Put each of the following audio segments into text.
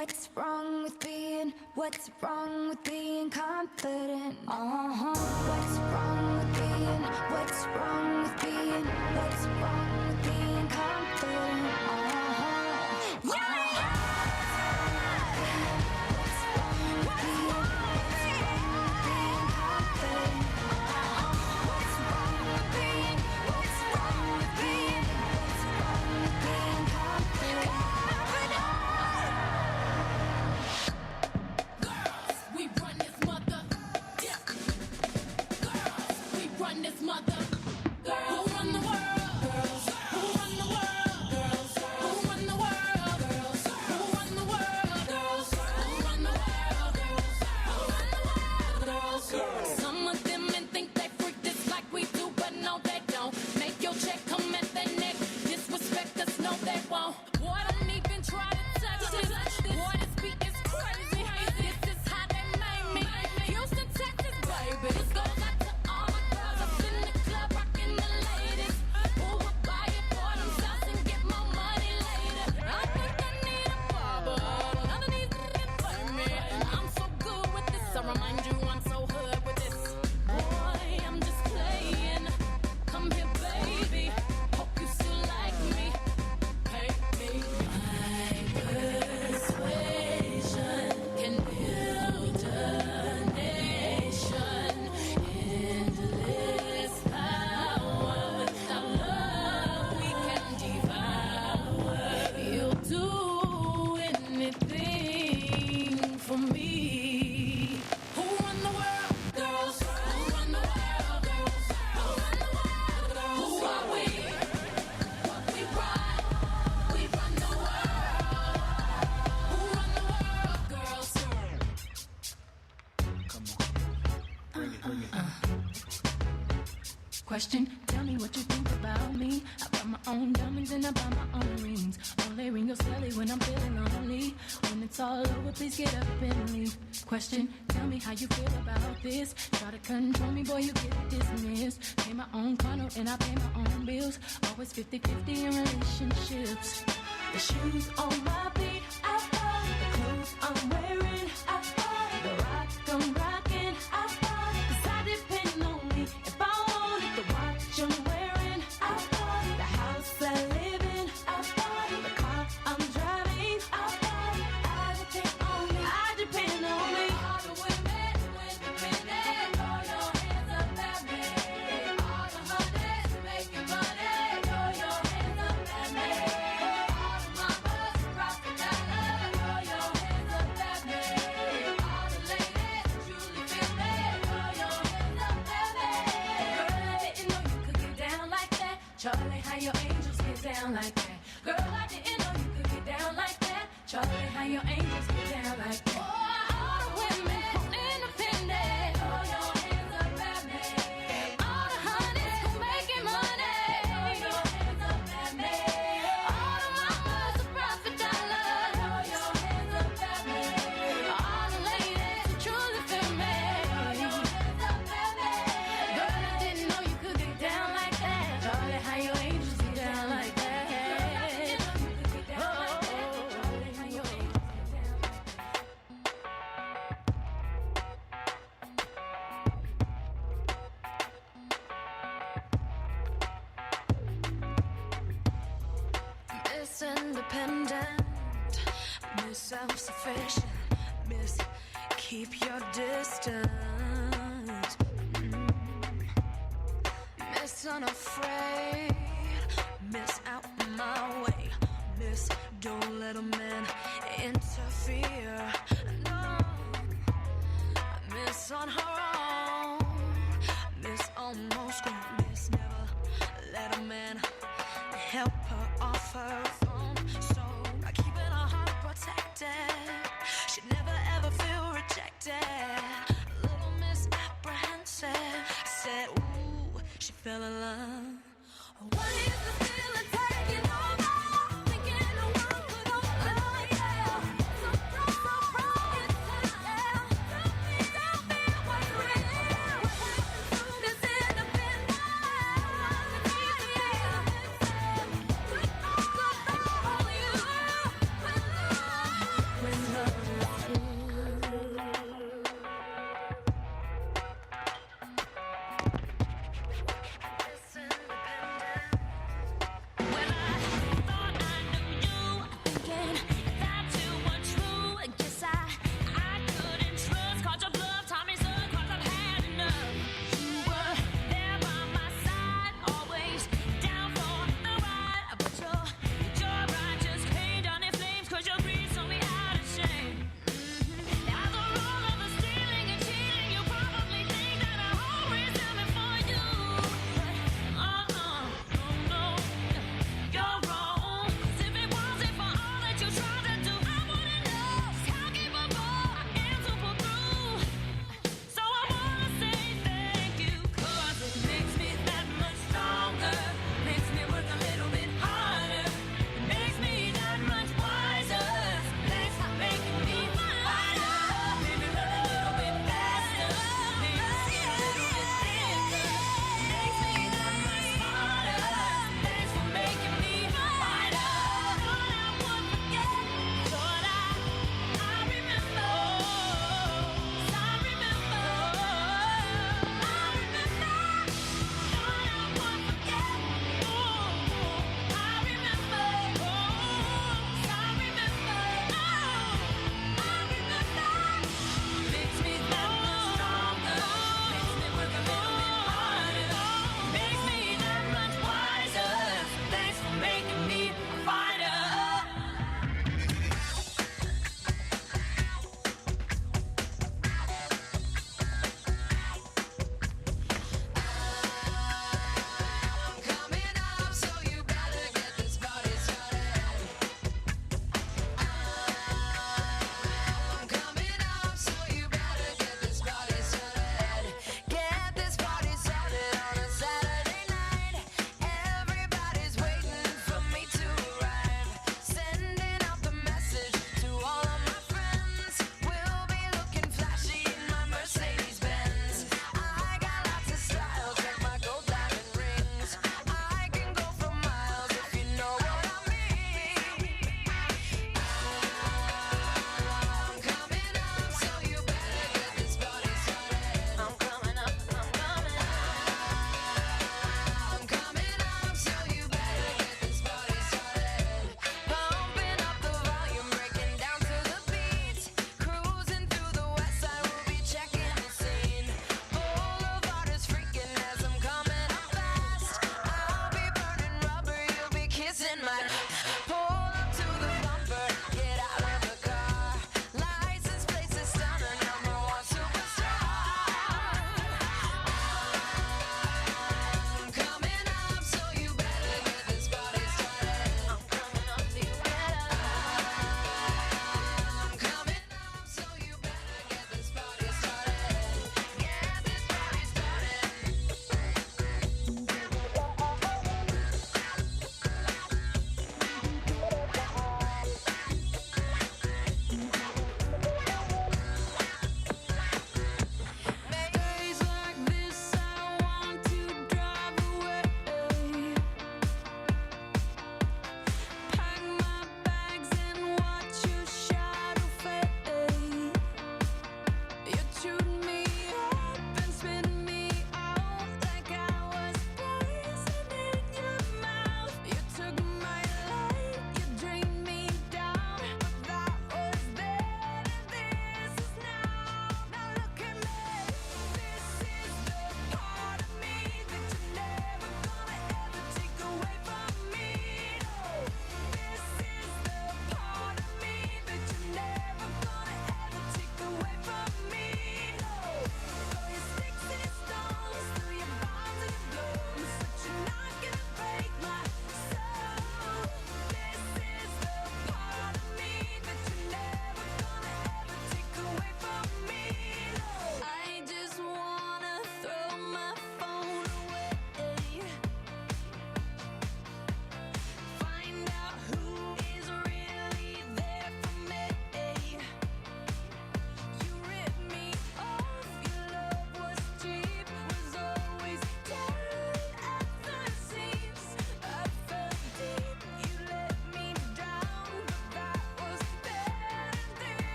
What's wrong with being confident? What's wrong with being confident? This mother, girl, who run the world? Girls, who run the world? Girls, who run the world? Girls, who run the world? Girls, who run the world? Girls, who run the world? Girls. Some of them men think they freak this like we do, but no they don't. Make your check come at their neck. Disrespect us, no they won't. Boy, don't even try to touch this. Boy, this beat is crazy. This is how they made me. Houston, Texas, baby. This goes out to all my girls up in the club, rocking the ladies. Who will buy it for themselves and get more money later? I think I need a barber. None of these niggas but me. I'm so good with this. I remind you I'm so hood with this. Boy, I'm just playing. Come here, baby. Hope you still like me. Hey, me. My persuasion can build a nation. Endless power. Without love, we can devour. You'll do anything for me. Who run the world? Girls. Who run the world? Girls. Who run the world? Girls. Who are we? What we run? We run the world. Who run the world? Girls. Question, tell me what you think about me. I buy my own diamonds and I buy my own rings. Only ring your celly when I'm feeling lonely. When it's all over, please get up and leave. Question, tell me how you feel about this. Try to control me, boy, you get dismissed. Pay my own condo and I pay my own bills. Always 50-50 in relationships. The shoes on my feet, I bought. The clothes I'm wearing, I bought. The rock I'm rocking, I bought. 'Cause I depend on me if I want it. The watch I'm wearing, I bought. The house I live in, I bought. The car I'm driving, I bought. I depend on me, I depend on me. All the women independent, throw your hands up at me. All the honeys making money, throw your hands up at me. All the mamas rocking dollar, throw your hands up at me. All the ladies truly feel me, throw your hands up at me. Girl, I didn't know you could get down like that. Charlie, how your angels get down like that. Girl, I didn't know you could get down like that. Charlie, how your angels get down like that. All the women independent, throw your hands up at me. All the honeys who making money, throw your hands up at me. All the mamas who profit dollar, throw your hands up at me. All the ladies who truly feel me, throw your hands up at me. Girl, I didn't know you could get down like that. Charlie, how your angels get down like that. Charlie, how your angels get down like that. Miss Independent, Miss Self-Sufficient, Miss Keep Your Distance, Miss Unafraid, Miss Out My Way, Miss Don't Let a Man Interfere, no, Miss On Her Own, Miss Almost Grown, Miss Never Let a Man help her off her own. So by keeping her heart protected, she'd never ever feel rejected. Little Miss Apprehensive said, ooh, she fell in love. What is the feeling taking over? Thinking the world could open, yeah. So proud, it's time, yeah. Don't feel what's real. What happened to this independence? When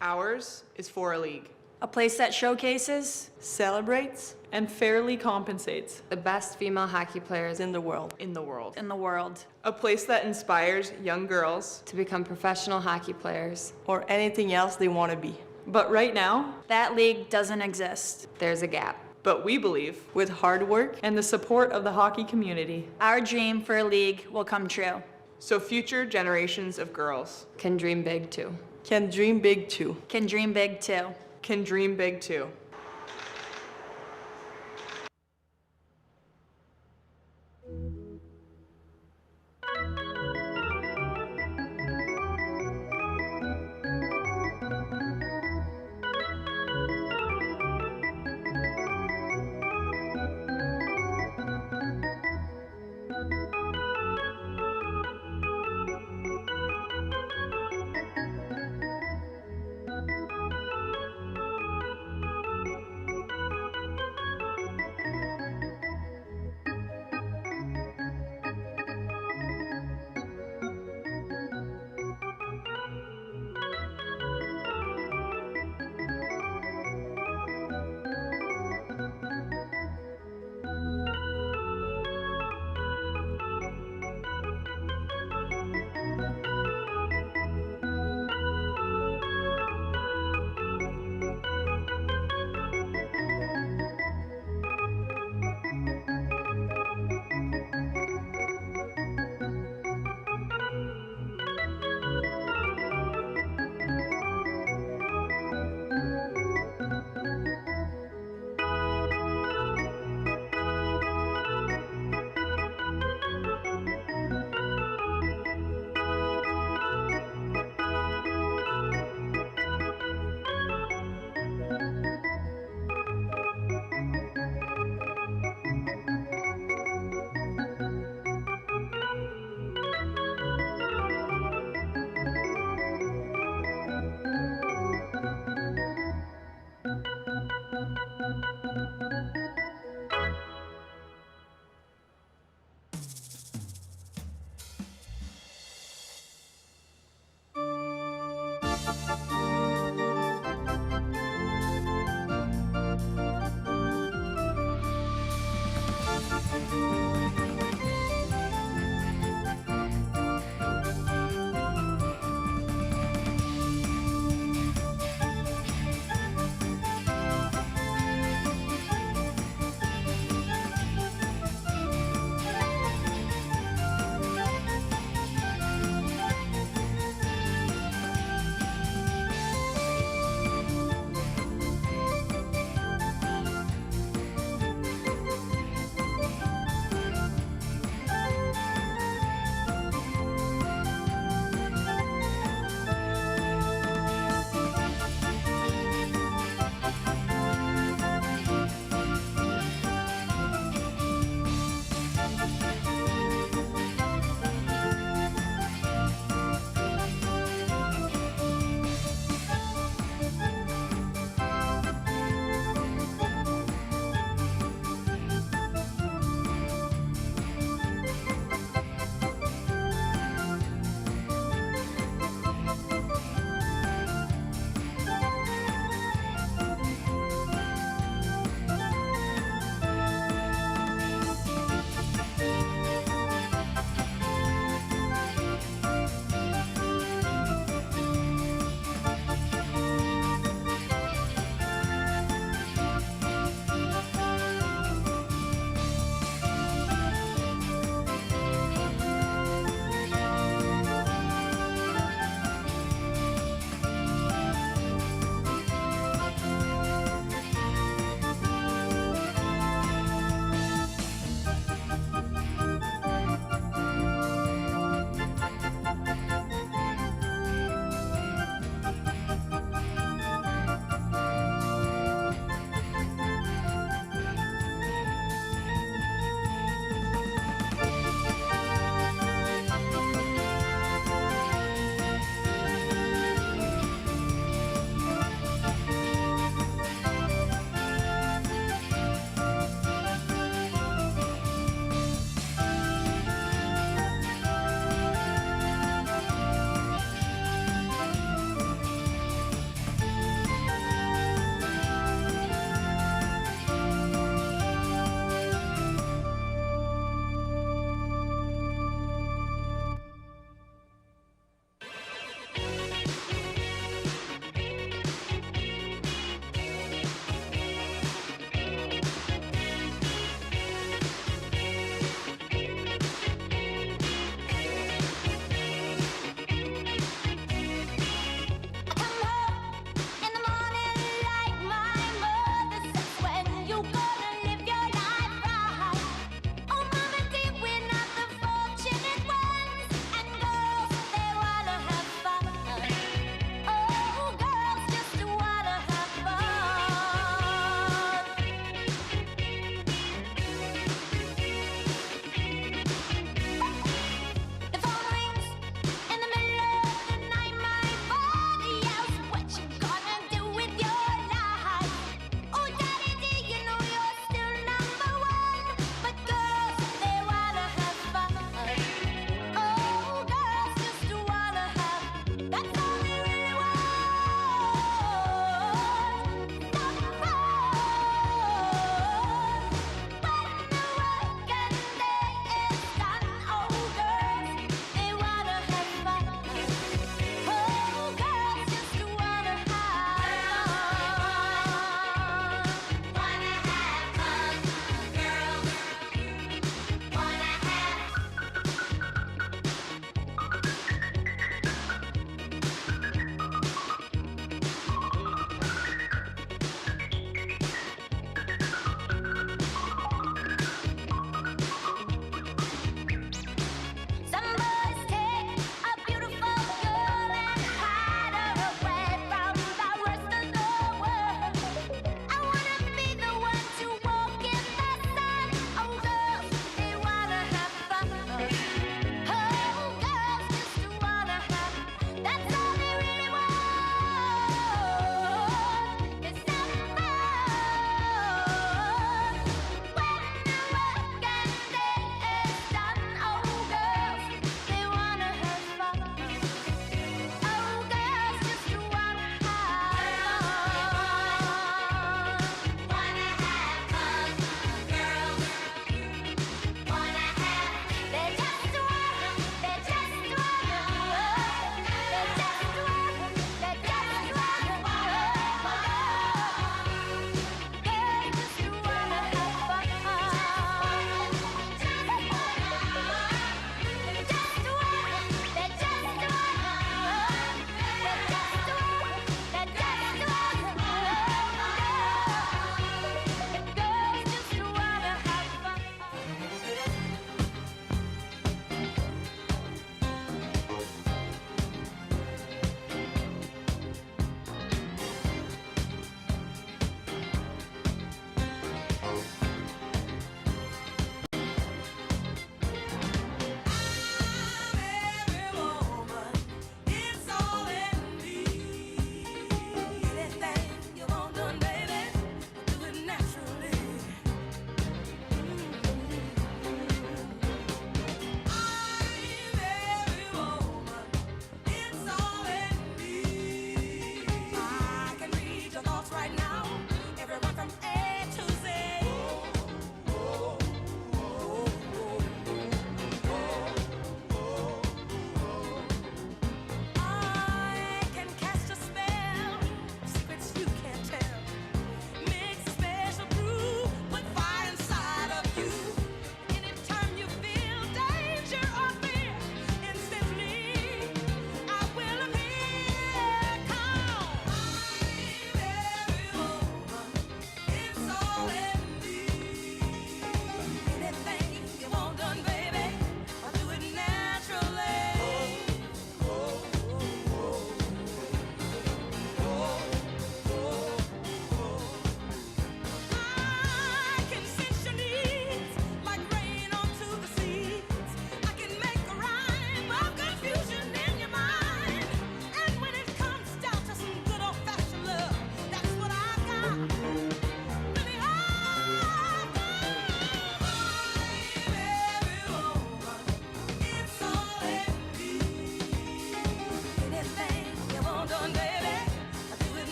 Ours is for a league. A place that showcases, celebrates, and fairly compensates the best female hockey players in the world. In the world. in the world. A place that inspires young girls to become professional hockey players. Or anything else they want to be. But right now, That league doesn't exist. There's a gap. But we believe With hard work, and the support of the hockey community, Our dream for a league will come true. so future generations of girls Can dream big too. can dream big too. Can dream big too. can dream big too.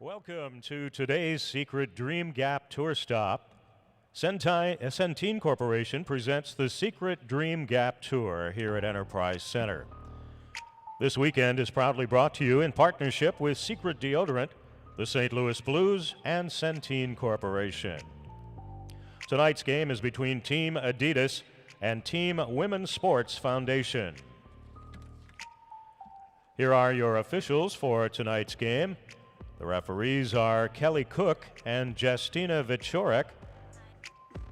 Welcome to today's Secret Dream Gap Tour Stop. Centene Corporation presents the Secret Dream Gap Tour here at Enterprise Center. This weekend is proudly brought to you in partnership with Secret Deodorant, the St. Louis Blues, and Centene Corporation. Tonight's game is between Team Adidas and Team Women's Sports Foundation. Here are your officials for tonight's game. The referees are Kelly Cook and Justina Vichorek.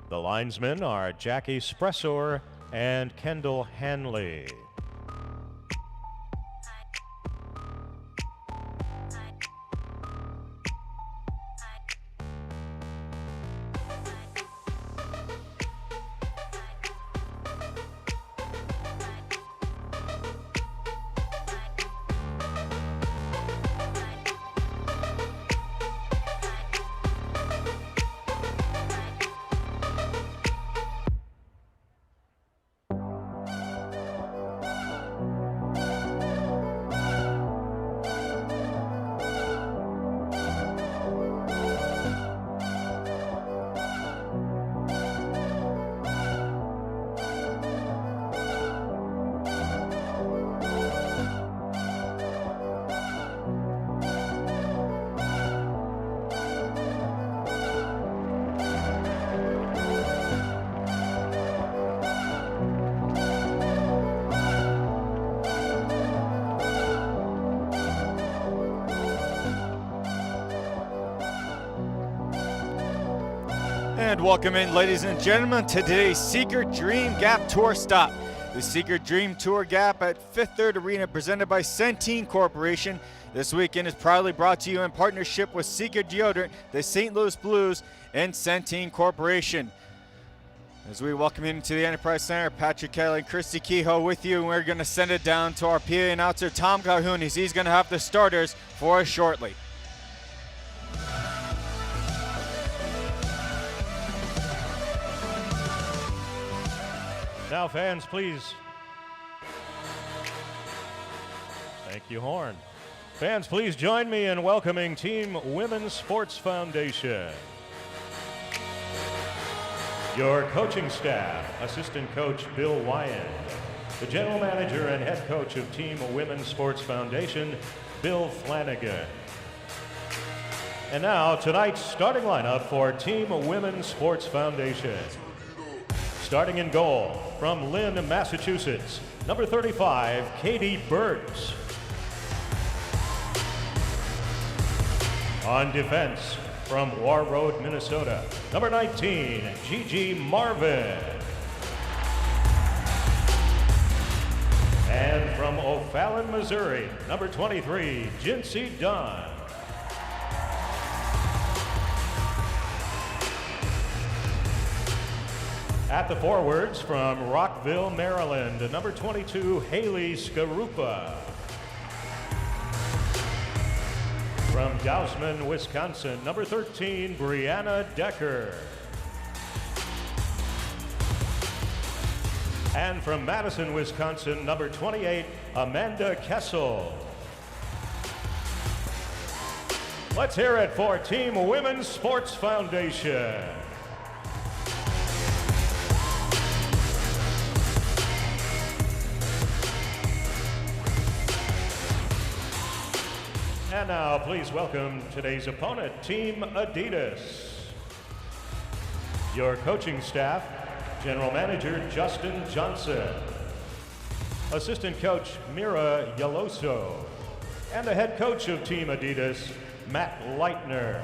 The linesmen are Jackie Spressor and Kendall Hanley. And welcome in, ladies and gentlemen, to today's Secret Dream Gap Tour Stop. The Secret Dream Tour Gap at Fifth Third Arena, presented by Centene Corporation. This weekend is proudly brought to you in partnership with Secret Deodorant, the St. Louis Blues, and Centene Corporation. As we welcome into the Enterprise Center, Patrick Kelly and Christy Kehoe with you, and we're going to send it down to our PA announcer, Tom Calhoun, as he's going to have the starters for us shortly. Now, fans, please. Thank you, Horn. Fans, please join me in welcoming Team Women's Sports Foundation. Your coaching staff, Assistant Coach Bill Wyand. The General Manager and Head Coach of Team Women's Sports Foundation, Bill Flanagan. And now, tonight's starting lineup for Team Women's Sports Foundation. Starting in goal, from Lynn, Massachusetts, number 35, Katie Burtz. On defense, from War Road, Minnesota, number 19, Gigi Marvin. And from O'Fallon, Missouri, number 23, Jinsey Dunn. At the forwards, from Rockville, Maryland, number 22, Haley Skarupa. From Dousman, Wisconsin, number 13, Brianna Decker. And from Madison, Wisconsin, number 28, Amanda Kessel. Let's hear it for Team Women's Sports Foundation. And now, please welcome today's opponent, Team Adidas. Your coaching staff, General Manager Justin Johnson, Assistant Coach Mira Yaloso, and the Head Coach of Team Adidas, Matt Leitner.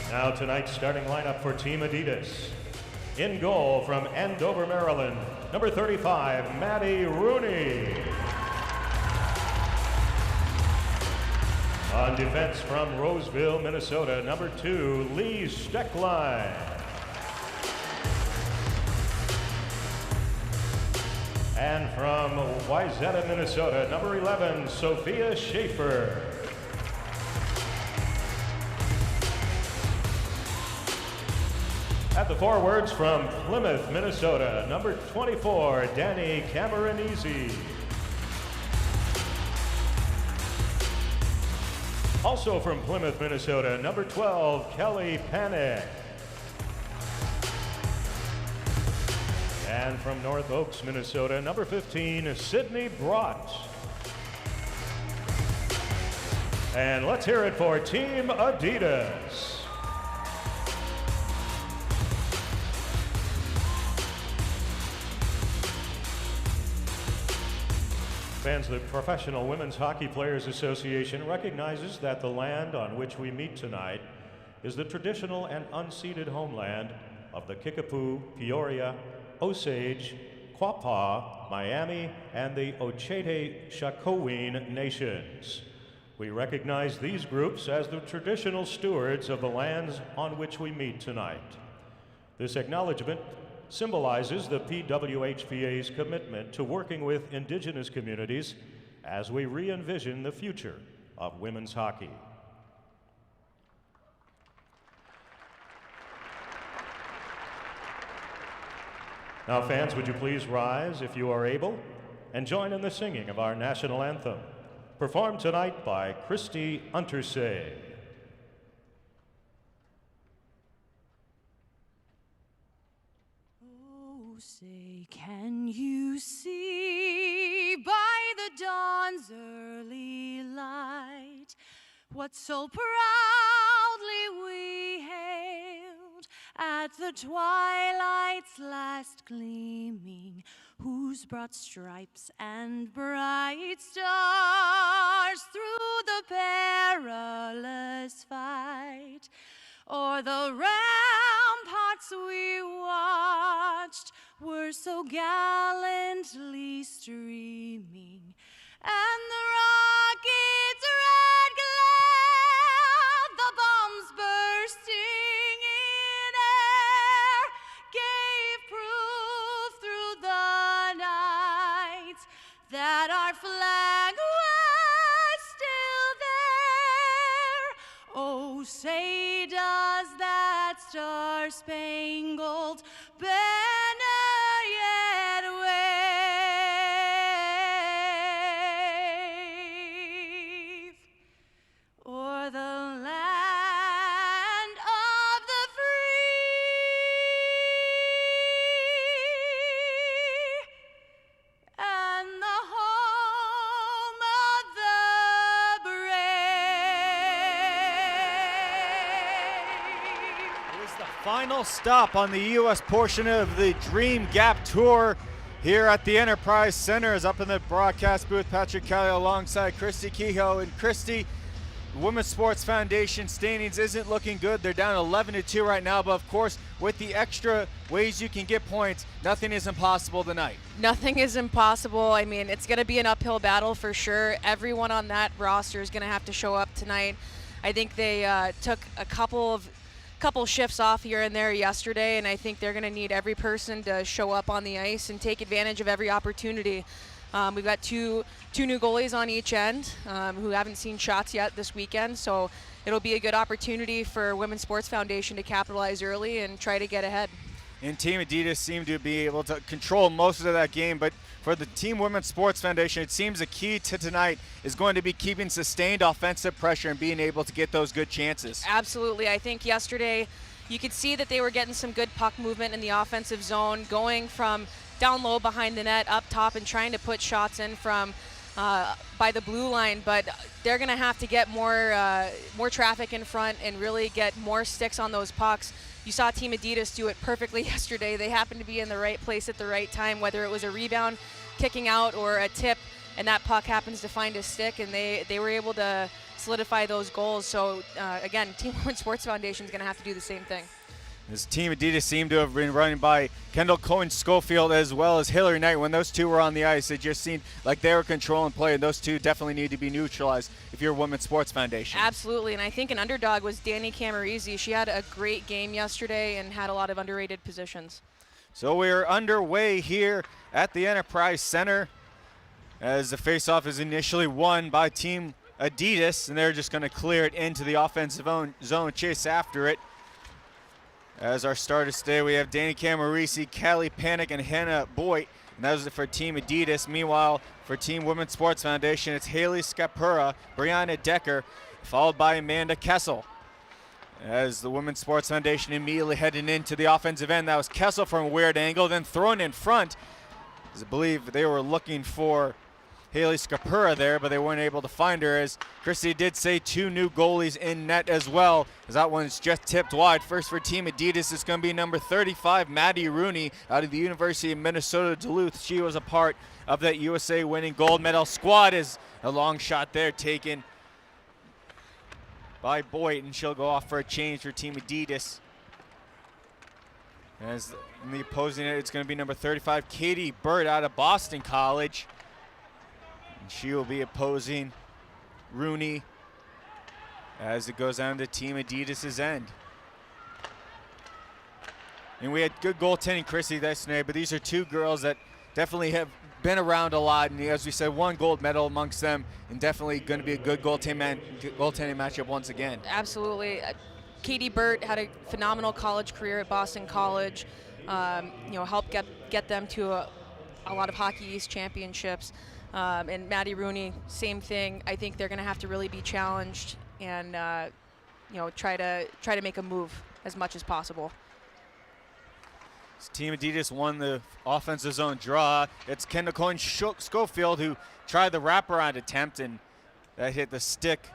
Now tonight's starting lineup for Team Adidas. In goal from Andover, Maryland, number 35, Maddie Rooney. On defense from Roseville, Minnesota, number 2, Lee Steckline. And from Wayzata, Minnesota, number 11, Sophia Schaefer. At the forwards from Plymouth, Minnesota, number 24, Danny Cameronese. Also from Plymouth, Minnesota, number 12, Kelly Panic. And from North Oaks, Minnesota, number 15, Sydney Brott. And let's hear it for Team Adidas. Fans, the Professional Women's Hockey Players Association recognizes that the land on which we meet tonight is the traditional and unceded homeland of the Kickapoo, Peoria, Osage, Quapaw, Miami, and the Ochete Shakoween nations. We recognize these groups as the traditional stewards of the lands on which we meet tonight. This acknowledgement symbolizes the PWHPA's commitment to working with Indigenous communities as we re-envision the future of women's hockey. Now, fans, would you please rise if you are able and join in the singing of our national anthem, performed tonight by Christy Untersee. Oh, say, can you see by the dawn's early light what so proudly we hailed at the twilight's last gleaming, whose broad stripes and bright stars through the perilous fight o'er the ramparts we watched were so gallantly streaming, and the rockets' red glare, the bombs bursting in air, gave proof through the night that our flag was still there. Oh, say does that star-spangled banner yet wave o'er the land of the free and the home of the brave. It is the final stop on the U.S. portion of the Dream Gap Tour here at the Enterprise Center. Is up in the broadcast booth, Patrick Kelly alongside Christy Kehoe. And Christy, the Women's Sports Foundation standings isn't looking good. They're down 11-2 right now, but of course, with the extra ways you can get points, nothing is impossible tonight. Nothing is impossible. I mean, it's going to be an uphill battle for sure. Everyone on that roster is going to have to show up tonight. I think they took a couple shifts off here and there yesterday, and I think they're going to need every person to show up on the ice and take advantage of every opportunity. We've got two new goalies on each end who haven't seen shots yet this weekend, so it'll be a good opportunity for Women's Sports Foundation to capitalize early and try to get ahead. And Team Adidas seemed to be able to control most of that game, but for the Team Women's Sports Foundation, it seems the key to tonight is going to be keeping sustained offensive pressure and being able to get those good chances. Absolutely. I think yesterday you could see that they were getting some good puck movement in the offensive zone, going from down low behind the net up top and trying to put shots in from by the blue line, but they're going to have to get more traffic in front and really get more sticks on those pucks. You saw Team Adidas do it perfectly yesterday. They happened to be in the right place at the right time, whether it was a rebound, kicking out, or a tip, and that puck happens to find a stick, and they were able to solidify those goals. So again, Team Women's Sports Foundation is going to have to do the same thing. This Team Adidas seemed to have been running by Kendall Cohen-Schofield as well as Hillary Knight. When those two were on the ice, it just seemed like they were controlling play, and those two definitely need to be neutralized if you're a Women's Sports Foundation. Absolutely, and I think an underdog was Danny Camarese. She had a great game yesterday and had a lot of underrated positions. So we're underway here at the Enterprise Center as the faceoff is initially won by Team Adidas, and they're just going to clear it into the offensive zone, chase after it. As our starters today, we have Danny Camarese, Callie Panic, and Hannah Boyd, and that was it for Team Adidas. Meanwhile, for Team Women's Sports Foundation, it's Haley Scapura, Brianna Decker, followed by Amanda Kessel. As the Women's Sports Foundation immediately heading into the offensive end, that was Kessel from a weird angle, then thrown in front. As I believe they were looking for Haley Scapura there, but they weren't able to find her, as Christy did say 2 new goalies in net as well, as that one's just tipped wide. First for Team Adidas is going to be number 35, Maddie Rooney, out of the University of Minnesota Duluth. She was a part of that USA winning gold medal squad, as a long shot there taken by Boyd, and she'll go off for a change for Team Adidas. As in the opposing end, it's going to be number 35, Katie Burt, out of Boston College. And she will be opposing Rooney as it goes down to Team Adidas' end. And we had good goaltending, Chrissy, yesterday, but these are 2 girls that definitely have been around a lot, and as we said, 1 gold medal amongst them, and definitely going to be a good goaltending matchup once again. Absolutely. Katie Burt had a phenomenal college career at Boston College. Helped get them to a lot of Hockey East championships. And Maddie Rooney, same thing. I think they're going to have to really be challenged and try to make a move as much as possible. Team Adidas won the offensive zone draw. It's Kendall Coyne Schofield who tried the wraparound attempt, and that hit the stick,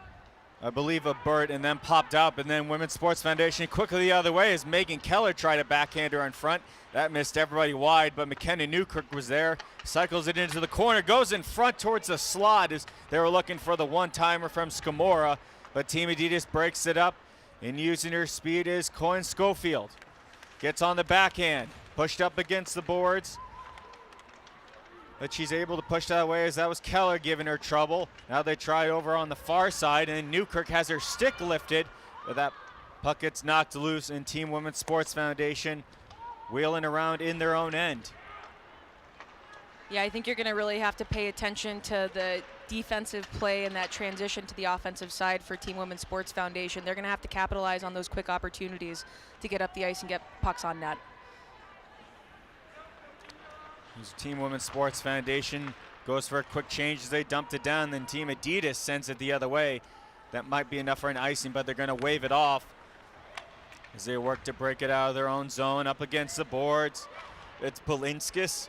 I believe, of Burt, and then popped up. And then Women's Sports Foundation quickly the other way as Megan Keller tried to backhand her in front. That missed everybody wide, but McKenna Newkirk was there. Cycles it into the corner, goes in front towards the slot as they were looking for the one-timer from Scamora. But Team Adidas breaks it up, and using her speed is Coyne Schofield. Gets on the backhand, pushed up against the boards, but she's able to push that away as that was Keller giving her trouble. Now they try over on the far side, and Newkirk has her stick lifted, but that puck gets knocked loose, and Team Women's Sports Foundation wheeling around in their own end. Yeah, I think you're going to really have to pay attention to the defensive play and that transition to the offensive side for Team Women's Sports Foundation. They're going to have to capitalize on those quick opportunities to get up the ice and get pucks on net. Team Women's Sports Foundation goes for a quick change as they dumped it down, then Team Adidas sends it the other way. That might be enough for an icing, but they're going to wave it off as they work to break it out of their own zone up against the boards. It's Balinskis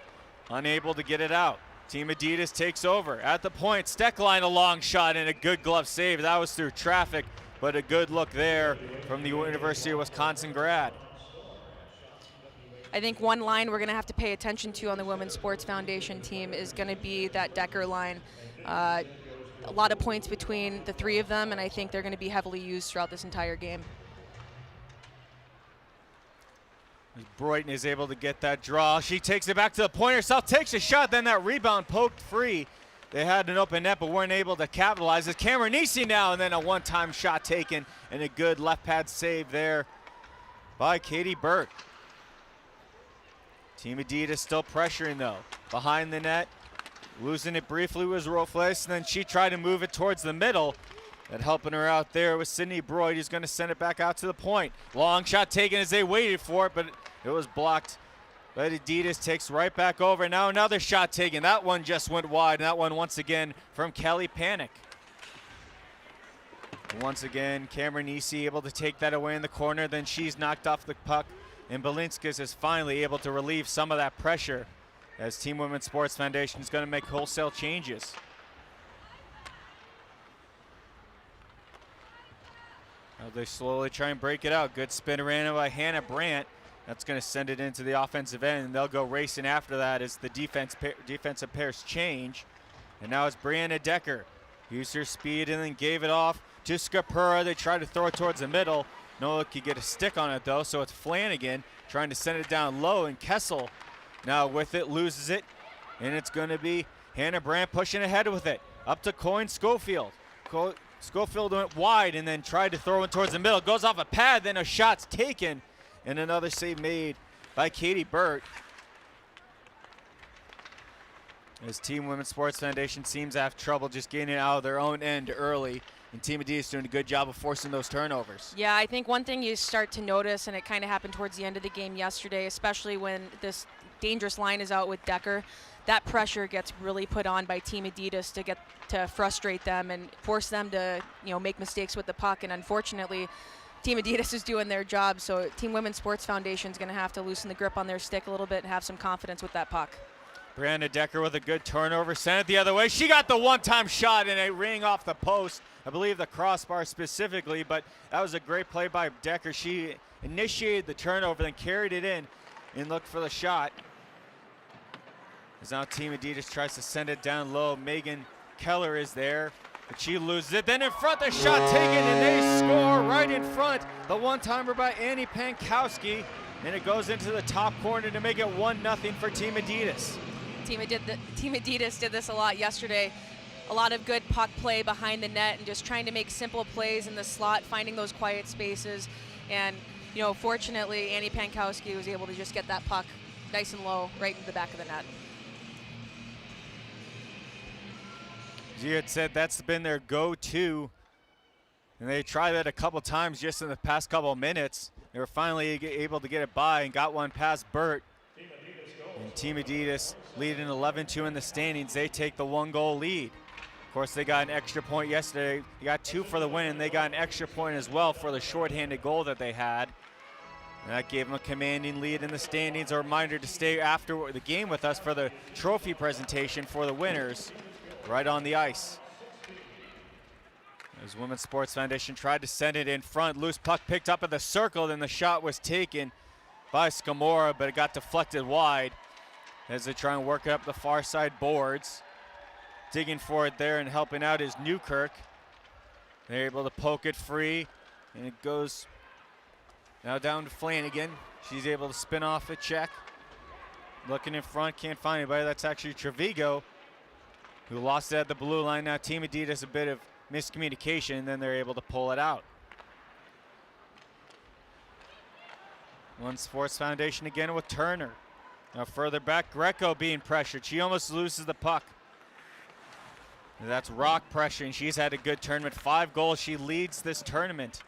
unable to get it out. Team Adidas takes over at the point. Steckline, a long shot and a good glove save. That was through traffic, but a good look there from the University of Wisconsin grad. I think one line we're going to have to pay attention to on the Women's Sports Foundation team is going to be that Decker line. A lot of points between the 3 of them, and I think they're going to be heavily used throughout this entire game. Broyden is able to get that draw. She takes it back to the point herself, takes a shot, then that rebound poked free. They had an open net but weren't able to capitalize. It's Cameron Nisi now, and then a one-time shot taken and a good left pad save there by Katie Burt. Team Adidas still pressuring though. Behind the net, losing it briefly was Rofles, and then she tried to move it towards the middle. And helping her out there was Sydney Broyd, who's going to send it back out to the point. Long shot taken as they waited for it, but it was blocked. But Adidas takes right back over. Now another shot taken. That one just went wide, and that one once again from Kelly Panic. Once again, Cameron Nisi able to take that away in the corner. Then she's knocked off the puck, and Balinskis is finally able to relieve some of that pressure as Team Women's Sports Foundation is going to make wholesale changes. Now they slowly try and break it out. Good spin around by Hannah Brandt. That's going to send it into the offensive end, and they'll go racing after that as the defensive pairs change. And now it's Brianna Decker. Used her speed and then gave it off to Scapura. They tried to throw it towards the middle. Noah could get a stick on it though, so it's Flanagan trying to send it down low, and Kessel now with it, loses it, and it's going to be Hannah Brandt pushing ahead with it. Up to Coyne Schofield. Schofield went wide and then tried to throw it towards the middle. Goes off a pad, then a shot's taken, and another save made by Katie Burt. As Team Women's Sports Foundation seems to have trouble just getting it out of their own end early, and Team Adidas doing a good job of forcing those turnovers. Yeah, I think one thing you start to notice, and it kind of happened towards the end of the game yesterday, especially when this dangerous line is out with Decker, that pressure gets really put on by Team Adidas to frustrate them and force them to, make mistakes with the puck. And unfortunately, Team Adidas is doing their job, so Team Women's Sports Foundation is going to have to loosen the grip on their stick a little bit and have some confidence with that puck. Brianna Decker with a good turnover, sent it the other way. She got the one-time shot and it rang off the post. I believe the crossbar specifically, but that was a great play by Decker. She initiated the turnover, then carried it in and looked for the shot. As now Team Adidas tries to send it down low. Megan Keller is there, but she loses it. Then in front, the shot taken, and they score right in front. The one-timer by Annie Pankowski, and it goes into the top corner to make it 1-0 for Team Adidas. Team Adidas did this a lot yesterday. A lot of good puck play behind the net and just trying to make simple plays in the slot, finding those quiet spaces. And, fortunately, Annie Pankowski was able to just get that puck nice and low right into the back of the net. As you had said, that's been their go-to. And they tried that a couple times just in the past couple minutes. They were finally able to get it by and got one past Burt. And Team Adidas leading 11-2 in the standings. They take the 1-goal lead. Of course, they got an extra point yesterday. They got 2 for the win, and they got an extra point as well for the shorthanded goal that they had. And that gave them a commanding lead in the standings. A reminder to stay after the game with us for the trophy presentation for the winners right on the ice. As Women's Sports Foundation tried to send it in front. Loose puck picked up at the circle, then the shot was taken by Scamora, but it got deflected wide as they try and work it up the far side boards. Digging for it there and helping out is Newkirk. They're able to poke it free, and it goes now down to Flanagan. She's able to spin off a check. Looking in front, can't find anybody. That's actually Trevigo, who lost it at the blue line. Now Team Adidas a bit of miscommunication, and then they're able to pull it out. One Sports Foundation again with Turner. Now further back, Greco being pressured. She almost loses the puck. That's Rock pressuring. She's had a good tournament. 5 goals. She leads this tournament.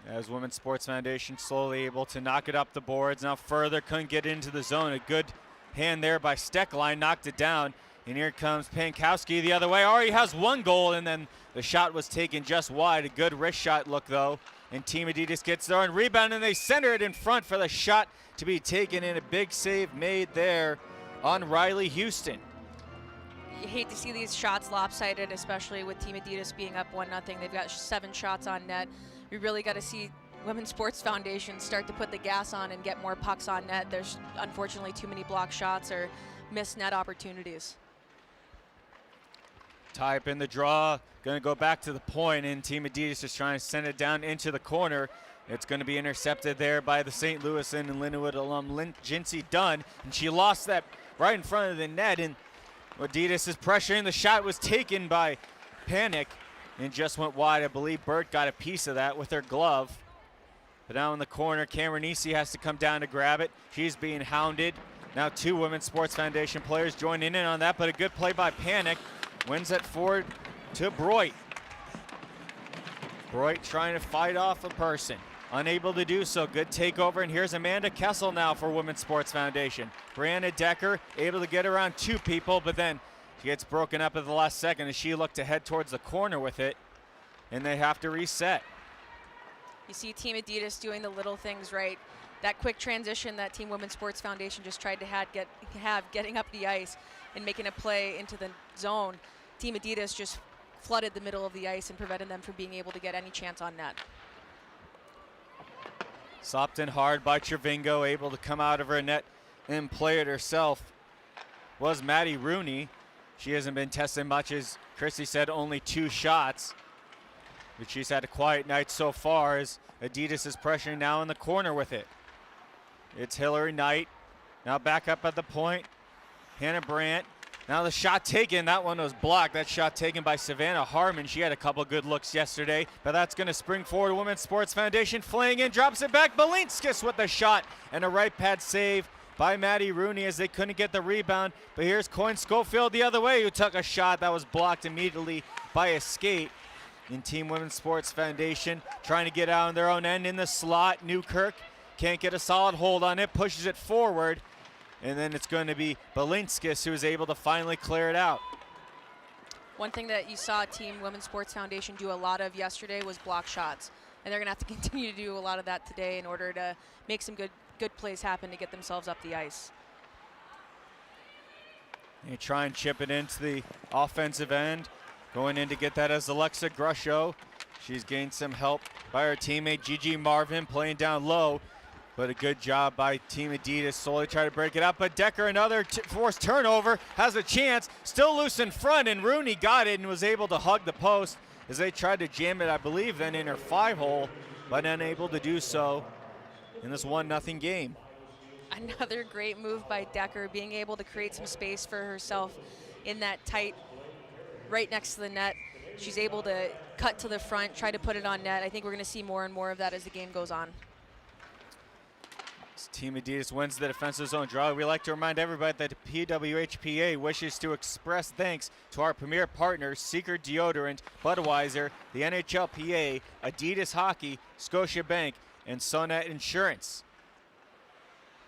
As Women's Sports Foundation slowly able to knock it up the boards. Now further, couldn't get into the zone. A good hand there by Steckline, knocked it down. And here comes Pankowski the other way. Already has 1 goal, and then the shot was taken just wide. A good wrist shot look, though. And Team Adidas gets there on rebound, and they center it in front for the shot to be taken in. A big save made there on Riley Houston. You hate to see these shots lopsided, especially with Team Adidas being up 1-0. They've got 7 shots on net. We really got to see Women's Sports Foundation start to put the gas on and get more pucks on net. There's unfortunately too many block shots or missed net opportunities. Tie up in the draw, going to go back to the point, and Team Adidas is trying to send it down into the corner. It's going to be intercepted there by the St. Louis and Linwood alum Jinsey Dunn, and she lost that right in front of the net, and Adidas is pressuring. The shot was taken by Panic and just went wide. I believe Burt got a piece of that with her glove. But now in the corner, Cameronese has to come down to grab it. She's being hounded. Now 2 Women's Sports Foundation players joining in on that, but a good play by Panic. Wins it forward to Broit. Broit trying to fight off a person. Unable to do so. Good takeover, and here's Amanda Kessel now for Women's Sports Foundation. Brianna Decker able to get around 2 people, but then she gets broken up at the last second as she looked to head towards the corner with it, and they have to reset. You see Team Adidas doing the little things right. That quick transition that Team Women's Sports Foundation just tried to have getting up the ice and making a play into the zone. Team Adidas just flooded the middle of the ice and prevented them from being able to get any chance on net. Sopped in hard by Trevingo, able to come out of her net and play it herself was Maddie Rooney. She hasn't been tested much, as Christy said, only 2 shots. But she's had a quiet night so far as Adidas is pressuring now in the corner with it. It's Hillary Knight, now back up at the point. Hannah Brandt, now the shot taken, that one was blocked. That shot taken by Savannah Harmon. She had a couple good looks yesterday, but that's going to spring forward. Women's Sports Foundation flaying in, drops it back. Balinskis with the shot and a right pad save by Maddie Rooney as they couldn't get the rebound. But here's Coyne Schofield the other way, who took a shot that was blocked immediately by a skate. And Team Women's Sports Foundation trying to get out on their own end in the slot. Newkirk can't get a solid hold on it, pushes it forward, and then it's going to be Balinskis who is able to finally clear it out. One thing that you saw Team Women's Sports Foundation do a lot of yesterday was block shots, and they're going to have to continue to do a lot of that today in order to make some good plays happen to get themselves up the ice. They try and chip it into the offensive end. Going in to get that as Alexa Grusho. She's gained some help by her teammate Gigi Marvin playing down low. But a good job by Team Adidas, slowly try to break it up. But Decker, another forced turnover, has a chance. Still loose in front, and Rooney got it and was able to hug the post as they tried to jam it, I believe, then in her 5-hole, but unable to do so in this 1-0 game. Another great move by Decker, being able to create some space for herself in that tight, right next to the net. She's able to cut to the front, try to put it on net. I think we're going to see more and more of that as the game goes on. As Team Adidas wins the defensive zone draw, we like to remind everybody that the PWHPA wishes to express thanks to our premier partners, Secret Deodorant, Budweiser, the NHLPA, Adidas Hockey, Scotiabank, and Sonnet Insurance.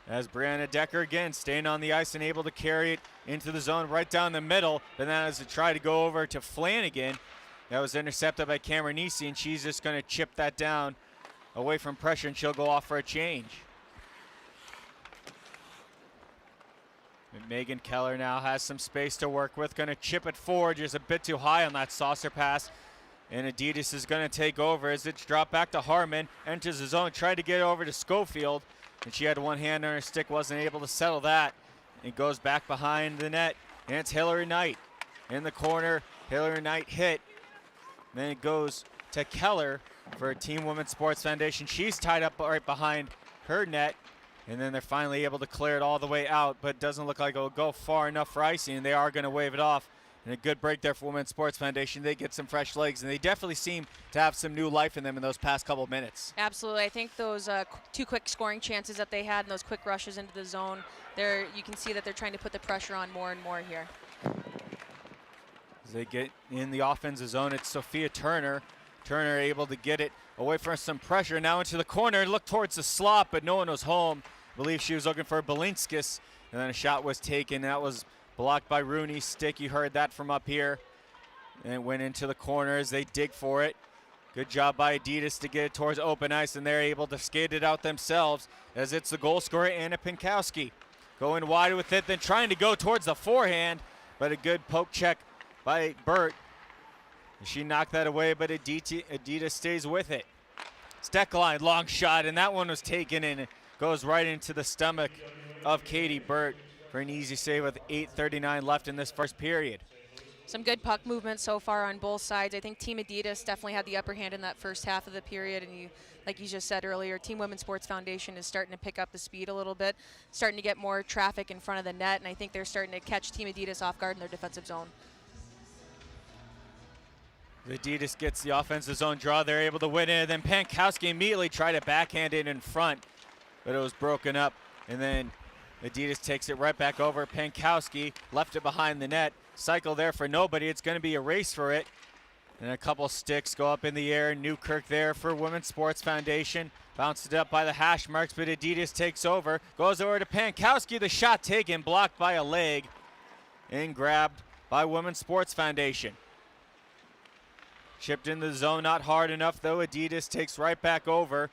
As Brianna Decker again staying on the ice and able to carry it into the zone right down the middle, but then as it tried to go over to Flanagan, that was intercepted by Cameron Nisi, and she's just going to chip that down away from pressure, and she'll go off for a change. And Megan Keller now has some space to work with, going to chip it forward, just a bit too high on that saucer pass, and Adidas is going to take over as it's dropped back to Harmon, enters the zone, tried to get over to Schofield, and she had one hand on her stick, wasn't able to settle that. It goes back behind the net, and it's Hillary Knight in the corner. Hillary Knight hit. Then it goes to Keller for Team Women's Sports Foundation. She's tied up right behind her net, and then they're finally able to clear it all the way out, but it doesn't look like it'll go far enough for icing, and they are going to wave it off. And a good break there for Women's Sports Foundation. They get some fresh legs, and they definitely seem to have some new life in them in those past couple of minutes. Absolutely. I think those two quick scoring chances that they had and those quick rushes into the zone, you can see that they're trying to put the pressure on more and more here. As they get in the offensive zone, it's Sophia Turner. Turner able to get it away from some pressure. Now into the corner, look towards the slot, but no one was home. I believe she was looking for Balinskis, and then a shot was taken. That was blocked by Rooney's stick. You heard that from up here. And it went into the corner as they dig for it. Good job by Adidas to get it towards open ice, and they're able to skate it out themselves as it's the goal scorer, Anna Pinkowski. Going wide with it, then trying to go towards the forehand, but a good poke check by Burt. She knocked that away, but Adidas stays with it. Steckline, long shot, and that one was taken and it goes right into the stomach of Katie Burt for an easy save with 8:39 left in this first period. Some good puck movement so far on both sides. I think Team Adidas definitely had the upper hand in that first half of the period, and like you just said earlier, Team Women's Sports Foundation is starting to pick up the speed a little bit, starting to get more traffic in front of the net, and I think they're starting to catch Team Adidas off guard in their defensive zone. Adidas gets the offensive zone draw. They're able to win it, and then Pankowski immediately tried to backhand it in front, but it was broken up, and then Adidas takes it right back over. Pankowski left it behind the net. Cycle there for nobody. It's going to be a race for it. And a couple sticks go up in the air. Newkirk there for Women's Sports Foundation. Bounced it up by the hash marks, but Adidas takes over. Goes over to Pankowski. The shot taken, blocked by a leg, and grabbed by Women's Sports Foundation. Chipped into the zone, not hard enough though. Adidas takes right back over.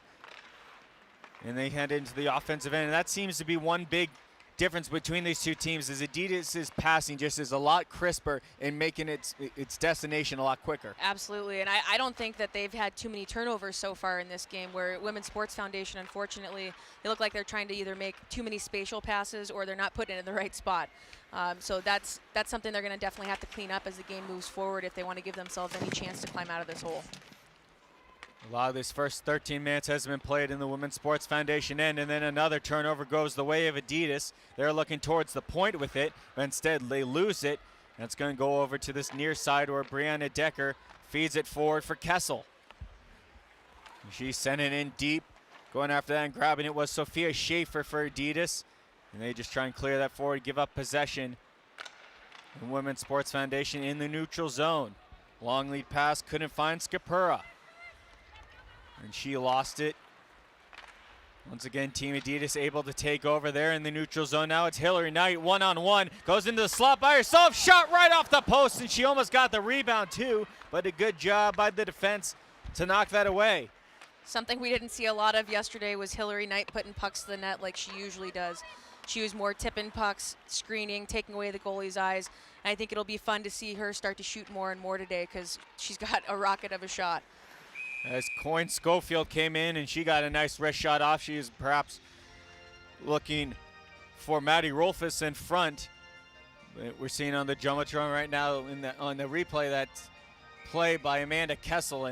And they head into the offensive end. And that seems to be one big difference between these two teams, is Adidas' passing just is a lot crisper and making its destination a lot quicker. Absolutely, and I don't think that they've had too many turnovers so far in this game, where Women's Sports Foundation, unfortunately, they look like they're trying to either make too many spatial passes or they're not putting it in the right spot. So that's something they're going to definitely have to clean up as the game moves forward if they want to give themselves any chance to climb out of this hole. A lot of this first 13 minutes has been played in the Women's Sports Foundation end, and then another turnover goes the way of Adidas. They're looking towards the point with it, but instead they lose it. And it's going to go over to this near side where Brianna Decker feeds it forward for Kessel. She sent it in deep. Going after that and grabbing it was Sophia Schaefer for Adidas. And they just try and clear that forward, give up possession. And Women's Sports Foundation in the neutral zone. Long lead pass, couldn't find Skapura. And she lost it. Once again, Team Adidas able to take over there in the neutral zone. Now it's Hillary Knight one-on-one. Goes into the slot by herself. Shot right off the post, and she almost got the rebound too. But a good job by the defense to knock that away. Something we didn't see a lot of yesterday was Hillary Knight putting pucks to the net like she usually does. She was more tipping pucks, screening, taking away the goalie's eyes. And I think it'll be fun to see her start to shoot more and more today because she's got a rocket of a shot. As Coyne Schofield came in and she got a nice wrist shot off. She is perhaps looking for Maddie Rolfus in front. We're seeing on the Jumbotron right now on the replay that play by Amanda Kessel,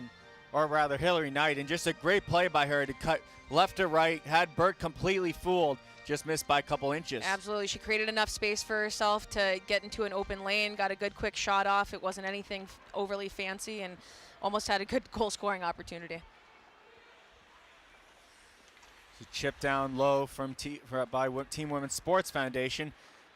or rather Hillary Knight, and just a great play by her to cut left to right, had Burt completely fooled, just missed by a couple inches. Absolutely. She created enough space for herself to get into an open lane, got a good quick shot off. It wasn't anything overly fancy, and almost had a good goal-scoring opportunity. She chipped down low by Team Women's Sports Foundation.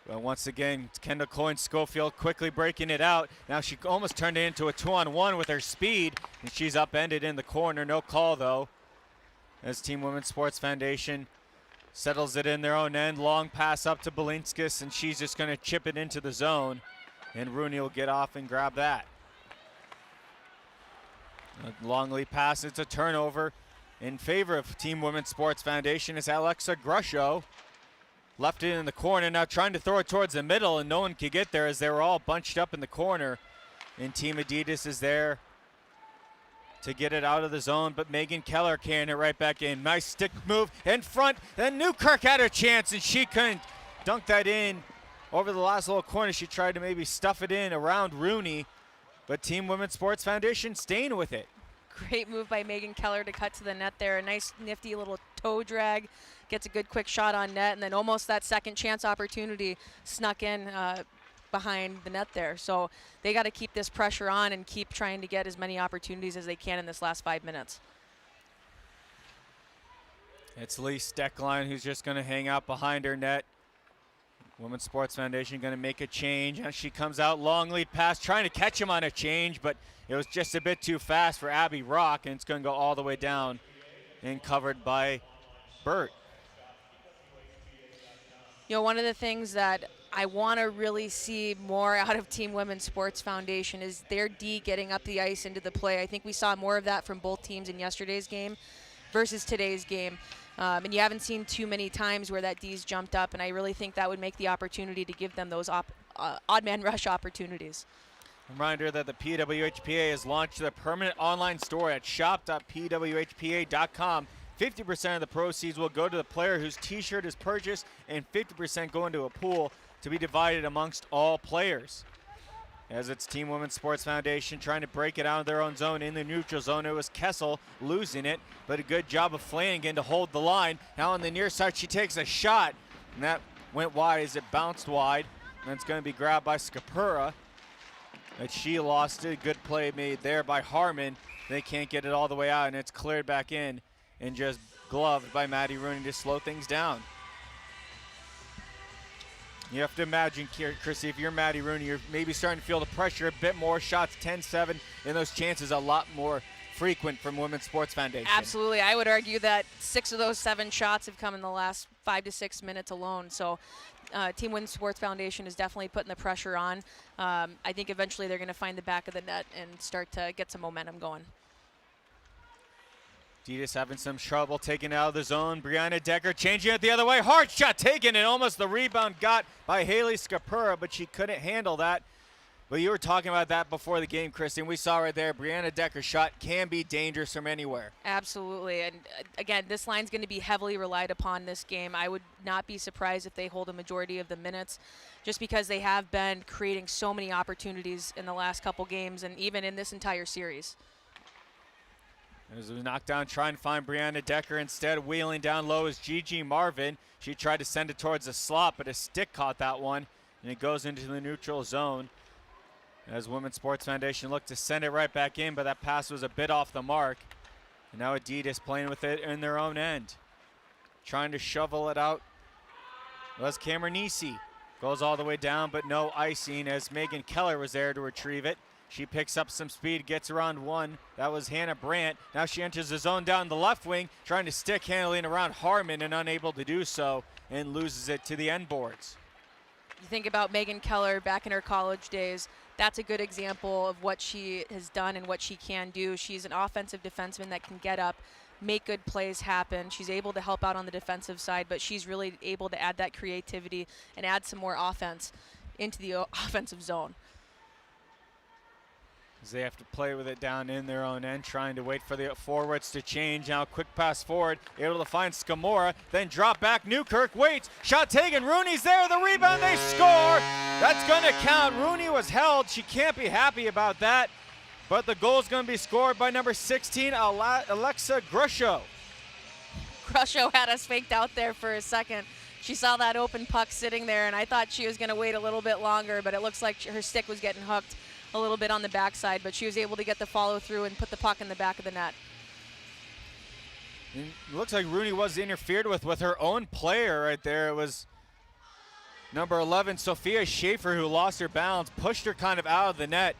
Well, once again, Kendall Coyne Schofield quickly breaking it out. Now she almost turned it into a 2-on-1 with her speed, and she's upended in the corner. No call, though, as Team Women's Sports Foundation settles it in their own end. Long pass up to Belinskas, and she's just going to chip it into the zone, and Rooney will get off and grab that. A long lead pass. It's a turnover in favor of Team Women's Sports Foundation as Alexa Grusho left it in the corner, now trying to throw it towards the middle, and no one could get there as they were all bunched up in the corner. And Team Adidas is there to get it out of the zone, but Megan Keller carrying it right back in. Nice stick move in front. Then Newkirk had her chance, and she couldn't dunk that in over the last little corner. She tried to maybe stuff it in around Rooney, but Team Women's Sports Foundation staying with it. Great move by Megan Keller to cut to the net there. A nice nifty little toe drag. Gets a good quick shot on net, and then almost that second chance opportunity snuck in behind the net there. So they got to keep this pressure on and keep trying to get as many opportunities as they can in this last 5 minutes. It's Lee Steckline who's just going to hang out behind her net. Women's Sports Foundation going to make a change. And she comes out, long lead pass, trying to catch him on a change, but it was just a bit too fast for Abby Rock, and it's going to go all the way down and covered by Burt. You know, one of the things that I want to really see more out of Team Women's Sports Foundation is their D getting up the ice into the play. I think we saw more of that from both teams in yesterday's game versus today's game. And you haven't seen too many times where that D's jumped up, and I really think that would make the opportunity to give them those odd man rush opportunities. Reminder that the PWHPA has launched their permanent online store at shop.pwhpa.com. 50% of the proceeds will go to the player whose t-shirt is purchased, and 50% go into a pool to be divided amongst all players. As it's Team Women's Sports Foundation trying to break it out of their own zone in the neutral zone. It was Kessel losing it, but a good job of Flanagan to hold the line. Now on the near side, she takes a shot, and that went wide as it bounced wide. And it's going to be grabbed by Scapura. But she lost it. Good play made there by Harmon. They can't get it all the way out, and it's cleared back in and just gloved by Maddie Rooney to slow things down. You have to imagine, Chrissy, if you're Maddie Rooney, you're maybe starting to feel the pressure a bit more. Shots 10-7, and those chances a lot more frequent from Women's Sports Foundation. Absolutely. I would argue that 6 of those 7 shots have come in the last 5 to 6 minutes alone. So Team Women's Sports Foundation is definitely putting the pressure on. I think eventually they're going to find the back of the net and start to get some momentum going. Adidas having some trouble taking it out of the zone. Brianna Decker changing it the other way. Hard shot taken, and almost the rebound got by Haley Scapura, but she couldn't handle that. But you were talking about that before the game, Kristen. We saw right there, Brianna Decker's shot can be dangerous from anywhere. Absolutely. And again, this line's going to be heavily relied upon this game. I would not be surprised if they hold a majority of the minutes, just because they have been creating so many opportunities in the last couple games and even in this entire series. As we knock down, trying to find Brianna Decker. Instead, wheeling down low is Gigi Marvin. She tried to send it towards the slot, but a stick caught that one, and it goes into the neutral zone. As Women's Sports Foundation looked to send it right back in, but that pass was a bit off the mark. And now Adidas playing with it in their own end. Trying to shovel it out was Cameron Nisi. Goes all the way down, but no icing as Megan Keller was there to retrieve it. She picks up some speed, gets around one. That was Hannah Brandt. Now she enters the zone down the left wing, trying to stick handling around Harmon and unable to do so, and loses it to the end boards. You think about Megan Keller back in her college days. That's a good example of what she has done and what she can do. She's an offensive defenseman that can get up, make good plays happen. She's able to help out on the defensive side, but she's really able to add that creativity and add some more offense into the offensive zone. As they have to play with it down in their own end, trying to wait for the forwards to change. Now quick pass forward, able to find Skamora, then drop back. Newkirk waits, shot taken, Rooney's there, the rebound, they score! That's gonna count. Rooney was held, she can't be happy about that, but the goal's gonna be scored by number 16, Alexa Grusho. Grusho had us faked out there for a second. She saw that open puck sitting there, and I thought she was gonna wait a little bit longer, but it looks like her stick was getting hooked a little bit on the backside, but she was able to get the follow through and put the puck in the back of the net. It looks like Rooney was interfered with her own player right there. It was number 11, Sophia Schaefer, who lost her balance, pushed her kind of out of the net.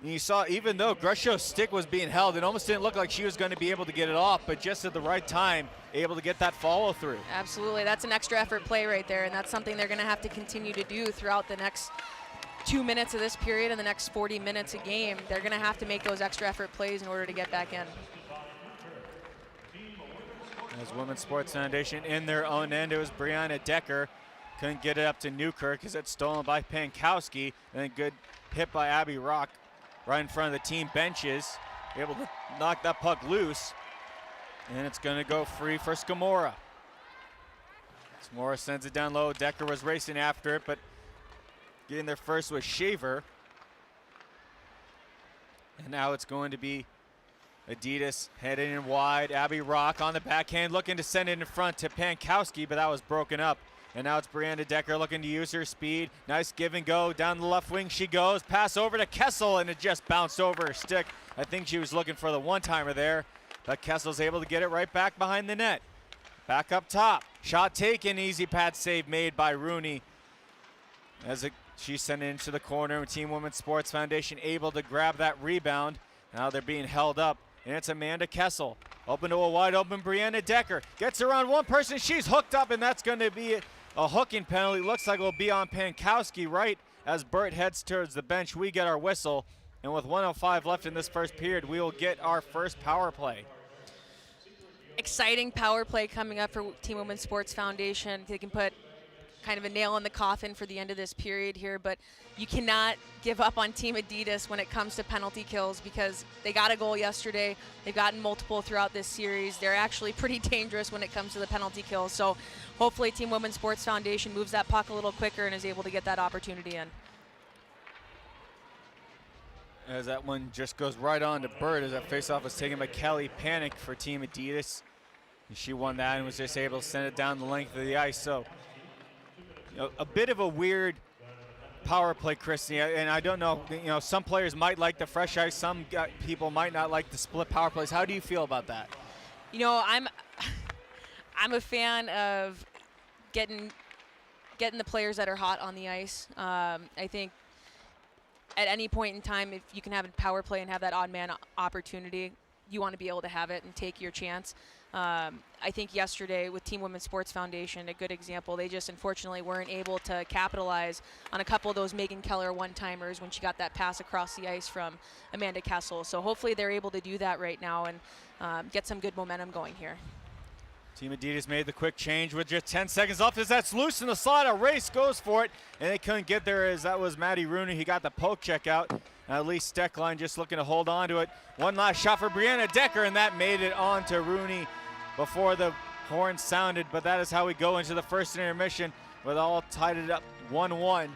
And you saw, even though Grusho's stick was being held, it almost didn't look like she was going to be able to get it off, but just at the right time, able to get that follow through. Absolutely, that's an extra effort play right there, and that's something they're going to have to continue to do throughout the next 2 minutes of this period and the next 40 minutes a game. They're going to have to make those extra effort plays in order to get back in. As Women's Sports Foundation in their own end, it was Brianna Decker. Couldn't get it up to Newkirk as it's stolen by Pankowski. And then good hit by Abby Rock right in front of the team benches. Able to knock that puck loose. And it's going to go free for Skamora. Skamora sends it down low. Decker was racing after it, but getting there first was Shaver. And now it's going to be Adidas heading in wide. Abby Rock on the backhand, looking to send it in front to Pankowski, but that was broken up. And now it's Brianna Decker looking to use her speed. Nice give and go. Down the left wing she goes. Pass over to Kessel, and it just bounced over her stick. I think she was looking for the one-timer there, but Kessel's able to get it right back behind the net. Back up top. Shot taken. Easy pad save made by Rooney. She's sent it into the corner. Team Women's Sports Foundation able to grab that rebound. Now they're being held up, and it's Amanda Kessel. Open to a wide open Brianna Decker. Gets around one person. She's hooked up, and that's going to be a hooking penalty. Looks like it'll be on Pankowski right as Burt heads towards the bench. We get our whistle, and with 1:05 left in this first period, we will get our first power play. Exciting power play coming up for Team Women's Sports Foundation. They can put kind of a nail in the coffin for the end of this period here, but you cannot give up on Team Adidas when it comes to penalty kills, because they got a goal yesterday. They've gotten multiple throughout this series. They're actually pretty dangerous when it comes to the penalty kills. So hopefully Team Women's Sports Foundation moves that puck a little quicker and is able to get that opportunity in. As that one just goes right on to Bird, as that faceoff was taken by Kelly Panic for Team Adidas. And she won that and was just able to send it down the length of the ice. So a bit of a weird power play, Christy, and I don't know, some players might like the fresh ice, some people might not like the split power plays. How do you feel about that? I'm a fan of getting the players that are hot on the ice. I think at any point in time, if you can have a power play and have that odd man opportunity, you want to be able to have it and take your chance. I think yesterday with Team Women's Sports Foundation, a good example, they just unfortunately weren't able to capitalize on a couple of those Megan Keller one-timers when she got that pass across the ice from Amanda Kessel. So hopefully they're able to do that right now and get some good momentum going here. Team Adidas made the quick change with just 10 seconds left as that's loose in the slot. A race goes for it, and they couldn't get there as that was Maddie Rooney. He got the poke check out. At least Steckline just looking to hold on to it. One last shot for Brianna Decker, and that made it on to Rooney before the horn sounded. But that is how we go into the first intermission with all tied it up 1-1.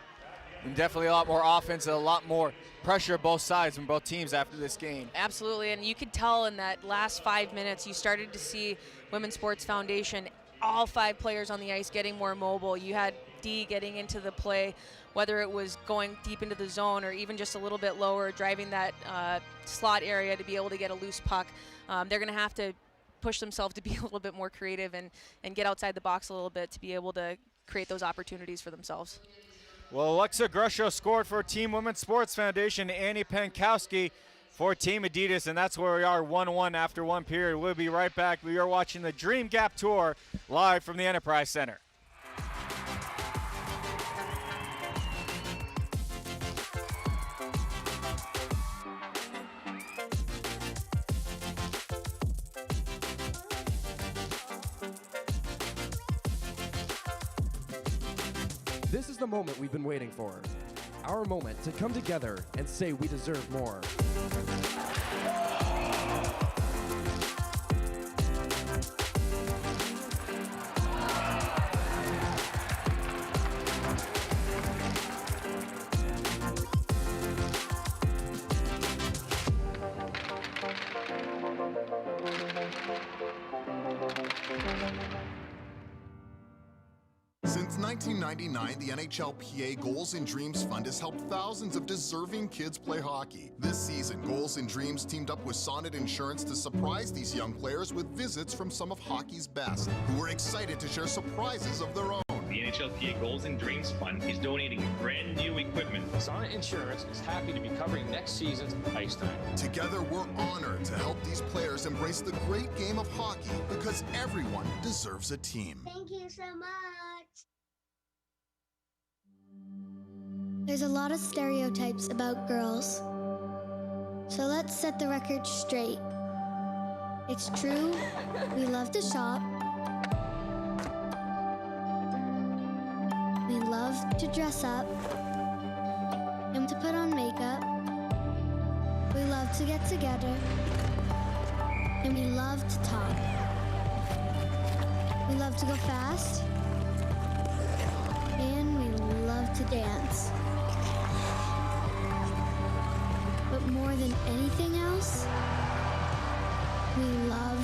And definitely a lot more offense and a lot more pressure both sides from both teams after this game. Absolutely, and you could tell in that last 5 minutes, you started to see Women's Sports Foundation, all 5 players on the ice getting more mobile. You had Dee getting into the play, whether it was going deep into the zone or even just a little bit lower, driving that slot area to be able to get a loose puck. They're going to have to push themselves to be a little bit more creative and get outside the box a little bit to be able to create those opportunities for themselves. Well, Alexa Grusho scored for Team Women's Sports Foundation, Annie Pankowski for Team Adidas, and that's where we are, 1-1 after one period. We'll be right back. We are watching the Dream Gap Tour live from the Enterprise Center. This is the moment we've been waiting for. Our moment to come together and say we deserve more. Since 1999, the NHLPA Goals and Dreams Fund has helped thousands of deserving kids play hockey. This season, Goals and Dreams teamed up with Sonnet Insurance to surprise these young players with visits from some of hockey's best, who are excited to share surprises of their own. The NHLPA Goals and Dreams Fund is donating brand new equipment. Sonnet Insurance is happy to be covering next season's ice time. Together, we're honored to help these players embrace the great game of hockey because everyone deserves a team. Thank you so much. There's a lot of stereotypes about girls. So let's set the record straight. It's true, we love to shop. We love to dress up and to put on makeup. We love to get together and we love to talk. We love to go fast and we love to dance. But more than anything else, we love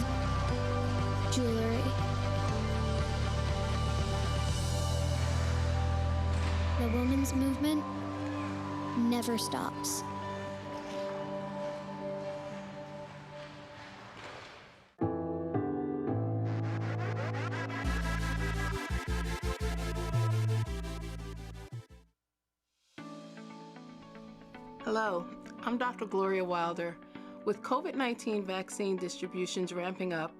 jewelry. The women's movement never stops. Hello, I'm Dr. Gloria Wilder. With COVID-19 vaccine distributions ramping up,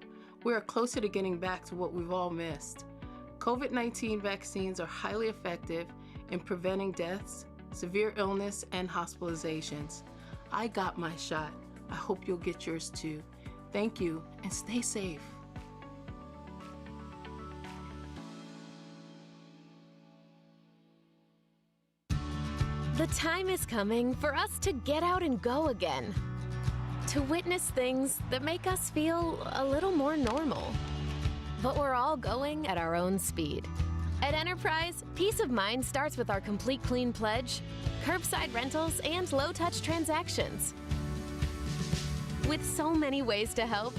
we are closer to getting back to what we've all missed. COVID-19 vaccines are highly effective in preventing deaths, severe illness, and hospitalizations. I got my shot. I hope you'll get yours too. Thank you, and stay safe. The time is coming for us to get out and go again. To witness things that make us feel a little more normal. But we're all going at our own speed. At Enterprise, peace of mind starts with our Complete Clean Pledge, curbside rentals, and low-touch transactions. With so many ways to help,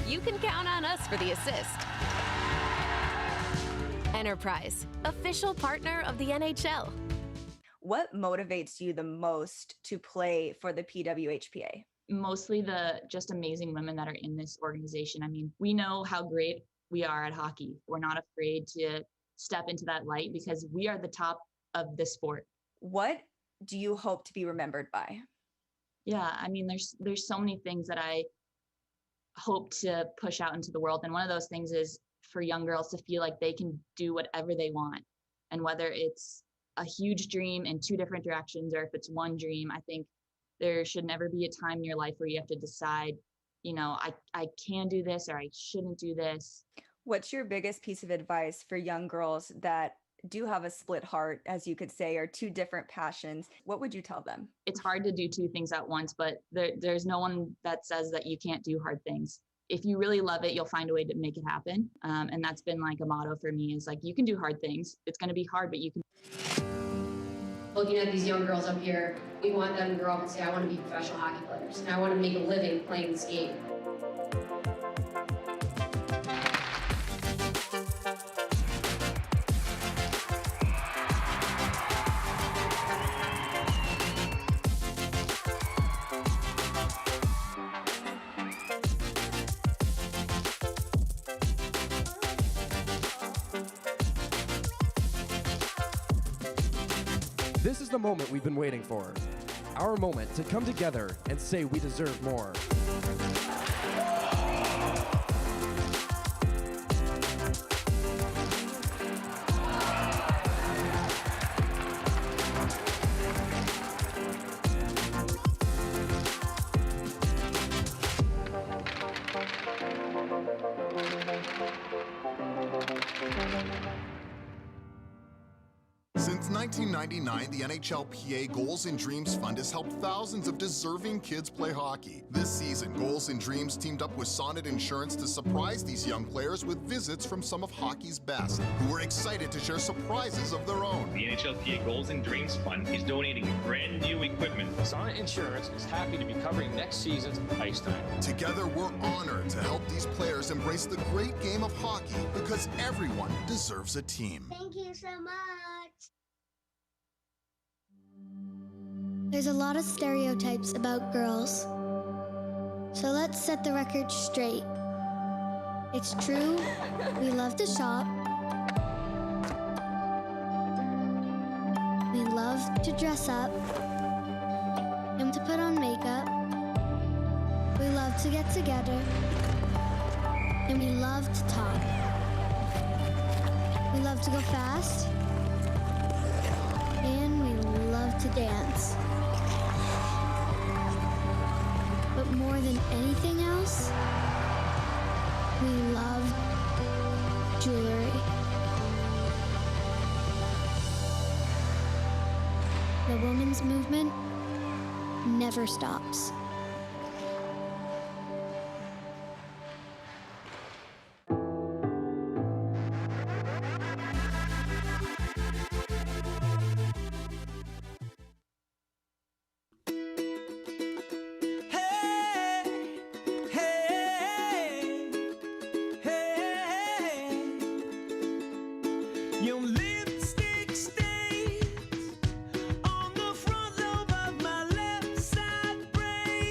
you can count on us for the assist. Enterprise, official partner of the NHL. What motivates you the most to play for the PWHPA? Mostly the just amazing women that are in this organization. I mean, we know how great we are at hockey. We're not afraid to step into that light because we are the top of the sport. What do you hope to be remembered by? Yeah, I mean, there's so many things that I hope to push out into the world. And one of those things is for young girls to feel like they can do whatever they want. And whether it's a huge dream in two different directions, or if it's one dream, I think there should never be a time in your life where you have to decide, you know, I can do this or I shouldn't do this. What's your biggest piece of advice for young girls that do have a split heart, as you could say, or two different passions? What would you tell them? It's hard to do two things at once, but there's no one that says that you can't do hard things. If you really love it, you'll find a way to make it happen. And that's been like a motto for me, is like, you can do hard things. It's going to be hard, but you can. Looking at these young girls up here, we want them to grow up and say, I want to be professional hockey players, and I want to make a living playing this game. This is the moment we've been waiting for. Our moment to come together and say we deserve more. Since 1999, the NHLPA Goals and Dreams Fund has helped thousands of deserving kids play hockey. This season, Goals and Dreams teamed up with Sonnet Insurance to surprise these young players with visits from some of hockey's best, who are excited to share surprises of their own. The NHLPA Goals and Dreams Fund is donating brand new equipment. Sonnet Insurance is happy to be covering next season's ice time. Together, we're honored to help these players embrace the great game of hockey because everyone deserves a team. Thank you so much. There's a lot of stereotypes about girls. So let's set the record straight. It's true, we love to shop. We love to dress up and to put on makeup. We love to get together and we love to talk. We love to go fast and we love to dance. But more than anything else, we love jewelry. The women's movement never stops. Your lipstick stains on the front lobe of my left side brain.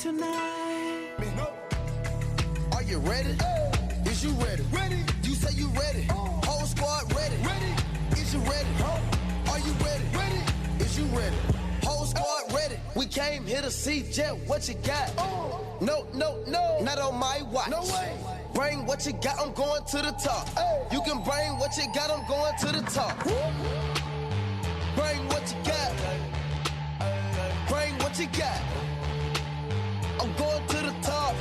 tonight. Are you ready? Is you ready? Ready. You say you ready. Whole squad ready. Ready. Is you ready? Are you ready? Ready. Is you ready? Whole squad ready. We came here to see Jet. What you got? No, no, no. Not on my watch. No way. Bring what you got. I'm going to the top. You can bring what you got. I'm going to the top. Bring what you got. Bring what you got. I'm going to the top.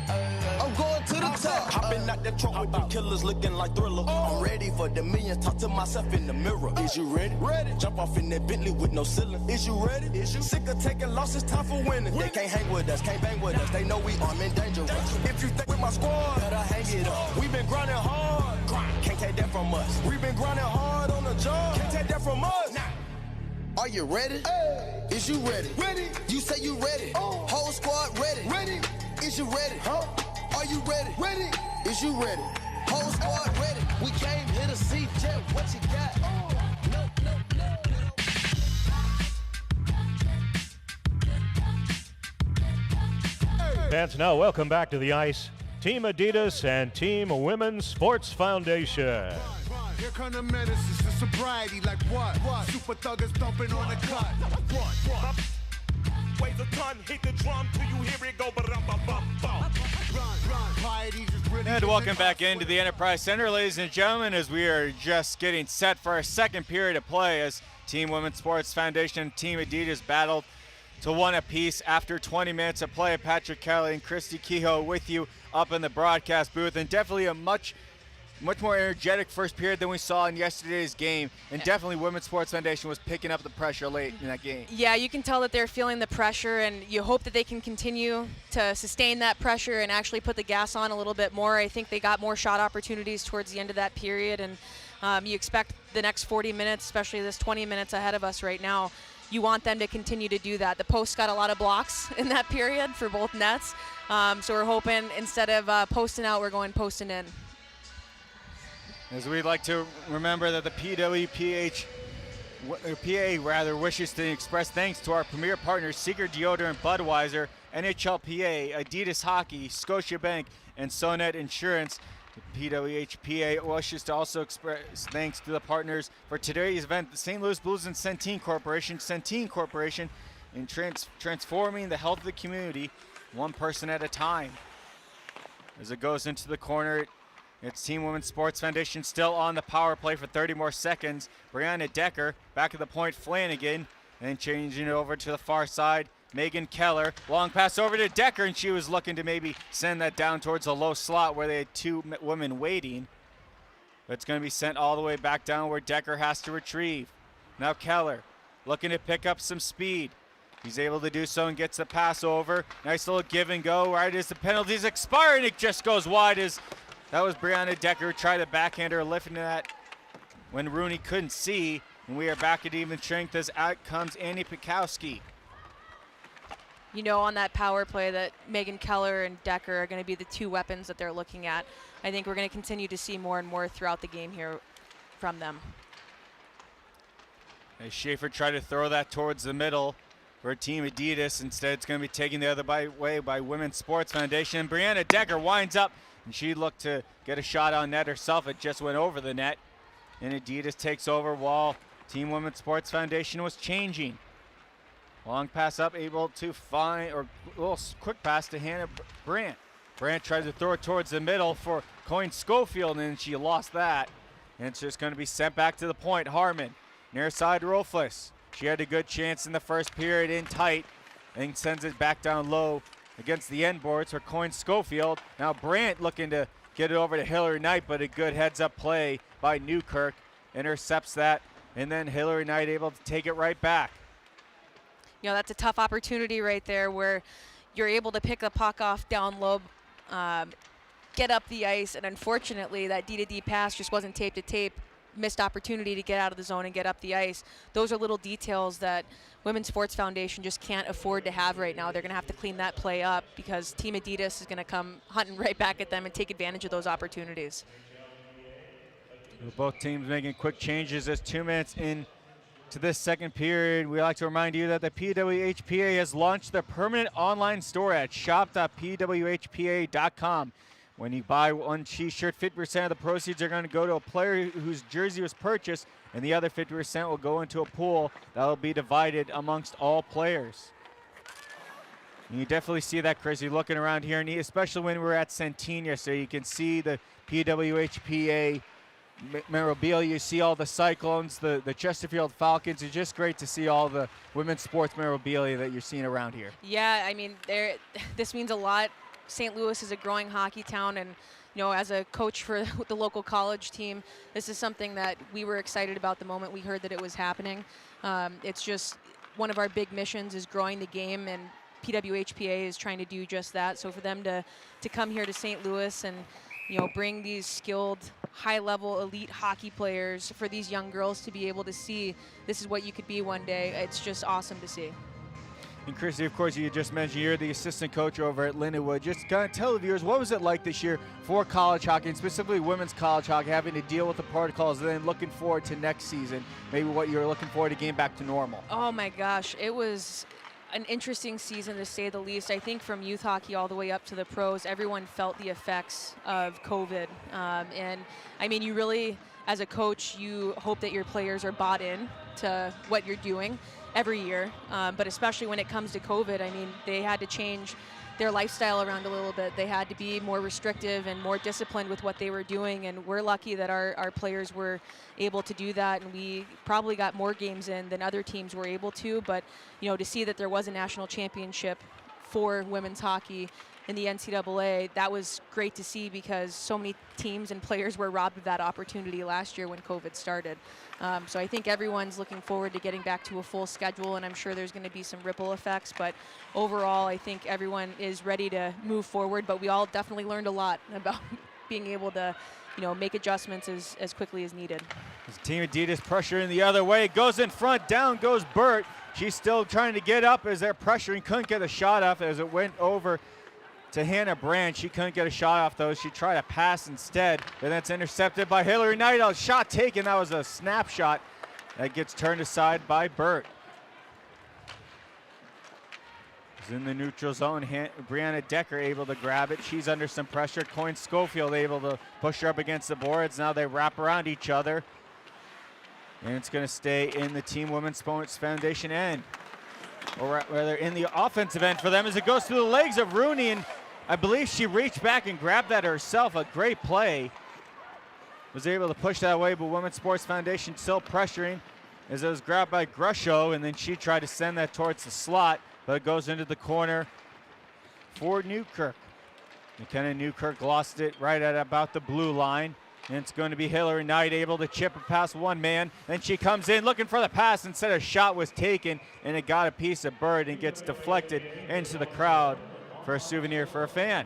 I'm going to the top. Hopping out that truck with the killers looking like Thriller. I'm ready for the millions. Talk to myself in the mirror. Is you ready? Ready. Jump off in that Bentley with no ceiling. Is you ready? Is you sick of taking losses? Time for winning. They can't hang with us, can't bang with us. They know we armed and dangerous. If you think with my squad, better hang it up. We've been grinding hard. Can't take that from us. We've been grinding hard on the job. Can't take that from us. Are you ready? Is you ready? Ready. You say you ready. Whole squad ready. Ready. Is you ready? Are you ready? Ready. Is you ready? Whole squad ready. We came here to see Jet. What you got? Fans, now welcome back to the ice. Team Adidas and Team Women's Sports Foundation. Here come the menaces, the sobriety, like what? Super thuggers dumping on the cut. What? Weighs a ton, hit the drum till you hear it go. And welcome back into the Enterprise Center, ladies and gentlemen, as we are just getting set for our second period of play as Team Women's Sports Foundation and Team Adidas battled to one apiece after 20 minutes of play. Patrick Kelly and Christy Kehoe with you up in the broadcast booth, and definitely a much more energetic first period than we saw in yesterday's game, and definitely Women's Sports Foundation was picking up the pressure late in that game. Yeah, you can tell that they're feeling the pressure, and you hope that they can continue to sustain that pressure and actually put the gas on a little bit more. I think they got more shot opportunities towards the end of that period, and you expect the next 40 minutes, especially this 20 minutes ahead of us right now, you want them to continue to do that. The post got a lot of blocks in that period for both nets, so we're hoping instead of posting out, we're going posting in. As we'd like to remember that the PWHPA wishes to express thanks to our premier partners, Seeker Deodorant, Budweiser, NHLPA, Adidas Hockey, Scotiabank, and Sonet Insurance. The PWHPA wishes to also express thanks to the partners for today's event, the St. Louis Blues and Centene Corporation. Centene Corporation in transforming the health of the community, one person at a time. As it goes into the corner, it's Team Women's Sports Foundation still on the power play for 30 more seconds. Brianna Decker back at the point, Flanagan, and changing it over to the far side. Megan Keller, long pass over to Decker, and she was looking to maybe send that down towards a low slot where they had two women waiting. But it's going to be sent all the way back down where Decker has to retrieve. Now Keller looking to pick up some speed. He's able to do so and gets the pass over. Nice little give and go right as the penalties expire, and it just goes wide as that was Brianna Decker who tried to backhand her, lifting that when Rooney couldn't see. And we are back at even strength as out comes Annie Pikowski. You know, on that power play that Megan Keller and Decker are going to be the two weapons that they're looking at. I think we're going to continue to see more and more throughout the game here from them. As Schaefer tried to throw that towards the middle for Team Adidas. Instead, it's going to be taken the other way by Women's Sports Foundation. And Brianna Decker winds up, and she looked to get a shot on net herself. It just went over the net. And Adidas takes over while Team Women's Sports Foundation was changing. Long pass up, able to find, or a little quick pass to Hannah Brandt. Brandt tried to throw it towards the middle for Coyne Schofield, and she lost that. And it's just going to be sent back to the point. Harmon, near side Rolfus. She had a good chance in the first period in tight, and sends it back down low against the end boards for Coyne Schofield. Now Brandt looking to get it over to Hillary Knight, but a good heads-up play by Newkirk. Intercepts that, and then Hillary Knight able to take it right back. You know, that's a tough opportunity right there where you're able to pick the puck off down low, get up the ice, and unfortunately that D-to-D pass just wasn't tape to tape. Missed opportunity to get out of the zone and get up the ice. Those are little details that Women's Sports Foundation just can't afford to have right now. They're going to have to clean that play up because Team Adidas is going to come hunting right back at them and take advantage of those opportunities. Both teams making quick changes as 2 minutes in to this second period. We like to remind you that the PWHPA has launched their permanent online store at shop.pwhpa.com. When you buy one t-shirt, 50% of the proceeds are going to go to a player whose jersey was purchased, and the other 50% will go into a pool that will be divided amongst all players. And you definitely see that, Chris. You're looking around here, and especially when we were at Centennial, so you can see the PWHPA memorabilia. You see all the Cyclones, the Chesterfield Falcons. It's just great to see all the women's sports memorabilia that you're seeing around here. Yeah, I mean, this means a lot. St. Louis is a growing hockey town, and as a coach for the local college team, this is something that we were excited about the moment we heard that it was happening. It's just one of our big missions is growing the game, and PWHPA is trying to do just that. So for them to come here to St. Louis and bring these skilled, high-level, elite hockey players for these young girls to be able to see this is what you could be one day. It's just awesome to see. And Christy, of course, you just mentioned you're the assistant coach over at Lindenwood. Just kind of tell the viewers, what was it like this year for college hockey, and specifically women's college hockey, having to deal with the protocols and then looking forward to next season, maybe what you're looking forward to getting back to normal? Oh, my gosh. It was an interesting season, to say the least. I think from youth hockey all the way up to the pros, everyone felt the effects of COVID. And I mean, you really, as a coach, you hope that your players are bought in to what you're doing every year. But especially when it comes to COVID, I mean, they had to change their lifestyle around a little bit. They had to be more restrictive and more disciplined with what they were doing, and we're lucky that our players were able to do that, and we probably got more games in than other teams were able to. But to see that there was a national championship for women's hockey in the NCAA, that was great to see, because so many teams and players were robbed of that opportunity last year when COVID started. So I think everyone's looking forward to getting back to a full schedule, and I'm sure there's going to be some ripple effects. But overall, I think everyone is ready to move forward. But we all definitely learned a lot about being able to, make adjustments as quickly as needed. Team Adidas pressuring the other way, goes in front, down goes Burt. She's still trying to get up as they're pressuring, couldn't get a shot off as it went over to Hannah Brand. She couldn't get a shot off though. She tried to pass instead, and that's intercepted by Hillary Knight. A shot taken. That was a snapshot that gets turned aside by Burt. Is in the neutral zone. Brianna Decker able to grab it. She's under some pressure. Coyne Schofield able to push her up against the boards. Now they wrap around each other, and it's going to stay in the Team Women's Sports Foundation end, or rather in the offensive end for them, as it goes through the legs of Rooney, and I believe she reached back and grabbed that herself. A great play. Was able to push that away, but Women's Sports Foundation still pressuring as it was grabbed by Grusho, and then she tried to send that towards the slot, but it goes into the corner for Newkirk. McKenna Newkirk lost it right at about the blue line, and it's going to be Hillary Knight able to chip it past one man. Then she comes in looking for the pass. Instead, a shot was taken, and it got a piece of Bird and gets deflected into the crowd for a souvenir for a fan.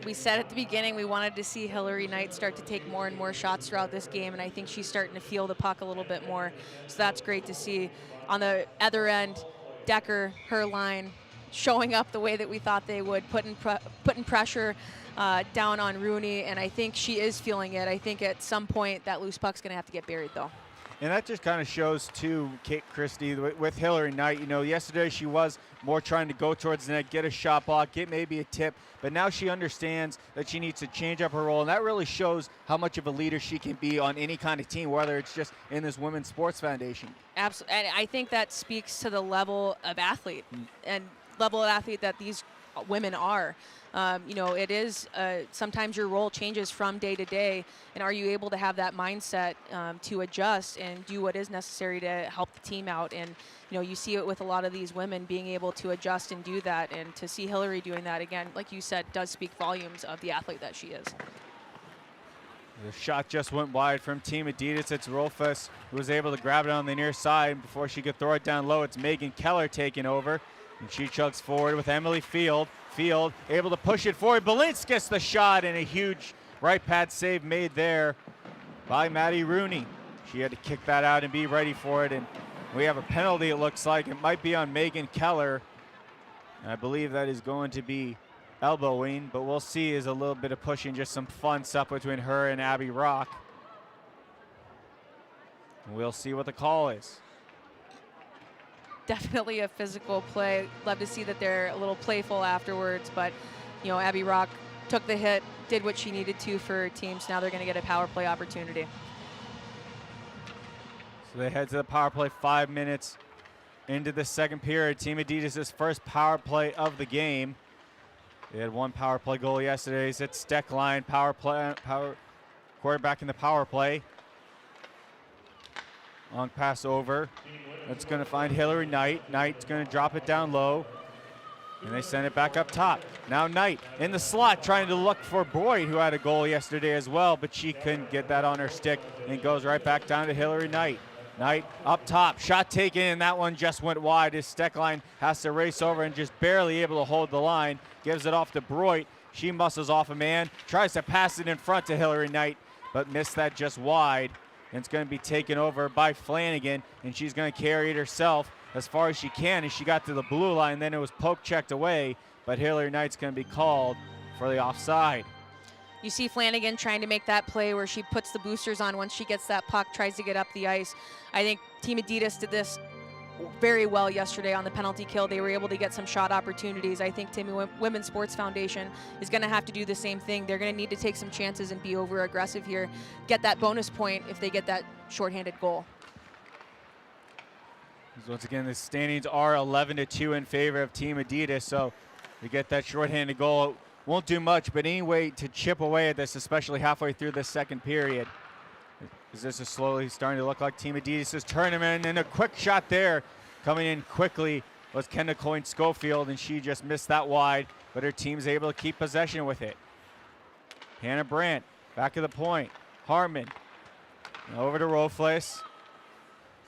We said at the beginning we wanted to see Hillary Knight start to take more and more shots throughout this game, and I think she's starting to feel the puck a little bit more. So that's great to see. On the other end, Decker, her line, showing up the way that we thought they would, putting pressure down on Rooney, and I think she is feeling it. I think at some point that loose puck's going to have to get buried, though. And that just kind of shows, too, Kate Christie, with Hillary Knight. Yesterday she was more trying to go towards the net, get a shot block, get maybe a tip. But now she understands that she needs to change up her role. And that really shows how much of a leader she can be on any kind of team, whether it's just in this Women's Sports Foundation. Absolutely. And I think that speaks to the level of athlete and level of athlete that these women are. It is sometimes your role changes from day to day, and are you able to have that mindset to adjust and do what is necessary to help the team out? And you see it with a lot of these women being able to adjust and do that, and to see Hillary doing that again, like you said, does speak volumes of the athlete that she is. The shot just went wide from Team Adidas. It's Rolfes who was able to grab it on the near side. Before she could throw it down low, it's Megan Keller taking over, and she chugs forward with Emily Field. Field able to push it forward. Balinsk gets the shot, and a huge right pad save made there by Maddie Rooney. She had to kick that out and be ready for it, and we have a penalty, it looks like. It might be on Megan Keller. And I believe that is going to be elbowing, but we'll see. Is a little bit of pushing, just some fun stuff between her and Abby Rock. We'll see what the call is. Definitely a physical play. Love to see that they're a little playful afterwards, but you know, Abby Rock took the hit, did what she needed to for her team, so now they're going to get a power play opportunity. So they head to the power play 5 minutes into the second period. Team Adidas' first power play of the game. They had one power play goal yesterday. It's Steckline, quarterback in the power play. Long pass over. That's going to find Hillary Knight. Knight's going to drop it down low. And they send it back up top. Now Knight in the slot trying to look for Boyd, who had a goal yesterday as well, but she couldn't get that on her stick, and goes right back down to Hillary Knight. Knight up top, shot taken, and that one just went wide as Steckline has to race over and just barely able to hold the line. Gives it off to Broit. She muscles off a man, tries to pass it in front to Hillary Knight, but missed that just wide. And it's going to be taken over by Flanagan, and she's going to carry it herself as far as she can as she got to the blue line. Then it was poke checked away, but Hillary Knight's going to be called for the offside. You see Flanagan trying to make that play where she puts the boosters on once she gets that puck, tries to get up the ice. I think Team Adidas did this very well yesterday on the penalty kill. They were able to get some shot opportunities. I think Team Women's Sports Foundation is going to have to do the same thing. They're going to need to take some chances and be over aggressive here, get that bonus point if they get that shorthanded goal. Once again, the standings are 11-2 in favor of Team Adidas, so we get that shorthanded goal. It won't do much, but anyway, to chip away at this, especially halfway through the second period. Because this is slowly starting to look like Team Adidas' tournament, and a quick shot there coming in quickly was Kendall Coyne-Schofield, and she just missed that wide, but her team's able to keep possession with it. Hannah Brandt, back of the point. Harmon, over to Rofles.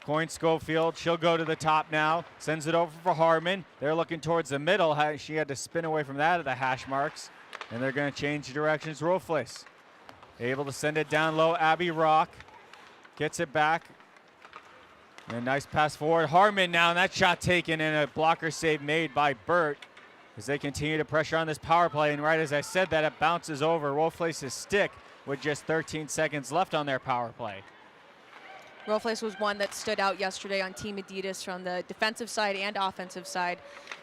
Coyne-Schofield, she'll go to the top now, sends it over for Harmon. They're looking towards the middle. She had to spin away from that at the hash marks, and they're going to change directions. Rofles able to send it down low. Abby Rock gets it back. And a nice pass forward. Harmon now, and that shot taken, and a blocker save made by Burt as they continue to pressure on this power play. And right as I said that, it bounces over Rofles' stick with just 13 seconds left on their power play. Rofles was one that stood out yesterday on Team Adidas from the defensive side and offensive side.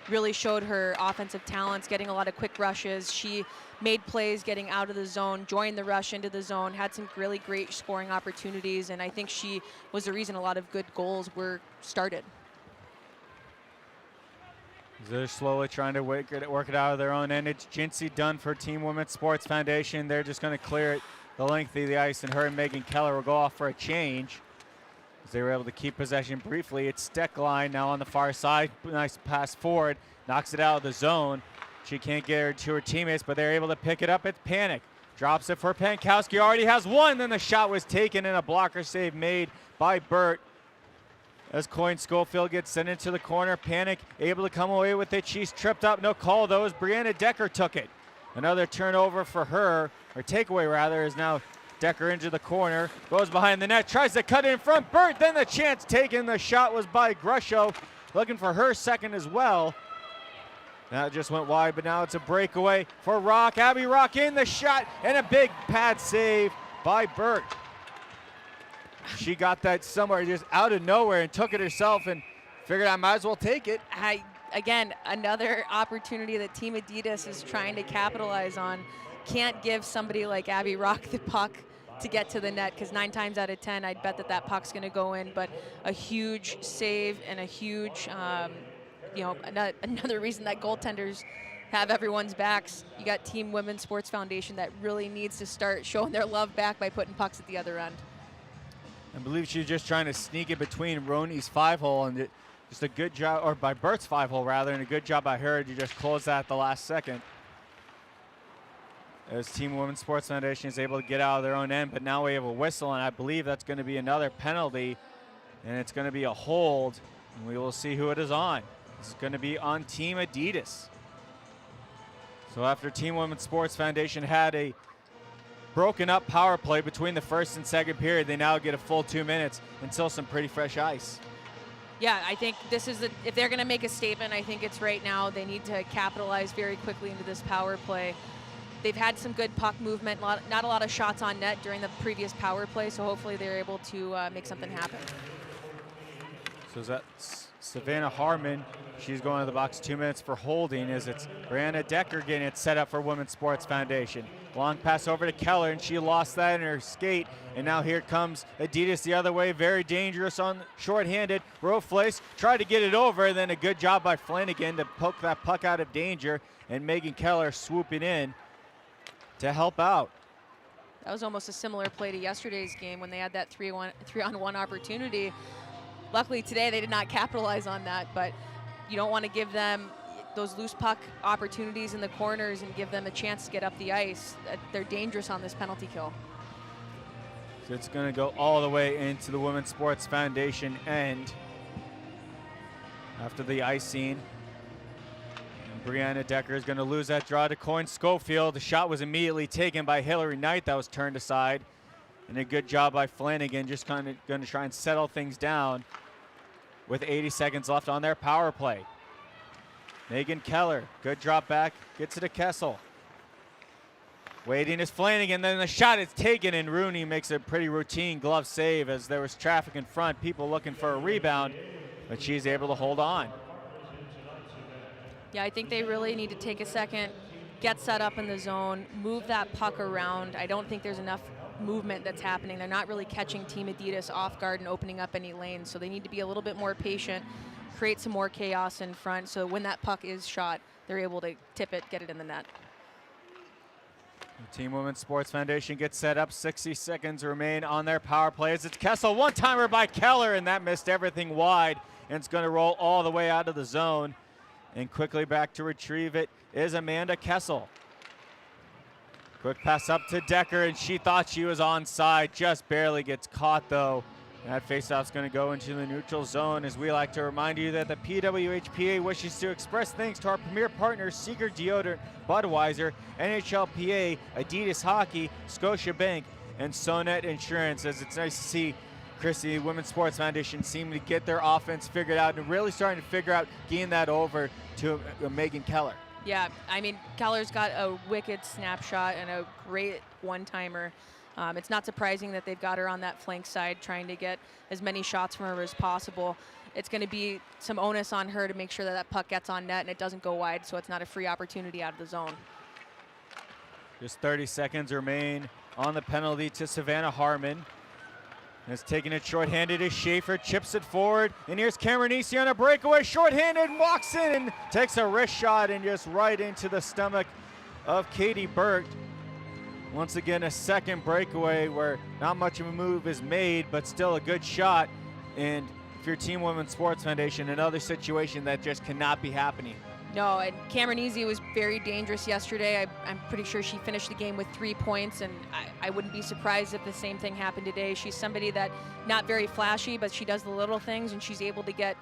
Really showed her offensive talents, getting a lot of quick rushes. She made plays getting out of the zone, joined the rush into the zone, had some really great scoring opportunities, and I think she was the reason a lot of good goals were started. They're slowly trying to work it out of their own end. It's Jinsey Dunn for Team Women's Sports Foundation. They're just going to clear it the length of the ice, and her and Megan Keller will go off for a change. They were able to keep possession briefly. It's Steckline now on the far side. Nice pass forward. Knocks it out of the zone. She can't get her to her teammates, but they're able to pick it up. It's Panic. Drops it for Pankowski. Already has one. Then the shot was taken and a blocker save made by Burt. As Coyne-Schofield gets sent into the corner. Panic able to come away with it. She's tripped up. No call, though, as Brianna Decker took it. Another turnover for her, or takeaway rather, is now Decker into the corner, goes behind the net, tries to cut it in front. Burt, then the chance taken. The shot was by Grusho, looking for her second as well. That just went wide, but now it's a breakaway for Rock. Abby Rock in the shot, and a big pad save by Burt. She got that somewhere just out of nowhere and took it herself and figured I might as well take it. Again, another opportunity that Team Adidas is trying to capitalize on. Can't give somebody like Abby Rock the puck to get to the net, because 9 times out of 10, I'd bet that puck's going to go in. But a huge save and a huge, another reason that goaltenders have everyone's backs. You got Team Women's Sports Foundation that really needs to start showing their love back by putting pucks at the other end. I believe she was just trying to sneak it between Roni's 5-hole and just a good job, or by Burt's 5-hole rather, and a good job by her to just close that at the last second. As Team Women's Sports Foundation is able to get out of their own end, but now we have a whistle, and I believe that's going to be another penalty, and it's going to be a hold, and we will see who it is on. It's going to be on Team Adidas. So after Team Women's Sports Foundation had a broken up power play between the first and second period, they now get a full 2 minutes until some pretty fresh ice. Yeah, I think this is if they're going to make a statement, I think it's right now. They need to capitalize very quickly into this power play. they've had some good puck movement, not a lot of shots on net during the previous power play, so hopefully they're able to make something happen. So that's Savannah Harmon. She's going to the box, 2 minutes for holding, as it's Brianna Decker getting it set up for Women's Sports Foundation. Long pass over to Keller, and she lost that in her skate. And now here comes Adidas the other way, very dangerous on shorthanded. Roflace tried to get it over, and then a good job by Flanagan to poke that puck out of danger, and Megan Keller swooping in to help out. That was almost a similar play to yesterday's game when they had that 3-on-1 opportunity. Luckily today they did not capitalize on that, but you don't want to give them those loose puck opportunities in the corners and give them a chance to get up the ice. They're dangerous on this penalty kill. So it's going to go all the way into the Women's Sports Foundation end after the icing. And Brianna Decker is going to lose that draw to Coyne Schofield. The shot was immediately taken by Hillary Knight. That was turned aside. And a good job by Flanagan, just kind of going to try and settle things down with 80 seconds left on their power play. Megan Keller, good drop back, gets it to Kessel. Waiting is Flanagan, then the shot is taken, and Rooney makes a pretty routine glove save as there was traffic in front, people looking for a rebound, but she's able to hold on. Yeah, I think they really need to take a second, get set up in the zone, move that puck around. I don't think there's enough movement that's happening. They're not really catching Team Adidas off guard and opening up any lanes, so they need to be a little bit more patient, create some more chaos in front, so when that puck is shot, they're able to tip it, get it in the net. The Team Women's Sports Foundation gets set up. 60 seconds remain on their power plays. It's Kessel, one-timer by Keller, and that missed everything wide, and it's going to roll all the way out of the zone. And quickly back to retrieve it is Amanda Kessel. Quick pass up to Decker, and she thought she was onside, just barely gets caught though. That faceoff's going to go into the neutral zone, as we like to remind you that the PWHPA wishes to express thanks to our premier partners, Seeker Deodorant, Budweiser, NHLPA, Adidas Hockey, Scotiabank, and Sonet Insurance. As it's nice to see Chrissy, Women's Sports Foundation, seem to get their offense figured out and really starting to figure out getting that over to Megan Keller. Yeah, I mean, Keller's got a wicked snapshot and a great one-timer. It's not surprising that they've got her on that flank side trying to get as many shots from her as possible. It's going to be some onus on her to make sure that that puck gets on net and it doesn't go wide, so it's not a free opportunity out of the zone. Just 30 seconds remain on the penalty to Savannah Harmon. Is taking it shorthanded as Schaefer chips it forward, and here's Cameronese on a breakaway, shorthanded, walks in and takes a wrist shot and just right into the stomach of Katie Burt. Once again, a second breakaway where not much of a move is made, but still a good shot. And if you're Team Women's Sports Foundation, another situation that just cannot be happening. No, and Cameronese was very dangerous yesterday. I'm pretty sure she finished the game with 3 points, and I wouldn't be surprised if the same thing happened today. She's somebody that not very flashy, but she does the little things, and she's able to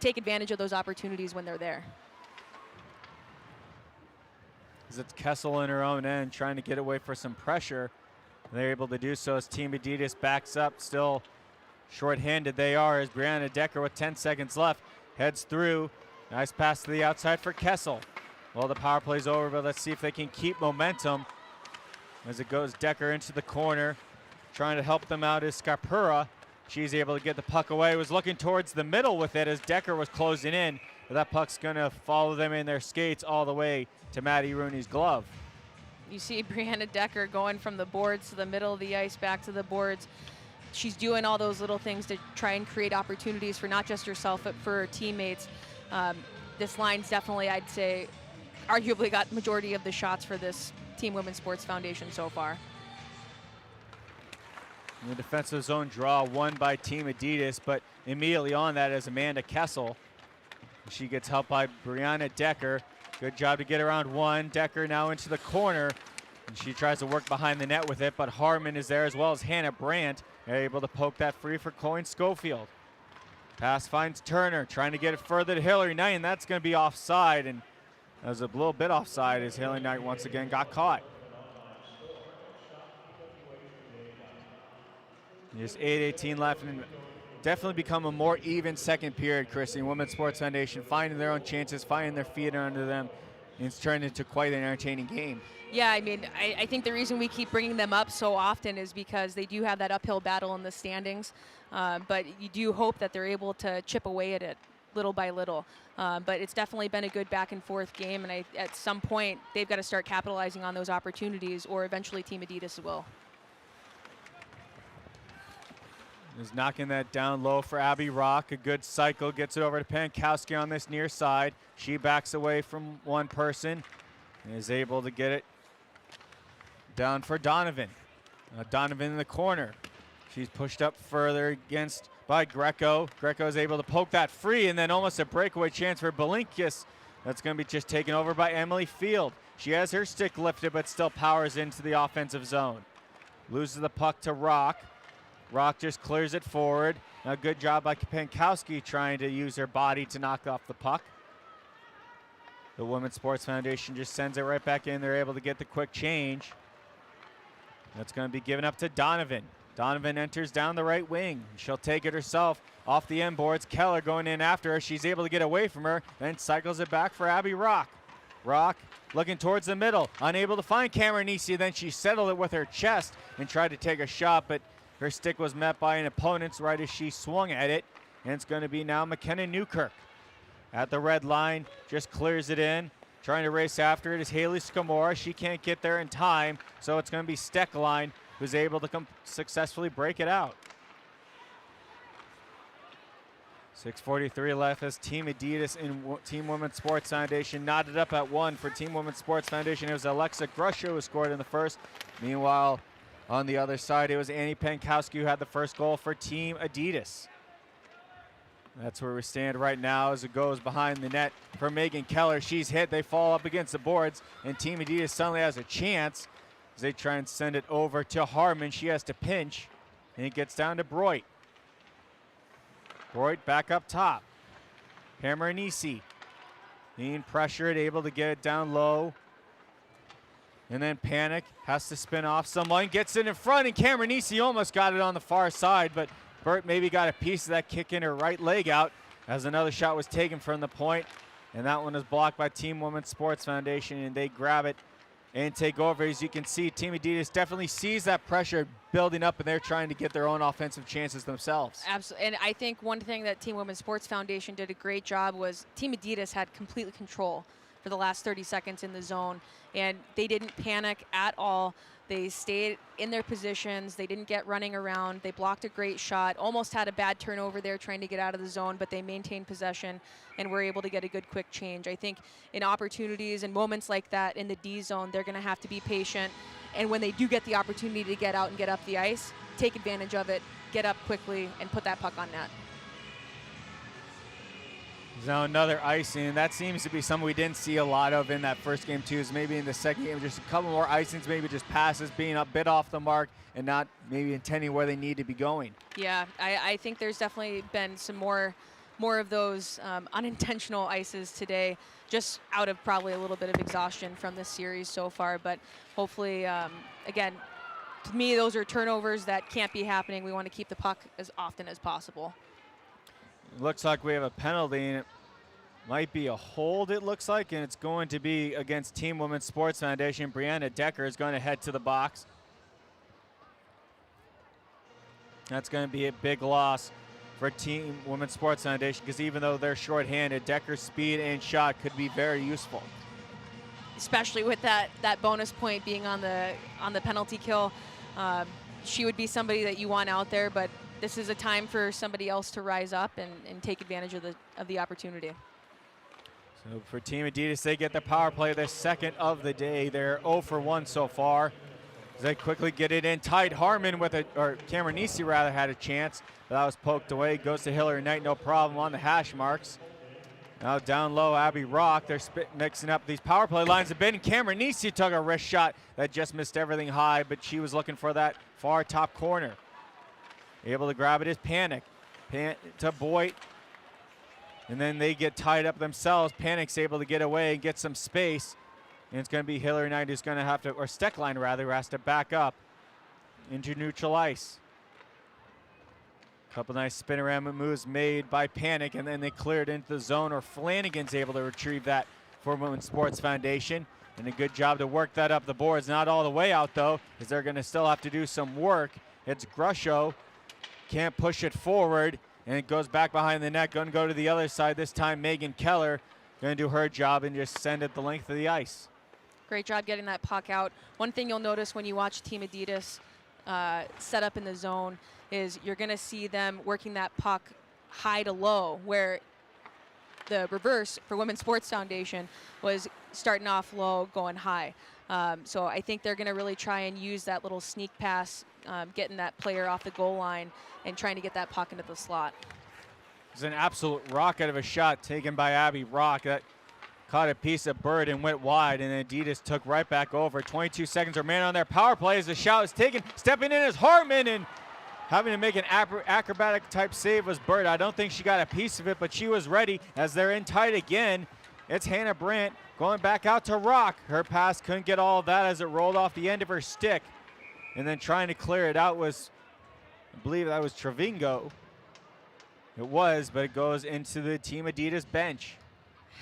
take advantage of those opportunities when they're there. As it's Kessel in her own end trying to get away for some pressure. They're able to do so as Team Adidas backs up, still shorthanded they are, as Brianna Decker with 10 seconds left heads through. Nice pass to the outside for Kessel. Well, the power play's over, but let's see if they can keep momentum. As it goes Decker into the corner. Trying to help them out is Scarpura. She's able to get the puck away. Was looking towards the middle with it as Decker was closing in. But that puck's going to follow them in their skates all the way to Maddie Rooney's glove. You see Brianna Decker going from the boards to the middle of the ice, back to the boards. She's doing all those little things to try and create opportunities for not just herself, but for her teammates. This line's definitely, I'd say, arguably got majority of the shots for this Team Women's Sports Foundation so far. In the defensive zone draw won by Team Adidas, but immediately on that is Amanda Kessel. She gets helped by Brianna Decker. Good job to get around one. Decker now into the corner, and she tries to work behind the net with it, but Harmon is there as well as Hannah Brandt. They're able to poke that free for Coyne Schofield. Pass finds Turner, trying to get it further to Hillary Knight, and that's going to be offside, and that was a little bit offside as Hillary Knight once again got caught. Just 8:18 left, and definitely become a more even second period, Chrissy. Women's Sports Foundation finding their own chances, finding their feet under them, It's turned into quite an entertaining game. Yeah, I mean, I think the reason we keep bringing them up so often is because they do have that uphill battle in the standings. But you do hope that they're able to chip away at it little by little. But it's definitely been a good back and forth game, and at some point they've got to start capitalizing on those opportunities, or eventually Team Adidas will. Is knocking that down low for Abby Rock. A good cycle, gets it over to Pankowski on this near side. She backs away from one person and is able to get it down for Donovan. Donovan in the corner. She's pushed up further by Greco. Greco is able to poke that free, and then almost a breakaway chance for Belinkis. That's going to be just taken over by Emily Field. She has her stick lifted, but still powers into the offensive zone. Loses the puck to Rock. Rock just clears it forward. A good job by Pankowski trying to use her body to knock off the puck. The Women's Sports Foundation just sends it right back in. They're able to get the quick change. That's going to be given up to Donovan. Donovan enters down the right wing. She'll take it herself off the end boards. Keller going in after her. She's able to get away from her, then cycles it back for Abby Rock. Rock looking towards the middle, unable to find Cameron Easy. Then she settled it with her chest and tried to take a shot, but her stick was met by an opponent's right as she swung at it. And it's going to be now McKenna Newkirk at the red line, just clears it in. Trying to race after it is Haley Skamora. She can't get there in time, so it's going to be Steckline who's able to successfully break it out. 6:43 left as Team Adidas and Team Women's Sports Foundation knotted up at 1 for Team Women's Sports Foundation. It was Alexa Grusho who scored in the first. Meanwhile, on the other side, it was Annie Pankowski who had the first goal for Team Adidas. That's where we stand right now as it goes behind the net for Megan Keller. She's hit. They fall up against the boards, and Team Adidas suddenly has a chance as they try and send it over to Harmon. She has to pinch, and it gets down to Broit. Broit back up top. Cameronisi being pressured, able to get it down low. And then Panic has to spin off someone, gets it in front, and Cameronisi almost got it on the far side, but Burt maybe got a piece of that kick in her right leg out as another shot was taken from the point, and that one is blocked by Team Women's Sports Foundation, and they grab it and take over. As you can see, Team Adidas definitely sees that pressure building up, and they're trying to get their own offensive chances themselves. Absolutely, and I think one thing that Team Women's Sports Foundation did a great job was Team Adidas had complete control for the last 30 seconds in the zone, and they didn't panic at all. They stayed in their positions. They didn't get running around. They blocked a great shot, almost had a bad turnover there trying to get out of the zone, but they maintained possession and were able to get a good quick change. I think in opportunities and moments like that in the D zone, they're going to have to be patient, and when they do get the opportunity to get out and get up the ice, take advantage of it, get up quickly, and put that puck on net. There's now another icing, and that seems to be something we didn't see a lot of in that first game too, is maybe in the second game just a couple more icings, maybe just passes being a bit off the mark and not maybe intending where they need to be going. Yeah, I think there's definitely been some more of those unintentional ices today, just out of probably a little bit of exhaustion from this series so far, but hopefully, again, to me, those are turnovers that can't be happening. We want to keep the puck as often as possible. Looks like we have a penalty, and it might be a hold, it looks like, and it's going to be against Team Women's Sports Foundation. Brianna Decker is going to head to the box. That's going to be a big loss for Team Women's Sports Foundation, because even though they're shorthanded, Decker's speed and shot could be very useful. Especially with that bonus point being on the penalty kill. She would be somebody that you want out there, but this is a time for somebody else to rise up and take advantage of the opportunity. So for Team Adidas, they get the power play, their second of the day. They're 0 for 1 so far. As they quickly get it in tight. Harmon or Cameron Nisi rather, had a chance, but that was poked away. Goes to Hillary Knight, no problem on the hash marks. Now down low, Abby Rock. They're mixing up these power play lines a bit, and Cameron Nisi took a wrist shot that just missed everything high, but she was looking for that far top corner. Able to grab it is Panic. To Boyd. And then they get tied up themselves. Panic's able to get away and get some space. And it's going to be Hillary Knight who's going to have to, or Steckline rather, who has to back up into neutral ice. Couple nice spin around moves made by Panic, and then they cleared into the zone, or Flanagan's able to retrieve that for Women's Sports Foundation. And a good job to work that up the boards. Not all the way out, though, as they're going to still have to do some work. It's Grusho. Can't push it forward, and it goes back behind the net. Going to go to the other side this time. Megan Keller going to do her job and just send it the length of the ice. Great job getting that puck out. One thing you'll notice when you watch Team Adidas set up in the zone is you're going to see them working that puck high to low, where the reverse for Women's Sports Foundation was starting off low, going high. So I think they're going to really try and use that little sneak pass, getting that player off the goal line and trying to get that puck into the slot. It's an absolute rocket of a shot taken by Abby Rock. That caught a piece of bird and went wide, and Adidas took right back over. 22 seconds remain on their power play as the shot is taken. Stepping in is Hartman, and having to make an acrobatic type save was Bird. I don't think she got a piece of it, but she was ready as they're in tight again. It's Hannah Brandt going back out to Rock. Her pass couldn't get all of that as it rolled off the end of her stick. And then trying to clear it out was, I believe that was Trevingo. It was, but it goes into the Team Adidas bench.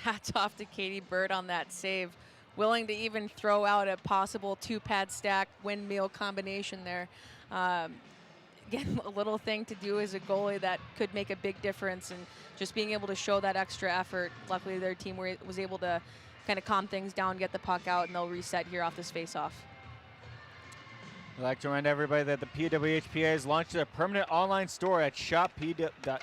Hats off to Katie Bird on that save. Willing to even throw out a possible two-pad stack windmill combination there. Again, a little thing to do as a goalie that could make a big difference, and just being able to show that extra effort. Luckily, their team was able to kind of calm things down, get the puck out, and they'll reset here off this face-off. I'd like to remind everybody that the PWHPA has launched a permanent online store at shop.pwhpa.com.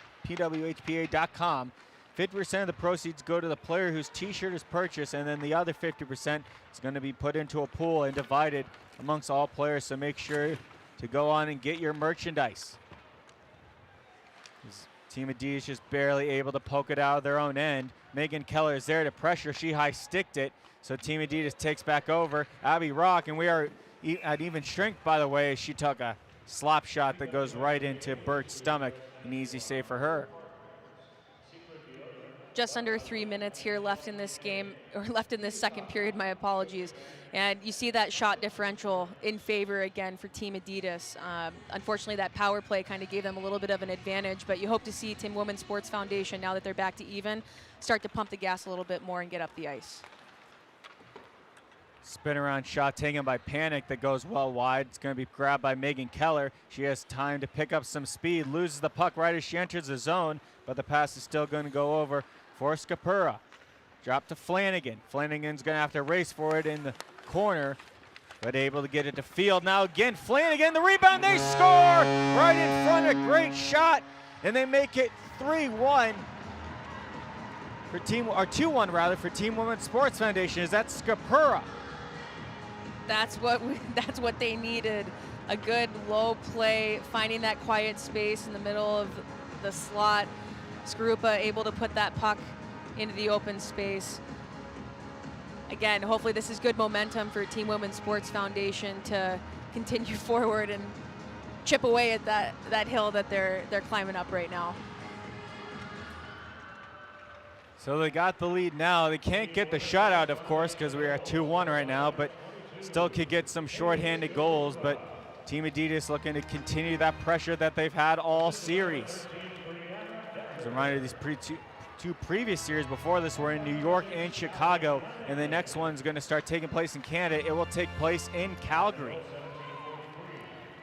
50% of the proceeds go to the player whose t-shirt is purchased, and then the other 50% is going to be put into a pool and divided amongst all players, so make sure to go on and get your merchandise. This Team Adidas just barely able to poke it out of their own end. Megan Keller is there to pressure. She high-sticked it, so Team Adidas takes back over. Abby Rock, and we are at even strength, by the way, as she took a slap shot that goes right into Bert's stomach. An easy save for her. Just under 3 minutes here left in this game, or left in this second period, my apologies. And you see that shot differential in favor again for Team Adidas. Unfortunately, that power play kind of gave them a little bit of an advantage, but you hope to see Team Women's Sports Foundation, now that they're back to even, start to pump the gas a little bit more and get up the ice. Spin around shot taken by Panic that goes well wide. It's going to be grabbed by Megan Keller. She has time to pick up some speed, loses the puck right as she enters the zone, but the pass is still going to go over for Skapura. Drop to Flanagan. Flanagan's going to have to race for it in the corner, but able to get it to field. Now again, Flanagan, the rebound, they score right in front. A great shot, and they make it 3-1 for Team, or 2-1 rather, for Team Women's Sports Foundation. Is that Skapura? That's what they needed. A good low play, finding that quiet space in the middle of the slot. Skarupa able to put that puck into the open space. Again, hopefully this is good momentum for Team Women's Sports Foundation to continue forward and chip away at that hill that they're climbing up right now. So they got the lead now. They can't get the shutout, of course, because we are at 2-1 right now, but still could get some shorthanded goals. But Team Adidas looking to continue that pressure that they've had all series. As a reminder, these two previous series before this were in New York and Chicago, and the next one's going to start taking place in Canada. It will take place in Calgary.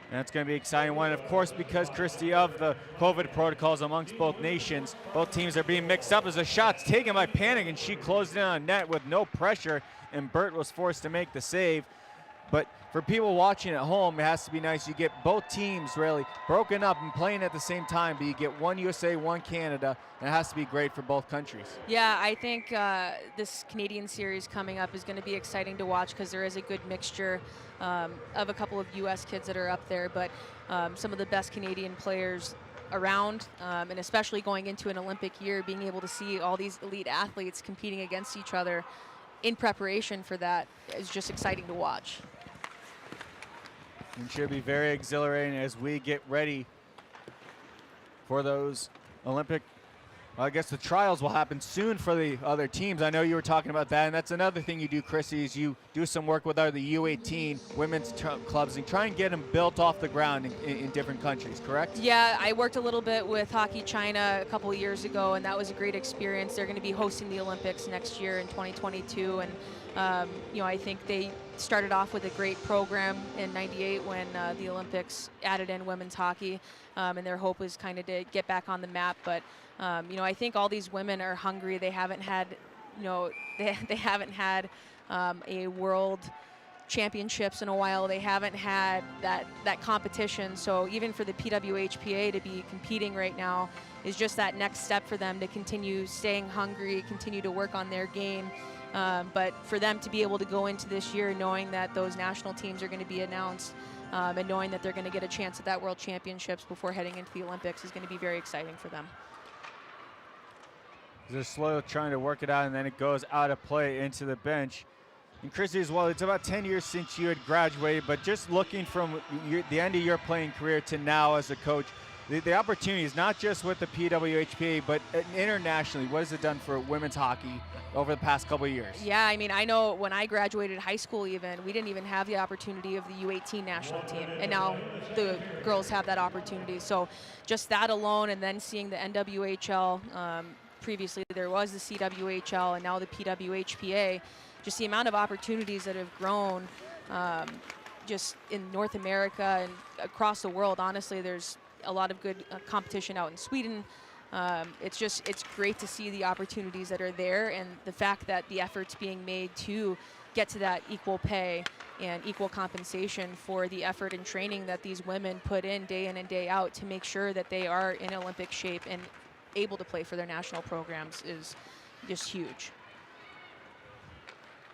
And that's going to be an exciting one, of course, because, Christy, of the COVID protocols amongst both nations, both teams are being mixed up as a shot's taken by Panic, and she closed in on net with no pressure, and Burt was forced to make the save. But for people watching at home, it has to be nice. You get both teams really broken up and playing at the same time, but you get one USA, one Canada, and it has to be great for both countries. Yeah, I think this Canadian series coming up is going to be exciting to watch because there is a good mixture of a couple of U.S. kids that are up there, but some of the best Canadian players around, and especially going into an Olympic year, being able to see all these elite athletes competing against each other in preparation for that is just exciting to watch. It should be very exhilarating as we get ready for those Olympic Well, I guess the trials will happen soon for the other teams. I know you were talking about that, and that's another thing you do, Chrissy, is you do some work with the U18 women's clubs and try and get them built off the ground in different countries, correct? Yeah, I worked a little bit with Hockey China a couple of years ago, and that was a great experience. They're going to be hosting the Olympics next year in 2022, and I think they started off with a great program in '98 when the Olympics added in women's hockey, and their hope was kind of to get back on the map. But I think all these women are hungry. They haven't had, they haven't had a world championships in a while. They haven't had that competition. So even for the PWHPA to be competing right now is just that next step for them to continue staying hungry, continue to work on their game. But for them to be able to go into this year knowing that those national teams are going to be announced and knowing that they're going to get a chance at that World Championships before heading into the Olympics is going to be very exciting for them. They're slowly trying to work it out, and then it goes out of play into the bench. And Chrissy as well, it's about 10 years since you had graduated, but just looking from the end of your playing career to now as a coach, the opportunities, not just with the PWHPA, but internationally, what has it done for women's hockey over the past couple of years? Yeah, I mean, I know when I graduated high school even, we didn't even have the opportunity of the U18 national team, and now the girls have that opportunity. So just that alone, and then seeing the NWHL, previously there was the CWHL and now the PWHPA, just the amount of opportunities that have grown just in North America and across the world. Honestly, there's a lot of good competition out in Sweden. It's great to see the opportunities that are there and the fact that the effort's being made to get to that equal pay and equal compensation for the effort and training that these women put in and day out to make sure that they are in Olympic shape and able to play for their national programs is just huge.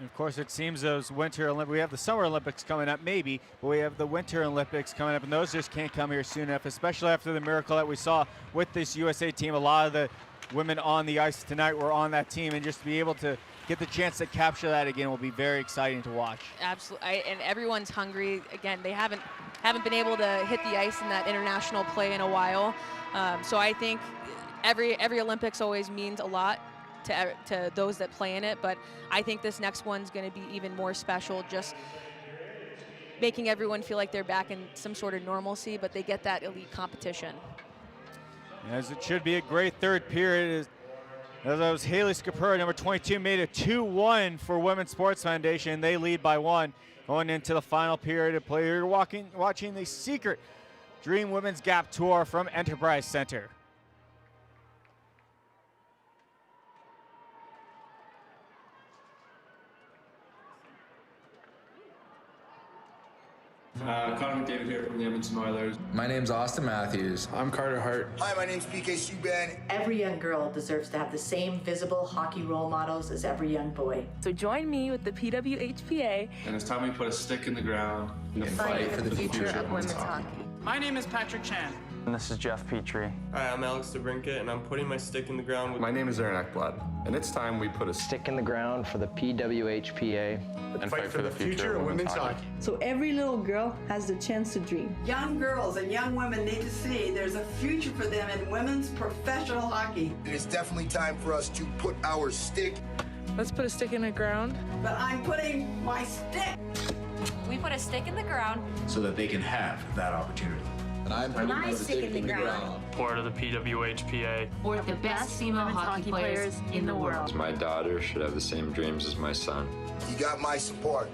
And of course, it seems those Winter Olympics, we have the Summer Olympics coming up maybe, but we have the Winter Olympics coming up, and those just can't come here soon enough, especially after the miracle that we saw with this USA team. A lot of the women on the ice tonight were on that team, and just to be able to get the chance to capture that again will be very exciting to watch. Absolutely, and everyone's hungry. Again, they haven't been able to hit the ice in that international play in a while, so I think every Olympics always means a lot to those that play in it, but I think this next one's going to be even more special, just making everyone feel like they're back in some sort of normalcy, but they get that elite competition. As it should be a great third period. As that was Haley Skapura, number 22, made it 2-1 for Women's Sports Foundation. They lead by 1 going into the final period of play. You're watching the Secret Dream Women's Gap Tour from Enterprise Center. Connor McDavid here from the Edmonton Oilers. My name's Austin Matthews. I'm Carter Hart. Hi, my name's PK Subban. Every young girl deserves to have the same visible hockey role models as every young boy. So join me with the PWHPA. And it's time we put a stick in the ground and fight for the future of women's hockey. My name is Patrick Chan. And this is Jeff Petrie. Hi, I'm Alex DeBrincat, and I'm putting my stick in the ground with... My name is Aaron Ekblad, and it's time we put a stick in the ground for the PWHPA and fight for the future of women's hockey. So every little girl has the chance to dream. Young girls and young women need to see there's a future for them in women's professional hockey. And it's definitely time for us to put our stick. Let's put a stick in the ground. But I'm putting my stick. We put a stick in the ground so that they can have that opportunity. And I'm putting my stick in the ground. Part of the PWHPA. For the best female hockey players in the world. My daughter should have the same dreams as my son. You got my support.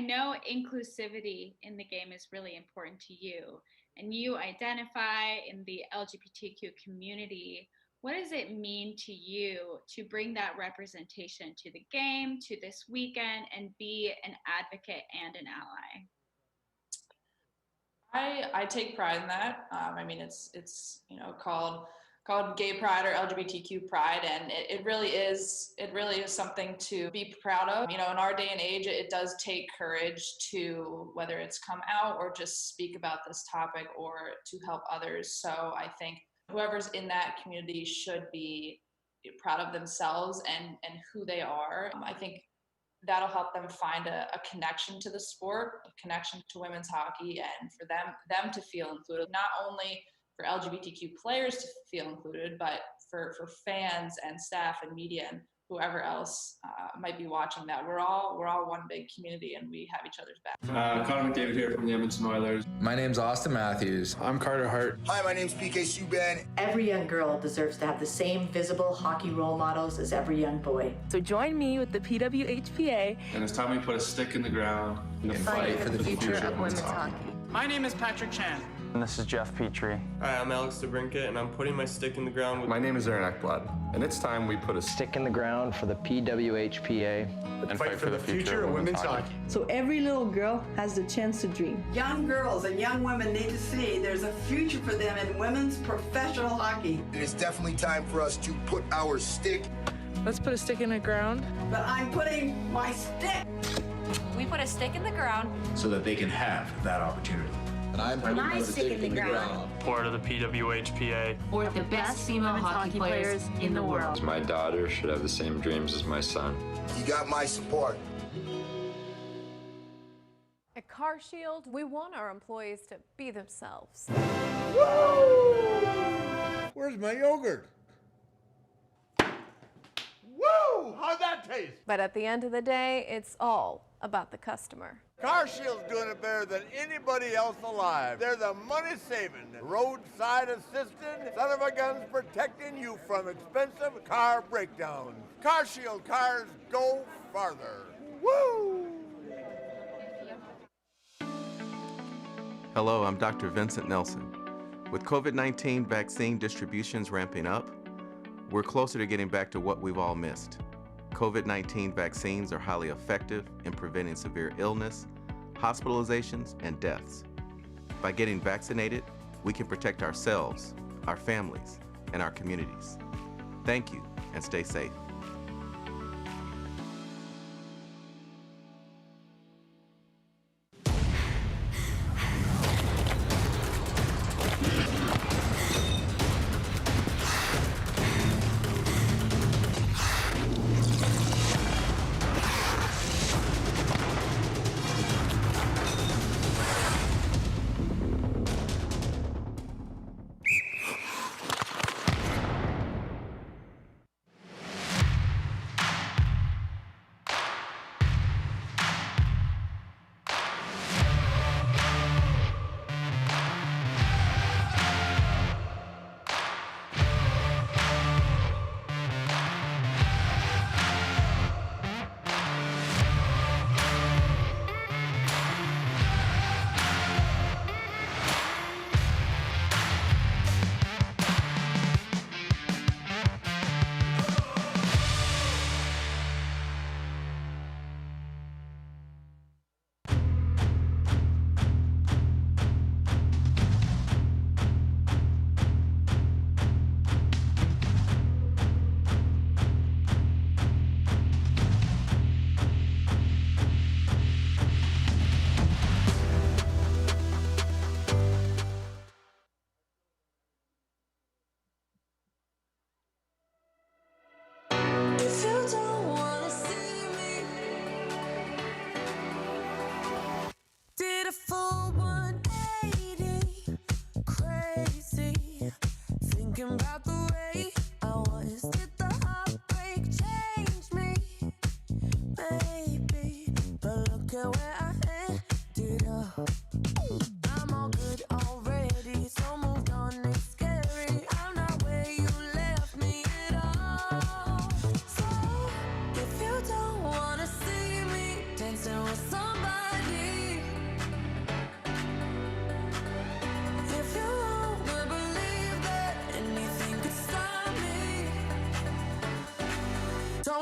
know inclusivity in the game is really important to you, and you identify in the LGBTQ community. What does it mean to you to bring that representation to the game, to this weekend, and be an advocate and an ally? I take pride in that. I mean, it's called gay pride or LGBTQ pride, and it really is something to be proud of. In our day and age, it does take courage to, whether it's come out or just speak about this topic or to help others. So I think whoever's in that community should be proud of themselves and who they are. I think that'll help them find a connection to the sport, a connection to women's hockey, and for them to feel included, not only for LGBTQ players to feel included, but for fans and staff and media and whoever else might be watching that. We're all one big community, and we have each other's back. Connor McDavid here from the Edmonton Oilers. My name's Austin Matthews. I'm Carter Hart. Hi, my name's PK Subban. Every young girl deserves to have the same visible hockey role models as every young boy. So join me with the PWHPA. And it's time we put a stick in the ground and fight for the future of women's hockey. My name is Patrick Chan. And this is Jeff Petrie. Hi, I'm Alex DeBrincat, and I'm putting my stick in the ground with... My name is Aaron Ekblad, and it's time we put a Stick in the ground for the PWHPA and fight for the future of women's hockey. So every little girl has the chance to dream. Young girls and young women need to see there's a future for them in women's professional hockey. And it's definitely time for us to put our stick. Let's put a stick in the ground. But I'm putting my stick. We put a stick in the ground so that they can have that opportunity. And I'm putting my stick in the ground. Part of the PWHPA. for the best female hockey players in the world. My daughter should have the same dreams as my son. You got my support. At CarShield, we want our employees to be themselves. Where's my yogurt? Woo! How'd that taste? But at the end of the day, it's all about the customer. CarShield's doing it better than anybody else alive. They're the money-saving, roadside assistant, son-of-a-guns protecting you from expensive car breakdowns. CarShield cars go farther. Woo! Hello, I'm Dr. Vincent Nelson. With COVID-19 vaccine distributions ramping up, we're closer to getting back to what we've all missed. COVID-19 vaccines are highly effective in preventing severe illness, hospitalizations, and deaths. By getting vaccinated, we can protect ourselves, our families, and our communities. Thank you, and stay safe.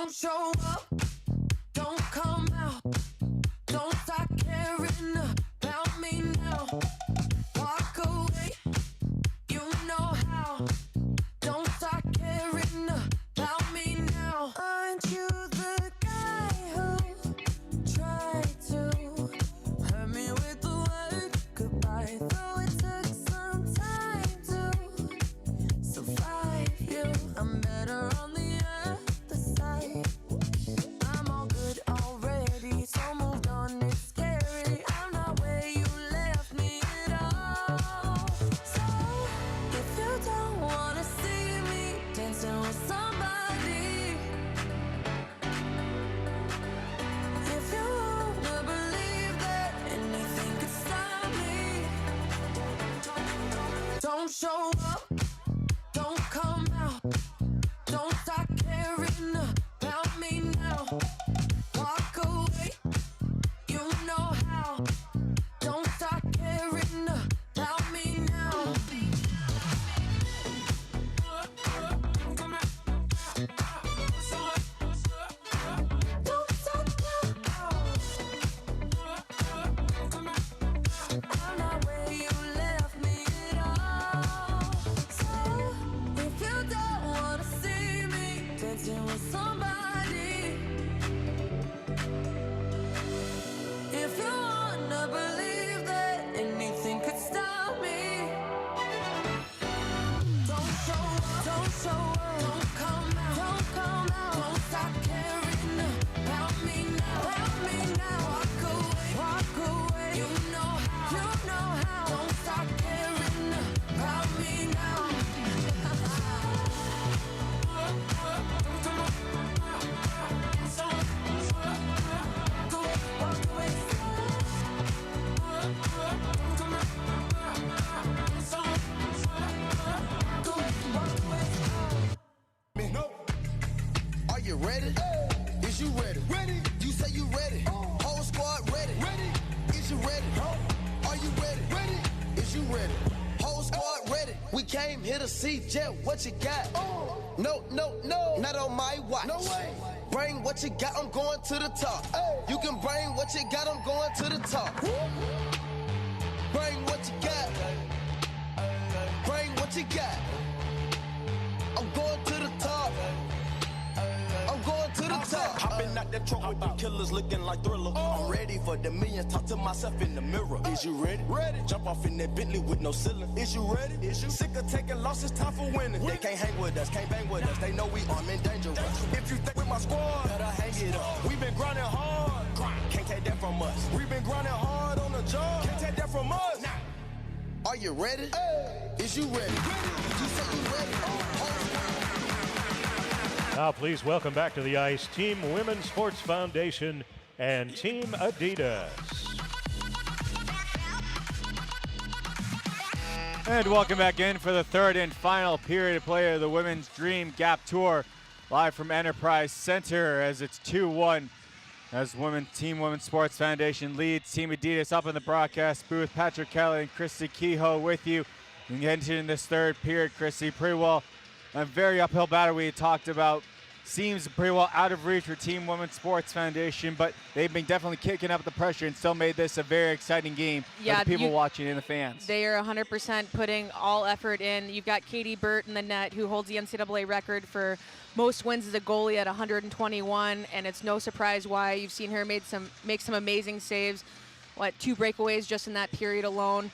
Don't show up, don't come out, don't start caring about me now. Walk away, you know how. Don't start caring about me now. Aren't you the guy who tried to hurt me with the word goodbye? Though it took some time to survive you, I'm better on the other side. I'm all good already, so moved on, it's scary. I'm not where you left me at all. So if you don't wanna see me dancing with somebody, if you wanna believe that anything could stop me, don't show up, don't come out, don't start caring about me now. Walk away, you know how. Don't start caring about me now. Don't stop now. I'm not where you left me at all. So if you don't wanna see me dancing with somebody, if you wanna believe that anything could stop me, don't show up, don't show up, don't come out, don't come out, don't stop caring about me now, walk away, you know how, don't stop caring about me now. Walk away. No. Are you ready? Is you ready? Ready. You say you ready. Whole squad ready. Ready. Is you ready? Are you ready? Ready. Is you ready? Whole squad ready. We came here to see Jet. What you got? No, no, no. Not on my watch. No way. Bring what you got. I'm going to the top. You can bring what you got. I'm going to the top. Bring what you got. Bring what you got. I'm going to the top. I'm going to the top. Hopping out that truck with the killers looking like Thriller. I'm ready for the millions. Talk to myself in the mirror. Is you ready? Ready. Jump off in that Bentley with no ceiling. Is you ready? Is you sick of taking losses? Time for winning. They can't hang with us, can't bang with us. They know we armed and dangerous. If you think with my squad, better hang it up. We've been grinding hard. Can't take that from us. We've been grinding hard on the job. Can't take that from us. Are you ready? Is you ready? You say you ready? Now, please welcome back to the ice Team Women's Sports Foundation and Team Adidas. And welcome back in for the third and final period of play of the Women's Dream Gap Tour, live from Enterprise Center as it's 2-1. As Team Women's Sports Foundation leads Team Adidas up in the broadcast booth. Patrick Kelly and Christy Kehoe with you. And getting in this third period, Christy, pretty well a very uphill battle we had talked about. Seems pretty well out of reach for Team Women's Sports Foundation, but they've been definitely kicking up the pressure and still made this a very exciting game for the people watching and the fans. They are 100% putting all effort in. You've got Katie Burt in the net, who holds the NCAA record for most wins as a goalie at 121, and it's no surprise why. You've seen her make some amazing saves. 2 breakaways just in that period alone.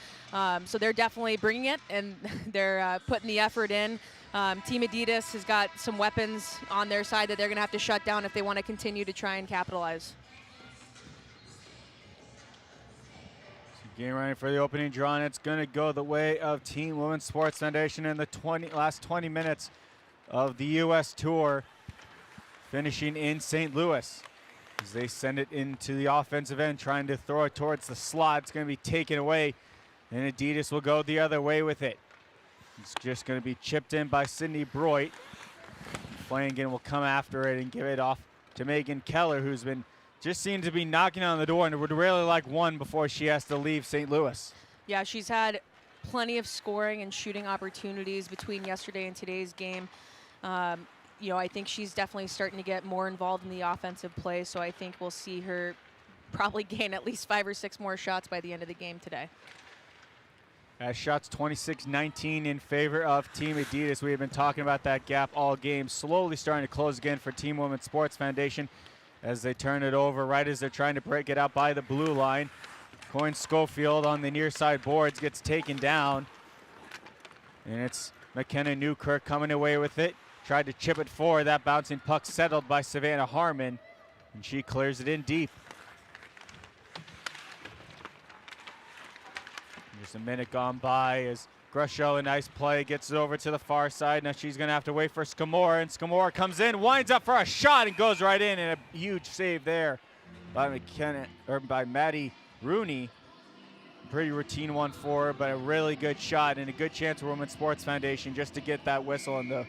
So they're definitely bringing it, and they're putting the effort in. Team Adidas has got some weapons on their side that they're going to have to shut down if they want to continue to try and capitalize. Game ready for the opening draw, and it's going to go the way of Team Women's Sports Foundation in the last 20 minutes of the U.S. Tour, finishing in St. Louis. As they send it into the offensive end, trying to throw it towards the slot. It's going to be taken away, and Adidas will go the other way with it. It's just going to be chipped in by Sydney Broit. Flanagan will come after it and give it off to Megan Keller, who's been just seemed to be knocking on the door and would really like one before she has to leave St. Louis. Yeah, she's had plenty of scoring and shooting opportunities between yesterday and today's game. you know, I think she's definitely starting to get more involved in the offensive play, so I think we'll see her probably gain at least 5 or 6 more shots by the end of the game today. As shots 26-19 in favor of Team Adidas. We have been talking about that gap all game. Slowly starting to close again for Team Women's Sports Foundation as they turn it over right as they're trying to break it out by the blue line. Coyne Schofield on the near side boards gets taken down. And it's McKenna Newkirk coming away with it. Tried to chip it forward. That bouncing puck settled by Savannah Harmon. And she clears it in deep. Just a minute gone by as Grusho, a nice play, gets it over to the far side. Now she's going to have to wait for Scamora, and Scamora comes in, winds up for a shot, and goes right in, and a huge save there by Maddie Rooney. Pretty routine one for her, but a really good shot and a good chance for Women's Sports Foundation just to get that whistle and the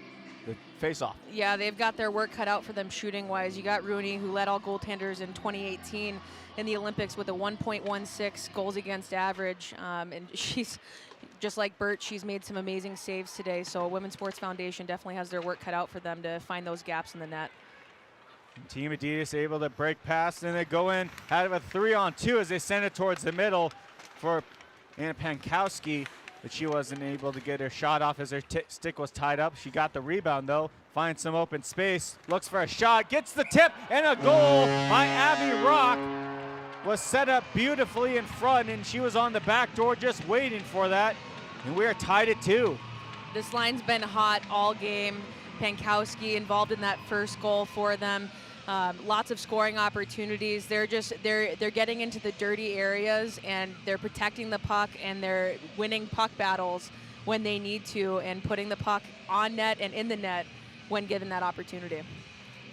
face-off. Yeah, they've got their work cut out for them shooting-wise. You got Rooney, who led all goaltenders in 2018 in the Olympics with a 1.16 goals against average, and she's just like Bert, she's made some amazing saves today, so Women's Sports Foundation definitely has their work cut out for them to find those gaps in the net. Team Adidas able to break past, and they go in out of a 3-on-2 as they send it towards the middle for Anna Pankowski, but she wasn't able to get her shot off as her stick was tied up. She got the rebound though, finds some open space, looks for a shot, gets the tip, and a goal by Abby Rock. Was set up beautifully in front, and she was on the back door just waiting for that, and we are tied at 2. This line's been hot all game. Pankowski involved in that first goal for them. Lots of scoring opportunities. They're getting into the dirty areas, and they're protecting the puck, and they're winning puck battles when they need to, and putting the puck on net and in the net when given that opportunity.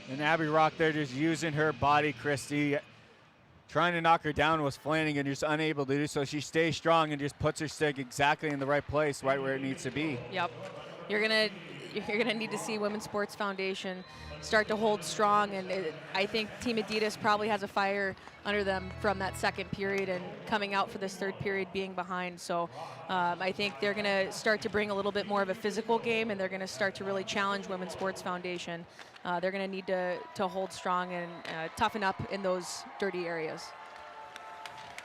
And Abby Rock there just using her body, Christy. Trying to knock her down was Flanagan, just unable to do so. She stays strong and just puts her stick exactly in the right place, right where it needs to be. Yep. You're gonna need to see Women's Sports Foundation start to hold strong, and I think Team Adidas probably has a fire under them from that second period and coming out for this third period being behind. So I think they're gonna start to bring a little bit more of a physical game, and they're gonna start to really challenge Women's Sports Foundation. They're gonna need to hold strong and toughen up in those dirty areas.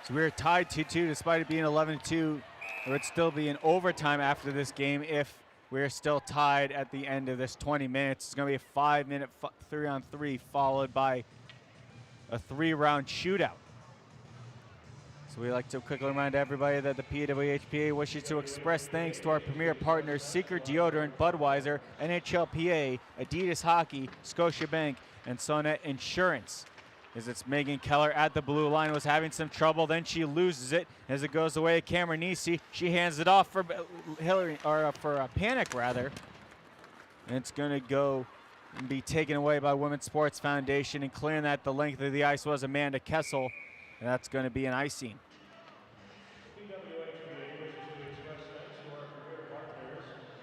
So we're tied 2-2 despite it being 11-2. There would still be an overtime after this game if we're still tied at the end of this 20 minutes. It's going to be a 5-minute 3-on-3 followed by a 3-round shootout. So we'd like to quickly remind everybody that the PWHPA wishes to express thanks to our premier partners, Secret Deodorant, Budweiser, NHLPA, Adidas Hockey, Scotiabank, and Sonnet Insurance. As it's Megan Keller at the blue line, was having some trouble, then she loses it as it goes away. Cameron Nisi, she hands it off for Panic rather, and it's going to go and be taken away by Women's Sports Foundation, and clearing that the length of the ice was Amanda Kessel, and that's going to be an icing.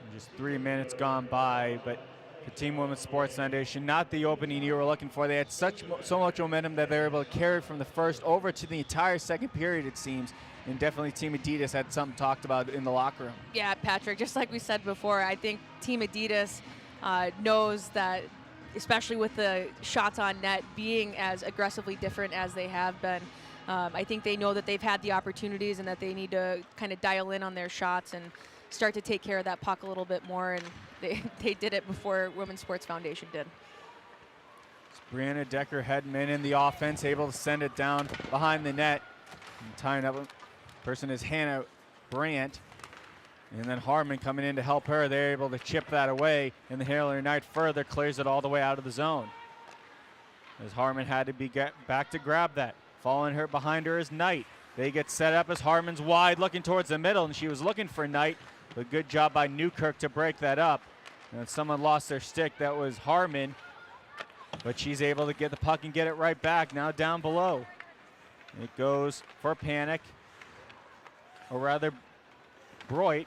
And just 3 minutes gone by, but the Team Women's Sports Foundation, not the opening you were looking for. They had so much momentum that they were able to carry from the first over to the entire second period, it seems. And definitely Team Adidas had something talked about in the locker room. Yeah, Patrick, just like we said before, I think Team Adidas knows that, especially with the shots on net being as aggressively different as they have been, I think they know that they've had the opportunities and that they need to kind of dial in on their shots and start to take care of that puck a little bit more, and they did it before Women's Sports Foundation did. It's Brianna Decker-Hedman in the offense, able to send it down behind the net. And tying up person is Hannah Brandt. And then Harmon coming in to help her. They're able to chip that away, and the Hillary Knight further clears it all the way out of the zone. As Harmon had to be back to grab that. Following her behind her is Knight. They get set up as Harmon's wide, looking towards the middle, and she was looking for Knight. A good job by Newkirk to break that up. And someone lost their stick. That was Harmon. But she's able to get the puck and get it right back. Now down below. It goes for Panic. Or rather, Broit.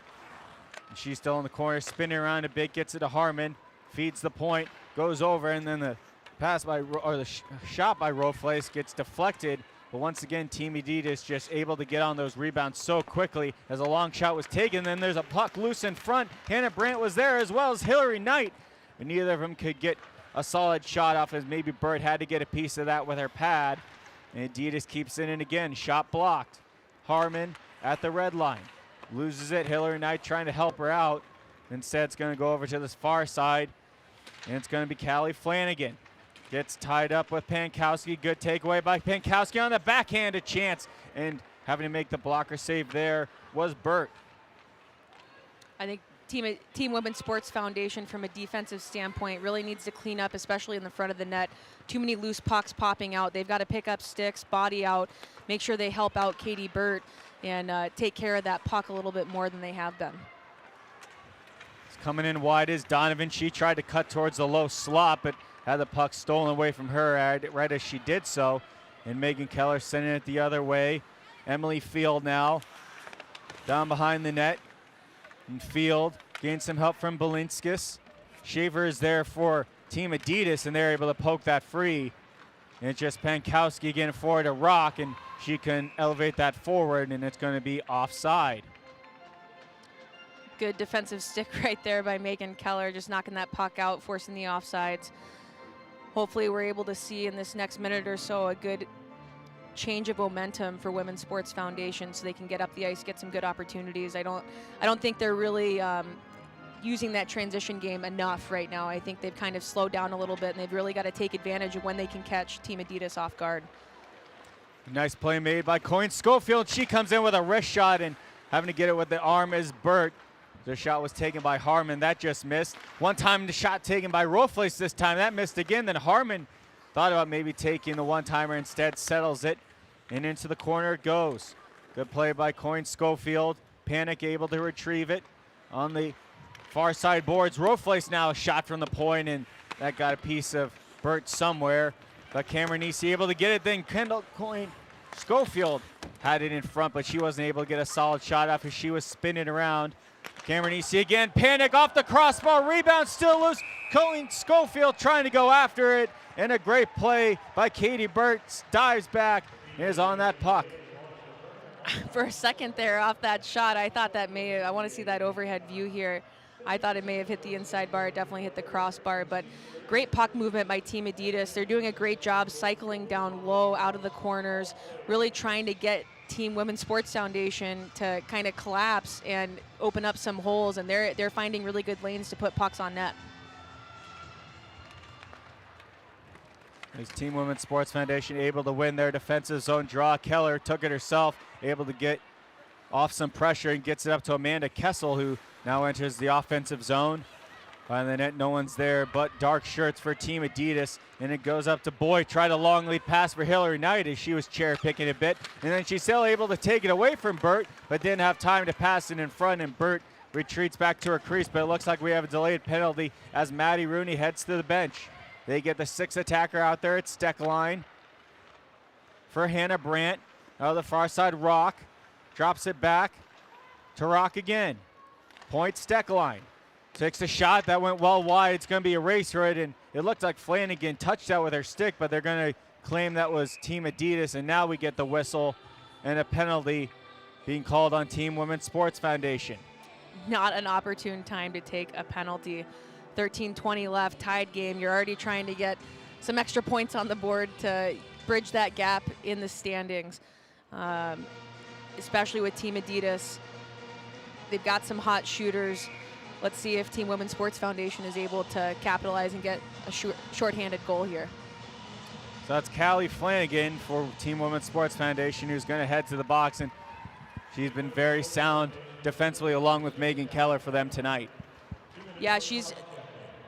She's still in the corner, spinning around a bit, gets it to Harmon. Feeds the point, goes over, and then the pass by, or the shot by Roflace gets deflected. But once again, Team Adidas just able to get on those rebounds so quickly as a long shot was taken. Then there's a puck loose in front. Hannah Brandt was there as well as Hillary Knight. but neither of them could get a solid shot off, as maybe Burt had to get a piece of that with her pad. And Adidas keeps it in again. Shot blocked. Harmon at the red line. Loses it. Hillary Knight trying to help her out. Instead, it's going to go over to this far side, and it's going to be Callie Flanagan. Gets tied up with Pankowski. Good takeaway by Pankowski on the backhand, a chance. And having to make the blocker save there was Burt. I think Team Women's Sports Foundation, from a defensive standpoint, really needs to clean up, especially in the front of the net. Too many loose pucks popping out. They've got to pick up sticks, body out, make sure they help out Katie Burt, and take care of that puck a little bit more than they have done. It's coming in wide is Donovan. She tried to cut towards the low slot, but had the puck stolen away from her right as she did so. And Megan Keller sending it the other way. Emily Field now down behind the net. And Field gains some help from Balinskis. Shaver is there for Team Adidas, and they're able to poke that free. And it's just Pankowski getting forward to Rock, and she can elevate that forward, and it's going to be offside. Good defensive stick right there by Megan Keller, just knocking that puck out, forcing the offsides. Hopefully we're able to see in this next minute or so a good change of momentum for Women's Sports Foundation, so they can get up the ice, get some good opportunities. I don't think they're really using that transition game enough right now. I think they've kind of slowed down a little bit, and they've really got to take advantage of when they can catch Team Adidas off guard. Nice play made by Coyne Schofield. She comes in with a wrist shot, and having to get it with the arm is Burt. The shot was taken by Harmon. That just missed. One time the shot taken by Roflace this time. That missed again. Then Harmon thought about maybe taking the one-timer, instead settles it, and into the corner it goes. Good play by Coyne Schofield. Panic able to retrieve it on the far side boards. Roflace now a shot from the point, and that got a piece of Burt somewhere. But Cameron Easy able to get it. Then Kendall Coyne Schofield had it in front, but she wasn't able to get a solid shot after she was spinning around. Cameron Easy again. Panic off the crossbar. Rebound still loose. Coyne Schofield trying to go after it. And a great play by Katie Burt. Dives back. Is on that puck. For a second there off that shot, I thought that I want to see that overhead view here. I thought it may have hit the inside bar. It definitely hit the crossbar, but great puck movement by Team Adidas. They're doing a great job cycling down low out of the corners, really trying to get Team Women's Sports Foundation to kind of collapse and open up some holes, and they're finding really good lanes to put pucks on net. Is Team Women's Sports Foundation able to win their defensive zone draw? Keller took it herself, able to get off some pressure and gets it up to Amanda Kessel, who now enters the offensive zone. By the net, no one's there but dark shirts for Team Adidas, and it goes up to Boyd. Tried a long lead pass for Hillary Knight as she was chair picking a bit, and then she's still able to take it away from Burt, but didn't have time to pass it in front, and Burt retreats back to her crease. But it looks like we have a delayed penalty as Maddie Rooney heads to the bench. They get the sixth attacker out there at Steckline for Hannah Brandt. Out of the far side, Rock drops it back to Rock again. Point Steckline. Takes a shot that went well wide. It's going to be a race for it, and it looked like Flanagan touched that with her stick, but they're going to claim that was Team Adidas, and now we get the whistle and a penalty being called on Team Women's Sports Foundation. Not an opportune time to take a penalty. 13-20 left, tied game. You're already trying to get some extra points on the board to bridge that gap in the standings, especially with Team Adidas. They've got some hot shooters. Let's see if Team Women's Sports Foundation is able to capitalize and get a shorthanded goal here. So that's Callie Flanagan for Team Women's Sports Foundation, who's going to head to the box, and she's been very sound defensively along with Megan Keller for them tonight. Yeah,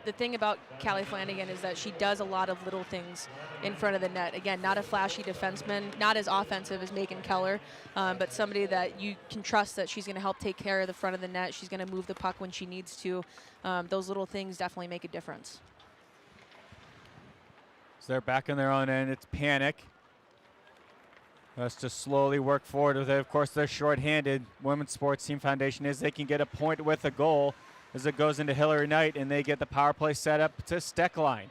the thing about Callie Flanagan is that she does a lot of little things in front of the net. Again, not a flashy defenseman, not as offensive as Megan Keller, but somebody that you can trust that she's going to help take care of the front of the net. She's going to move the puck when she needs to. Those little things definitely make a difference. So they're back in their own end. It's Panic. Let's just slowly work forward with it. Of course, they're shorthanded. Women's Sports Team Foundation is. They can get a point with a goal as it goes into Hillary Knight, and they get the power play set up to Steckline.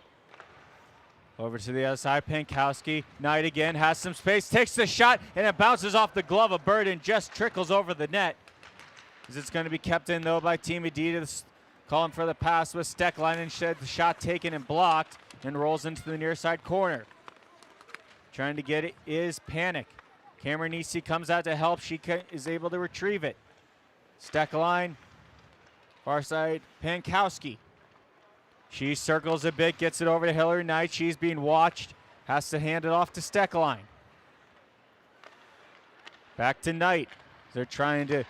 Over to the other side, Pankowski. Knight again has some space, takes the shot, and it bounces off the glove of Bird and just trickles over the net. As it's going to be kept in, though, by Team Adidas. calling for the pass with Stecklein. Instead, the shot taken and blocked and rolls into the near side corner. Trying to get it is Panic. Cameron Easty comes out to help. She is able to retrieve it. Stecklein, far side, Pankowski. She circles a bit, gets it over to Hillary Knight. She's being watched, has to hand it off to Stecklein. Back to Knight. They're trying to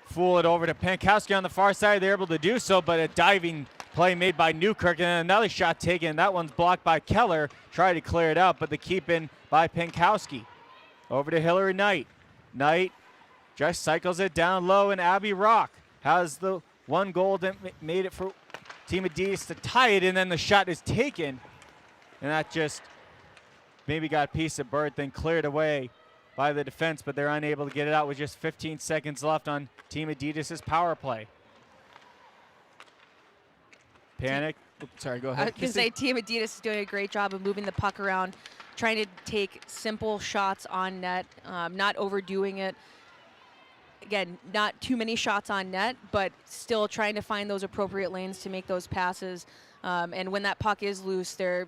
fool it over to Pankowski on the far side. They're able to do so, but a diving play made by Newkirk, and then another shot taken. That one's blocked by Keller. Tried to clear it out, but the keep in by Pankowski. Over to Hillary Knight. Knight just cycles it down low, and Abby Rock has the one goal that made it for Team Adidas to tie it, and then the shot is taken, and that just maybe got a piece of Burt, then cleared away by the defense, but they're unable to get it out with just 15 seconds left on Team Adidas' power play. Panic. Oops, sorry, go ahead. I was going to say Team Adidas is doing a great job of moving the puck around, trying to take simple shots on net, not overdoing it. Again, not too many shots on net, but still trying to find those appropriate lanes to make those passes. And when that puck is loose, they're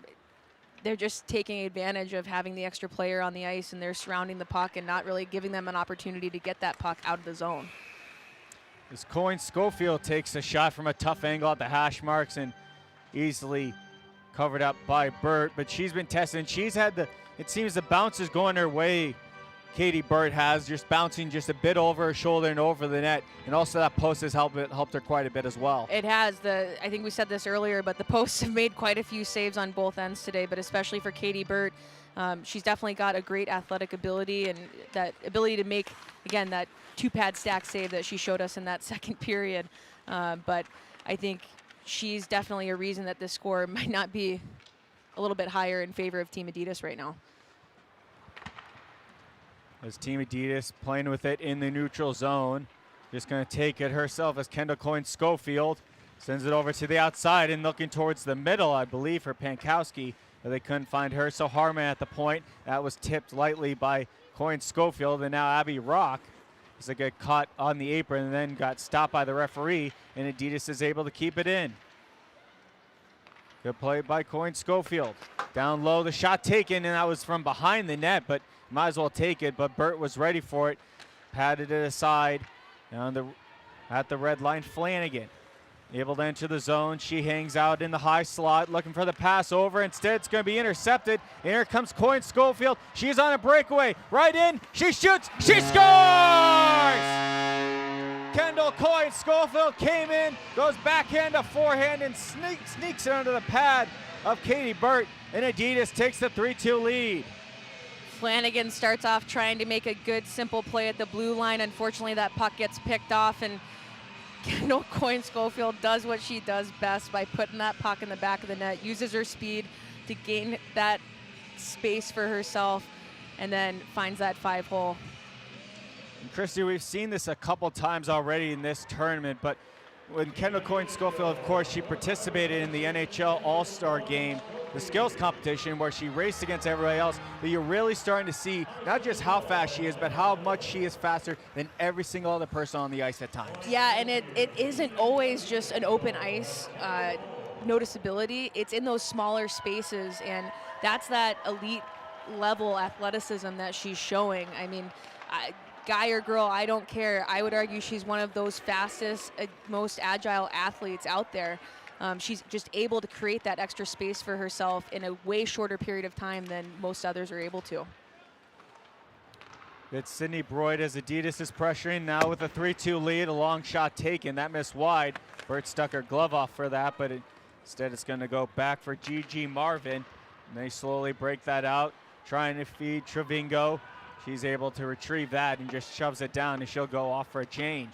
just taking advantage of having the extra player on the ice, and they're surrounding the puck and not really giving them an opportunity to get that puck out of the zone. As Coyne Schofield takes a shot from a tough angle at the hash marks and easily covered up by Burt, but she's been tested, and she's had it seems the bounce is going her way. Katie Burt has just bouncing just a bit over her shoulder and over the net, and also that post has helped her quite a bit as well. It has. I think we said this earlier, but the posts have made quite a few saves on both ends today, but especially for Katie Burt. She's definitely got a great athletic ability, and that ability to make, again, that two-pad stack save that she showed us in that second period. But I think she's definitely a reason that this score might not be a little bit higher in favor of Team Adidas right now. As Team Adidas playing with it in the neutral zone. Just going to take it herself as Kendall Coyne Schofield sends it over to the outside and looking towards the middle, I believe, for Pankowski. But they couldn't find her, so Harman at the point. That was tipped lightly by Coyne Schofield, and now Abby Rock as they get caught on the apron and then got stopped by the referee, and Adidas is able to keep it in. Good play by Coyne Schofield. Down low, the shot taken, and that was from behind the net, but might as well take it, but Burt was ready for it. Patted it aside. Down at the red line, Flanagan. Able to enter the zone. She hangs out in the high slot, looking for the pass over. Instead, it's going to be intercepted. And here comes Coyne Schofield. She's on a breakaway. Right in. She shoots. She scores! Kendall Coyne Schofield came in, goes backhand to forehand, and sneaks it under the pad of Katie Burt. And Adidas takes the 3-2 lead. Flanagan starts off trying to make a good, simple play at the blue line. Unfortunately, that puck gets picked off, and Kendall Coyne Schofield does what she does best by putting that puck in the back of the net, uses her speed to gain that space for herself, and then finds that 5-hole. And Christy, we've seen this a couple times already in this tournament, but when Kendall Coyne Schofield, of course, she participated in the NHL All-Star Game, the skills competition where she raced against everybody else, but you're really starting to see not just how fast she is, but how much she is faster than every single other person on the ice at times. Yeah, and it isn't always just an open ice noticeability. It's in those smaller spaces, and that's that elite level athleticism that she's showing. I mean, guy or girl, I don't care. I would argue she's one of those fastest, most agile athletes out there. She's just able to create that extra space for herself in a way shorter period of time than most others are able to. It's Sydney Broyd as Adidas is pressuring now with a 3-2 lead. A long shot taken. That missed wide. Burt stuck her glove off for that, but instead it's going to go back for Gigi Marvin. And they slowly break that out, trying to feed Trevingo. She's able to retrieve that and just shoves it down, and she'll go off for a change.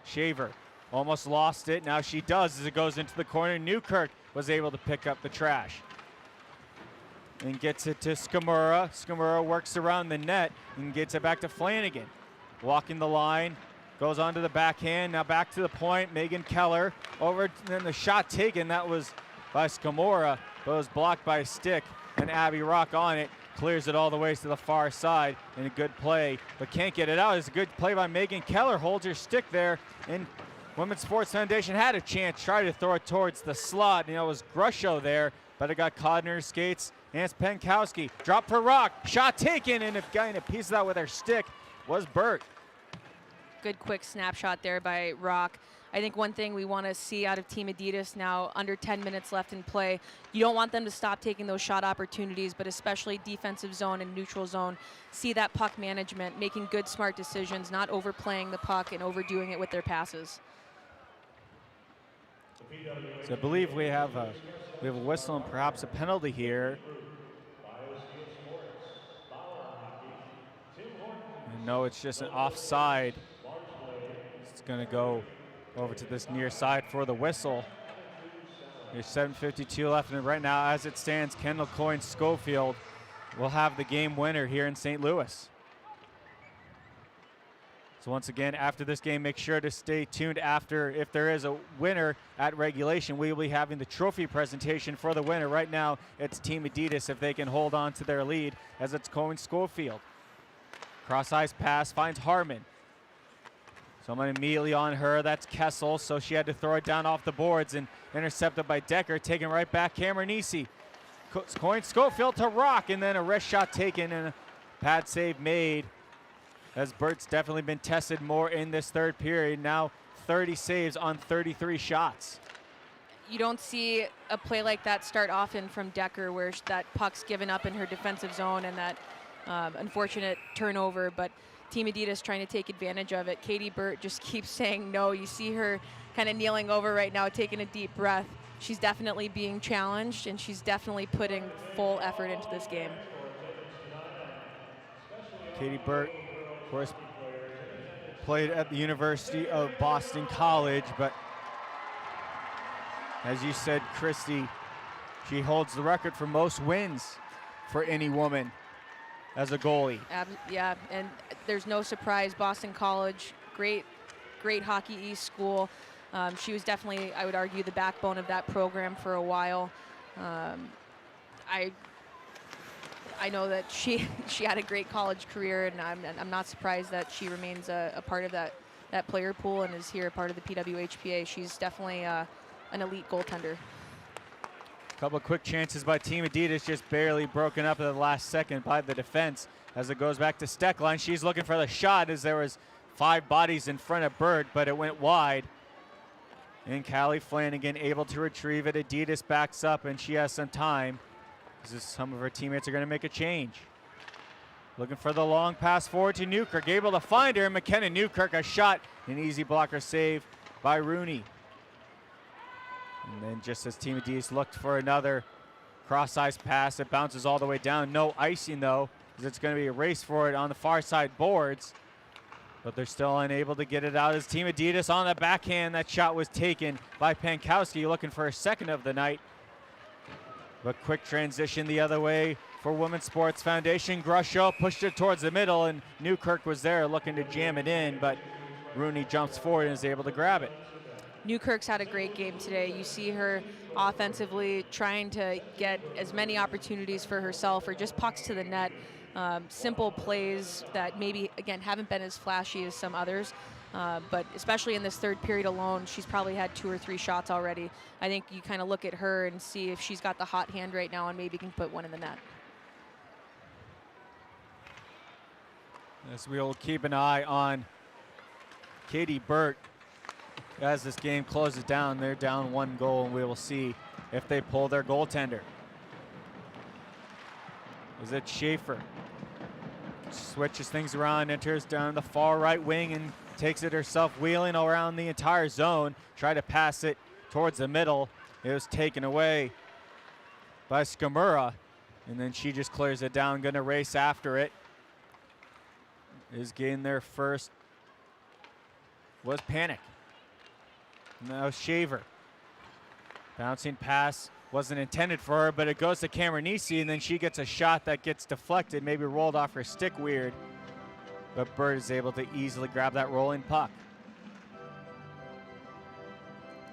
Shaver almost lost it. Now she does as it goes into the corner. Newkirk was able to pick up the trash and gets it to Skamura. Skamura works around the net and gets it back to Flanagan. Walking the line, goes onto the backhand. Now back to the point. Megan Keller over, and then the shot taken. That was by Skamura, but it was blocked by a stick, and Abby Rock on it. Clears it all the way to the far side, and a good play, but can't get it out. It's a good play by Megan Keller. Holds her stick there, and Women's Sports Foundation had a chance, tried to throw it towards the slot. You know, it was Grusho there, but it got caught in her skates. Hans Penkowski, drop for Rock, shot taken, and getting a piece of that with her stick was Burt. Good quick snapshot there by Rock. I think one thing we want to see out of Team Adidas now, under 10 minutes left in play, you don't want them to stop taking those shot opportunities, but especially defensive zone and neutral zone. See that puck management, making good, smart decisions, not overplaying the puck and overdoing it with their passes. So I believe we have a whistle and perhaps a penalty here. And no, it's just an offside. It's going to go over to this near side for the whistle. There's 7:52 left, and right now, as it stands, Kendall Coyne Schofield will have the game winner here in St. Louis. So once again, after this game, make sure to stay tuned after. If there is a winner at regulation, we will be having the trophy presentation for the winner. Right now, it's Team Adidas if they can hold on to their lead, as it's Coyne Schofield. Cross-ice pass finds Harmon. Someone immediately on her, that's Kessel, so she had to throw it down off the boards and intercepted by Decker, taken right back, Cameronese. Coyne Schofield to Rock, and then a wrist shot taken and a pad save made, as Burt's definitely been tested more in this third period. Now 30 saves on 33 shots. You don't see a play like that start often from Decker, where that puck's given up in her defensive zone and that unfortunate turnover, but Team Adidas trying to take advantage of it. Katie Burt just keeps saying no. You see her kind of kneeling over right now, taking a deep breath. She's definitely being challenged, and she's definitely putting full effort into this game. Katie Burt, of course, played at the University of Boston College, but as you said, Christy, she holds the record for most wins for any woman as a goalie. Yeah, and there's no surprise. Boston College, great Hockey East school. She was definitely, I would argue, the backbone of that program for a while. I know that she had a great college career, and I'm not surprised that she remains a part of that player pool and is here a part of the PWHPA. She's definitely an elite goaltender. Couple of quick chances by Team Adidas, just barely broken up at the last second by the defense as it goes back to Steckline. She's looking for the shot as there was 5 bodies in front of Burt, but it went wide. And Callie Flanagan able to retrieve it. Adidas backs up, and she has some time. Some of her teammates are going to make a change. Looking for the long pass forward to Newkirk, able to find her. McKenna Newkirk, a shot, an easy blocker save by Rooney. And then just as Team Adidas looked for another cross-ice pass, it bounces all the way down. No icing, though, because it's going to be a race for it on the far side boards. But they're still unable to get it out as Team Adidas on the backhand. That shot was taken by Pankowski, looking for a second of the night. But quick transition the other way for Women's Sports Foundation. Grusho pushed it towards the middle, and Newkirk was there looking to jam it in, but Rooney jumps forward and is able to grab it. Newkirk's had a great game today. You see her offensively trying to get as many opportunities for herself or just pucks to the net. Simple plays that maybe, again, haven't been as flashy as some others. But especially in this third period alone, she's probably had 2 or 3 shots already. I think you kind of look at her and see if she's got the hot hand right now and maybe can put one in the net. As we'll keep an eye on Katie Burt as this game closes down. They're down 1 goal, and we will see if they pull their goaltender. Is it Schaefer? Switches things around, enters down the far right wing and takes it herself, wheeling around the entire zone. Try to pass it towards the middle. It was taken away by Skamura, and then she just clears it down, gonna race after it. Is getting there first was Panic. Now Shaver. Bouncing pass wasn't intended for her, but it goes to Cameronese, and then she gets a shot that gets deflected, maybe rolled off her stick weird. But Burt is able to easily grab that rolling puck.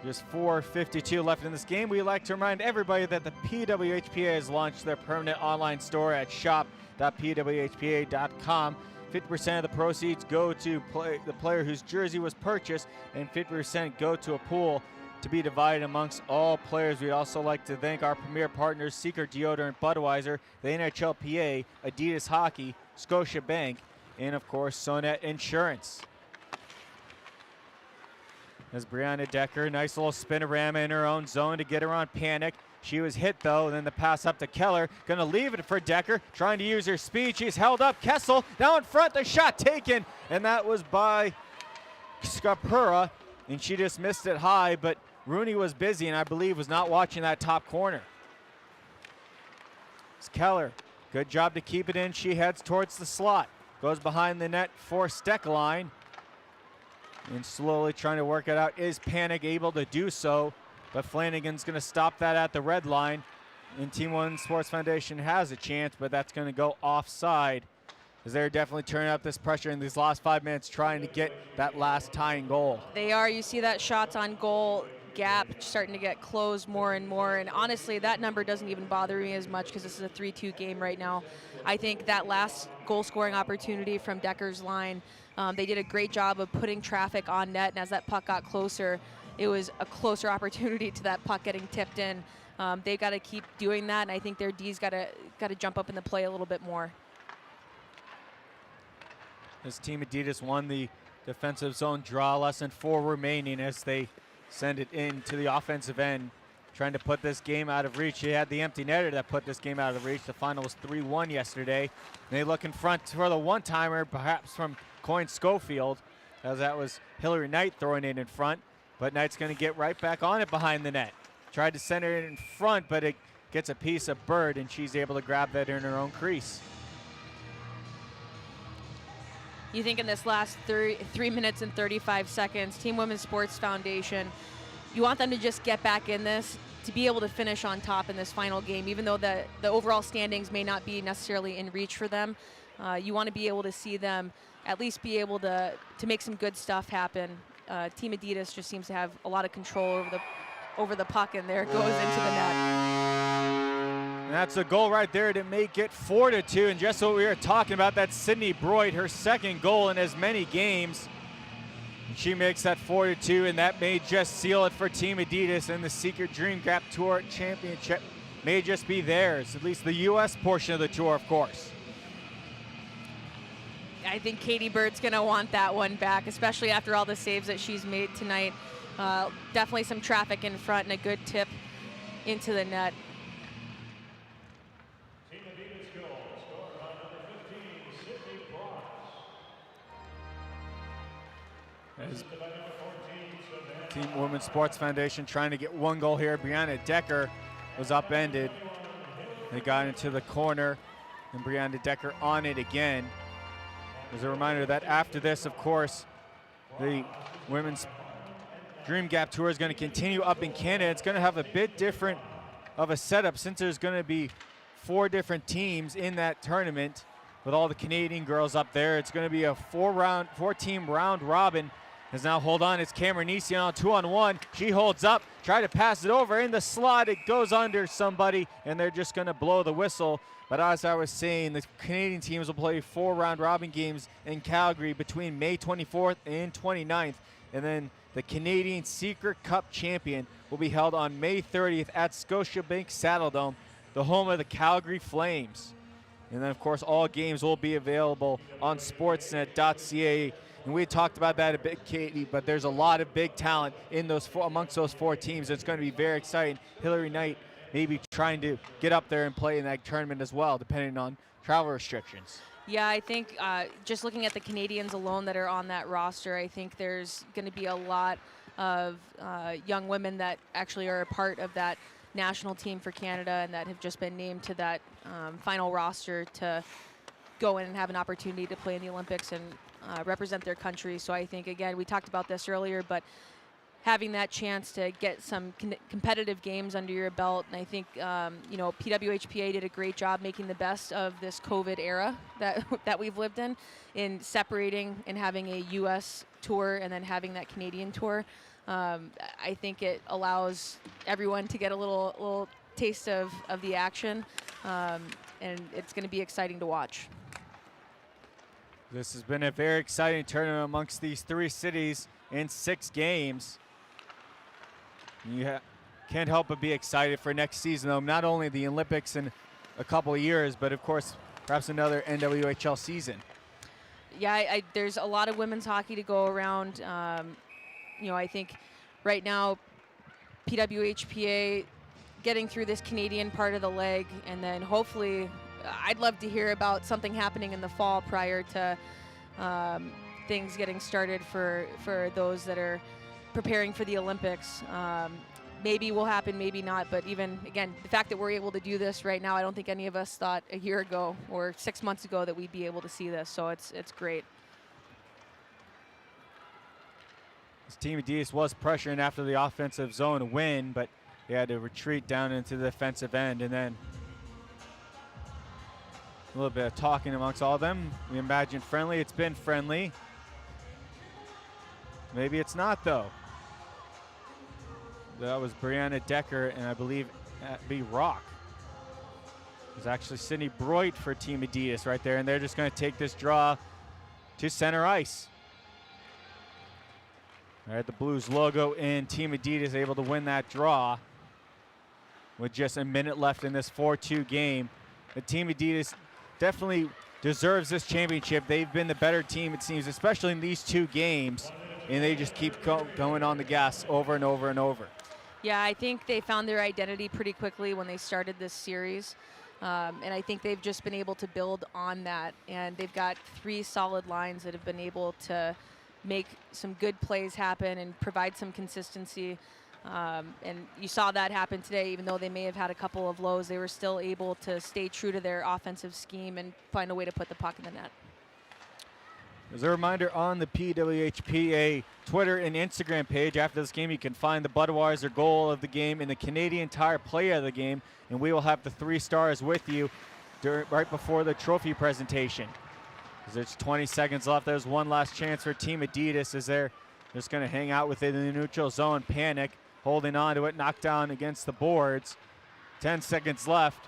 Just 4:52 left in this game. We'd like to remind everybody that the PWHPA has launched their permanent online store at shop.pwhpa.com. 50% of the proceeds go to the player whose jersey was purchased, and 50% go to a pool to be divided amongst all players. We'd also like to thank our premier partners, Secret Deodorant, Budweiser, the NHLPA, Adidas Hockey, Scotiabank, and of course, Sonnet Insurance. As Brianna Decker, nice little spinorama in her own zone to get her on Panic. She was hit though, and then the pass up to Keller. Gonna leave it for Decker, trying to use her speed. She's held up. Kessel down in front, the shot taken, and that was by Skapura, and she just missed it high, but Rooney was busy and I believe was not watching that top corner. It's Keller, good job to keep it in. She heads towards the slot, goes behind the net for Steckline, and slowly trying to work it out. Is Panic able to do so? But Flanagan's going to stop that at the red line. And Team One Sports Foundation has a chance, but that's going to go offside, as they're definitely turning up this pressure in these last 5 minutes, trying to get that last tying goal. They are. You see that shots on goal gap starting to get closed more and more. And honestly, that number doesn't even bother me as much because this is a 3-2 game right now. I think that last goal scoring opportunity from Decker's line, they did a great job of putting traffic on net. And as that puck got closer, it was a closer opportunity to that puck getting tipped in. They've got to keep doing that, and I think their D's got to jump up in the play a little bit more. This Team Adidas won the defensive zone draw, less than 4 remaining as they send it into the offensive end, trying to put this game out of reach. They had the empty netter that put this game out of reach. The final was 3-1 yesterday. They look in front for the one-timer, perhaps from Coyne Schofield, as that was Hillary Knight throwing it in front. But Knight's going to get right back on it behind the net. Tried to center it in front, but it gets a piece of Bird, and she's able to grab that in her own crease. You think in this last 3 minutes and 35 seconds, Team Women's Sports Foundation, you want them to just get back in this to be able to finish on top in this final game, even though the overall standings may not be necessarily in reach for them. You want to be able to see them at least be able to make some good stuff happen. Team Adidas just seems to have a lot of control over the puck, and there it goes into the net. And that's a goal right there to make it 4-2. And just what we were talking about, that's Sydney Broyd, her second goal in as many games. And she makes that 4-2, and that may just seal it for Team Adidas, and the Secret Dream Gap Tour Championship may just be theirs, at least the U.S. portion of the tour, of course. I think Katie Bird's going to want that one back, especially after all the saves that she's made tonight. Definitely some traffic in front and a good tip into the net. As Team Women's Sports Foundation trying to get one goal here. Brianna Decker was upended. They got into the corner, and Brianna Decker on it again. As a reminder that after this, of course, the Women's Dream Gap Tour is going to continue up in Canada. It's going to have a bit different of a setup since there's going to be 4 different teams in that tournament with all the Canadian girls up there. It's going to be a 4-team round robin. As now, hold on, it's Cameron Easton on 2-on-1. She holds up, try to pass it over in the slot. It goes under somebody, and they're just going to blow the whistle. But as I was saying, the Canadian teams will play 4 round robin games in Calgary between May 24th and 29th. And then the Canadian Secret Cup Champion will be held on May 30th at Scotiabank Saddledome, the home of the Calgary Flames. And then, of course, all games will be available on sportsnet.ca. And we talked about that a bit, Katie, but there's a lot of big talent in amongst those 4 teams. It's going to be very exciting. Hillary Knight maybe trying to get up there and play in that tournament as well, depending on travel restrictions. Yeah, I think just looking at the Canadians alone that are on that roster, I think there's going to be a lot of young women that actually are a part of that national team for Canada and that have just been named to that final roster to go in and have an opportunity to play in the Olympics and represent their country. So I think, again, we talked about this earlier, but having that chance to get some competitive games under your belt. And I think, PWHPA did a great job making the best of this COVID era that we've lived in separating and having a U.S. tour and then having that Canadian tour. I think it allows everyone to get a little taste of the action, and it's going to be exciting to watch. This has been a very exciting tournament amongst these 3 cities in 6 games. You can't help but be excited for next season, though. Not only the Olympics in a couple of years, but of course, perhaps another NWHL season. Yeah, there's a lot of women's hockey to go around. You know, I think right now, PWHPA getting through this Canadian part of the leg, and then hopefully, I'd love to hear about something happening in the fall prior to things getting started for those that are preparing for the Olympics. Maybe will happen, maybe not, but even, again, the fact that we're able to do this right now, I don't think any of us thought a year ago or 6 months ago that we'd be able to see this, so it's great. This Team Adidas was pressuring after the offensive zone win, but they had to retreat down into the defensive end, and then a little bit of talking amongst all of them. We imagine friendly. It's been friendly. Maybe it's not, though. That was Brianna Decker and I believe Abby Rock. It was actually Sydney Broit for Team Adidas right there, and they're just going to take this draw to center ice. All right, the Blues logo in. Team Adidas able to win that draw with just a minute left in this 4-2 game. The Team Adidas definitely deserves this championship. They've been the better team, it seems, especially in these 2 games, and they just keep going on the gas over and over and over. Yeah, I think they found their identity pretty quickly when they started this series. And I think they've just been able to build on that. And they've got 3 solid lines that have been able to make some good plays happen and provide some consistency. And you saw that happen today. Even though they may have had a couple of lows, they were still able to stay true to their offensive scheme and find a way to put the puck in the net. As a reminder, on the PWHPA Twitter and Instagram page after this game, you can find the Budweiser goal of the game and the Canadian Tire play of the game, and we will have the 3 stars with you right before the trophy presentation. As there's 20 seconds left, there's one last chance for Team Adidas as they're just going to hang out within the neutral zone, panic, holding on to it, knocked down against the boards. 10 seconds left,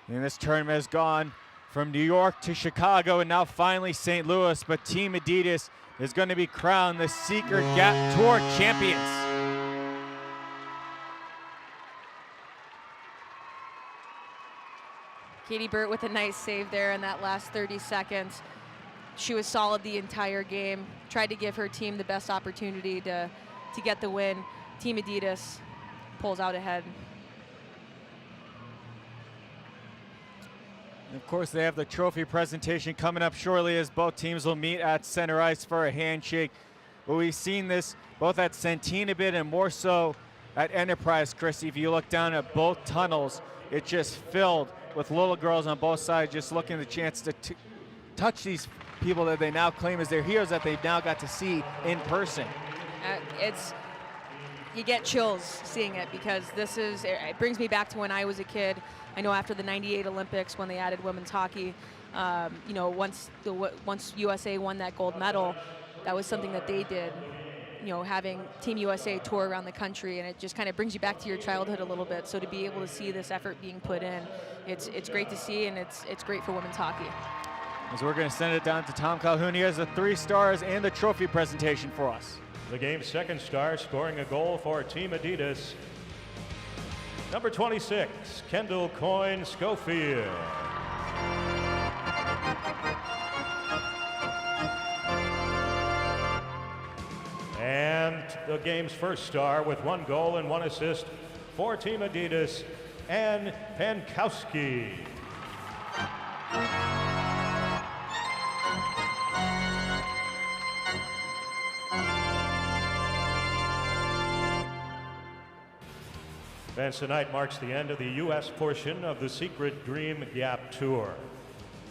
and this tournament has gone from New York to Chicago and now finally St. Louis, but Team Adidas is going to be crowned the Secret Gap Tour champions. Katie Burt with a nice save there in that last 30 seconds. She was solid the entire game, tried to give her team the best opportunity to get the win. Team Adidas pulls out ahead. Of course, they have the trophy presentation coming up shortly as both teams will meet at center ice for a handshake. But we've seen this both at Centene a bit and more so at Enterprise, Chrissy. If you look down at both tunnels, it's just filled with little girls on both sides just looking at the chance to touch these people that they now claim as their heroes that they've now got to see in person. You get chills seeing it because it brings me back to when I was a kid. I know after the '98 Olympics when they added women's hockey, you know, once USA won that gold medal, that was something that they did, you know, having Team USA tour around the country, and it just kind of brings you back to your childhood a little bit. So to be able to see this effort being put in, it's great to see, and it's great for women's hockey. As we're going to send it down to Tom Calhoun. He has the 3 stars and the trophy presentation for us. The game's second star scoring a goal for Team Adidas. Number 26, Kendall Coyne Schofield. And the game's first star with 1 goal and 1 assist for Team Adidas, Ann Pankowski. Events tonight marks the end of the U.S. portion of the Secret Dream Gap Tour.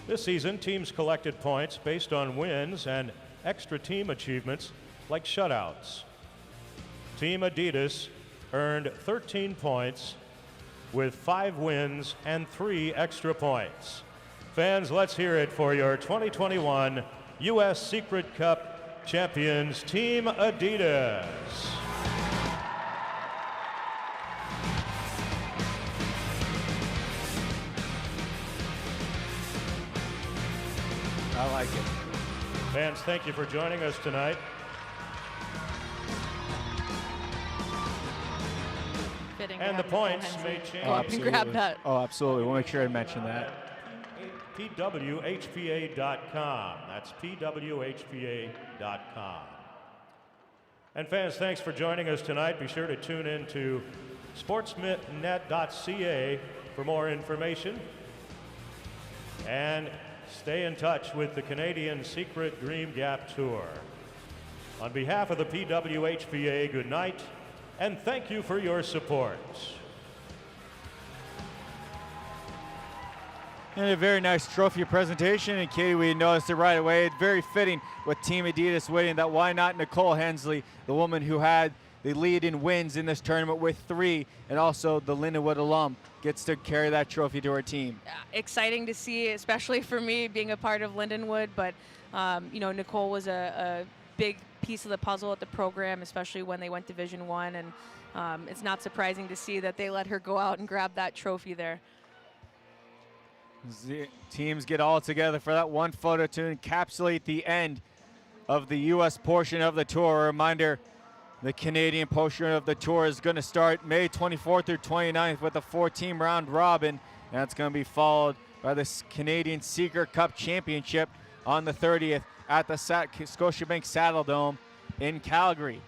This season, teams collected points based on wins and extra team achievements like shutouts. Team Adidas earned 13 points with 5 wins and 3 extra points. Fans, let's hear it for your 2021 U.S. Secret Cup champions, Team Adidas. I like it. Fans, thank you for joining us tonight. And the points may change. Go up and grab that. Oh, absolutely. We'll make sure to mention that. PWHPA.com. That's PWHPA.com. And fans, thanks for joining us tonight. Be sure to tune in to sportsnet.ca for more information. And stay in touch with the Canadian Secret Dream Gap Tour. On behalf of the PWHPA, good night, and thank you for your support. And a very nice trophy presentation, and Katie, we noticed it right away. It's very fitting with Team Adidas winning that. Why not Nicole Hensley, the woman who had the lead in wins in this tournament with 3, and also the Lindenwood alum, gets to carry that trophy to her team. Exciting to see, especially for me being a part of Lindenwood, but you know, Nicole was a big piece of the puzzle at the program, especially when they went Division I, and it's not surprising to see that they let her go out and grab that trophy there. The teams get all together for that one photo to encapsulate the end of the U.S. portion of the tour. A reminder, the Canadian portion of the tour is going to start May 24th through 29th with a 4-team round robin, and that's going to be followed by the Canadian Secret Cup Championship on the 30th at the Scotiabank Saddle Dome in Calgary.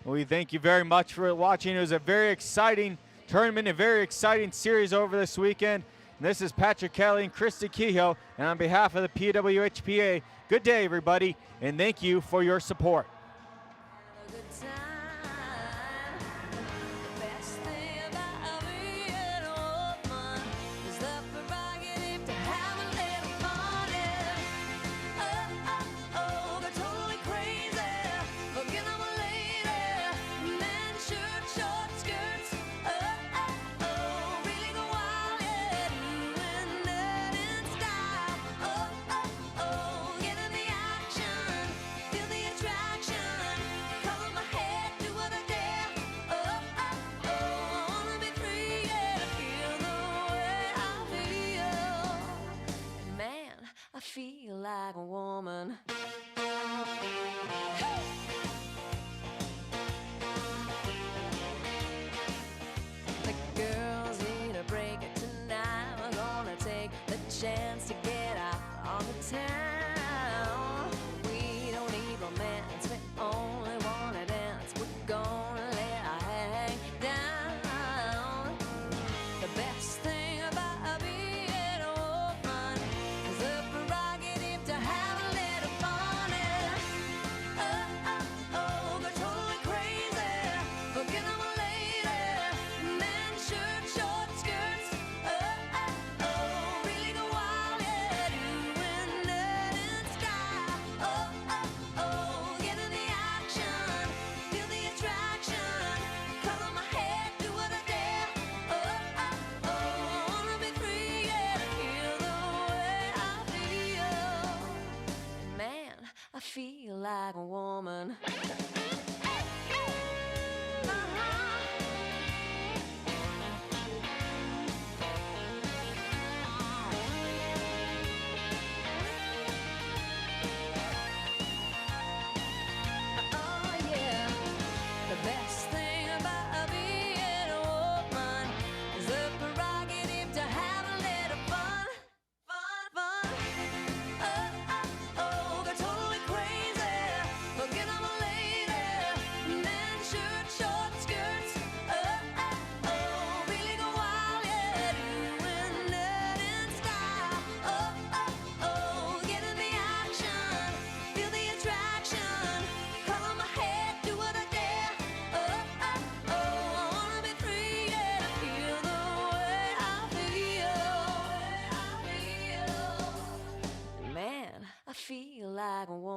We thank you very much for watching. It was a very exciting tournament, a very exciting series over this weekend. And this is Patrick Kelly and Christy Kehoe, and on behalf of the PWHPA, good day, everybody, and thank you for your support. I feel like a woman. The girls need a break tonight. We're gonna take the chance to get out on the town. We don't need romance, we only wanna dance. We're gonna let our hang down. The best thing about being a woman is the prerogative to have a little fun. Oh, go totally crazy. Forget I'm a lady. Men, shirt, short skirts. Oh, really go wild, yeah. Doing nerd and sky. Oh, get in the action. Feel the attraction. Color my hair, do what I dare. I wanna be free, yeah, to feel the way I feel. Man, I feel like a woman. Oh yeah, the best thing about being a woman is the prerogative to have a little fun. Oh, go totally crazy. Forget I'm a lady. Men, shirt, short skirts. Oh, really go wild, yeah. Doing nerd and style. Oh, get in the action. Feel the attraction. Color my hair, do what I dare. I wanna be free, yeah. Feel the way I feel. Man, I feel like a woman.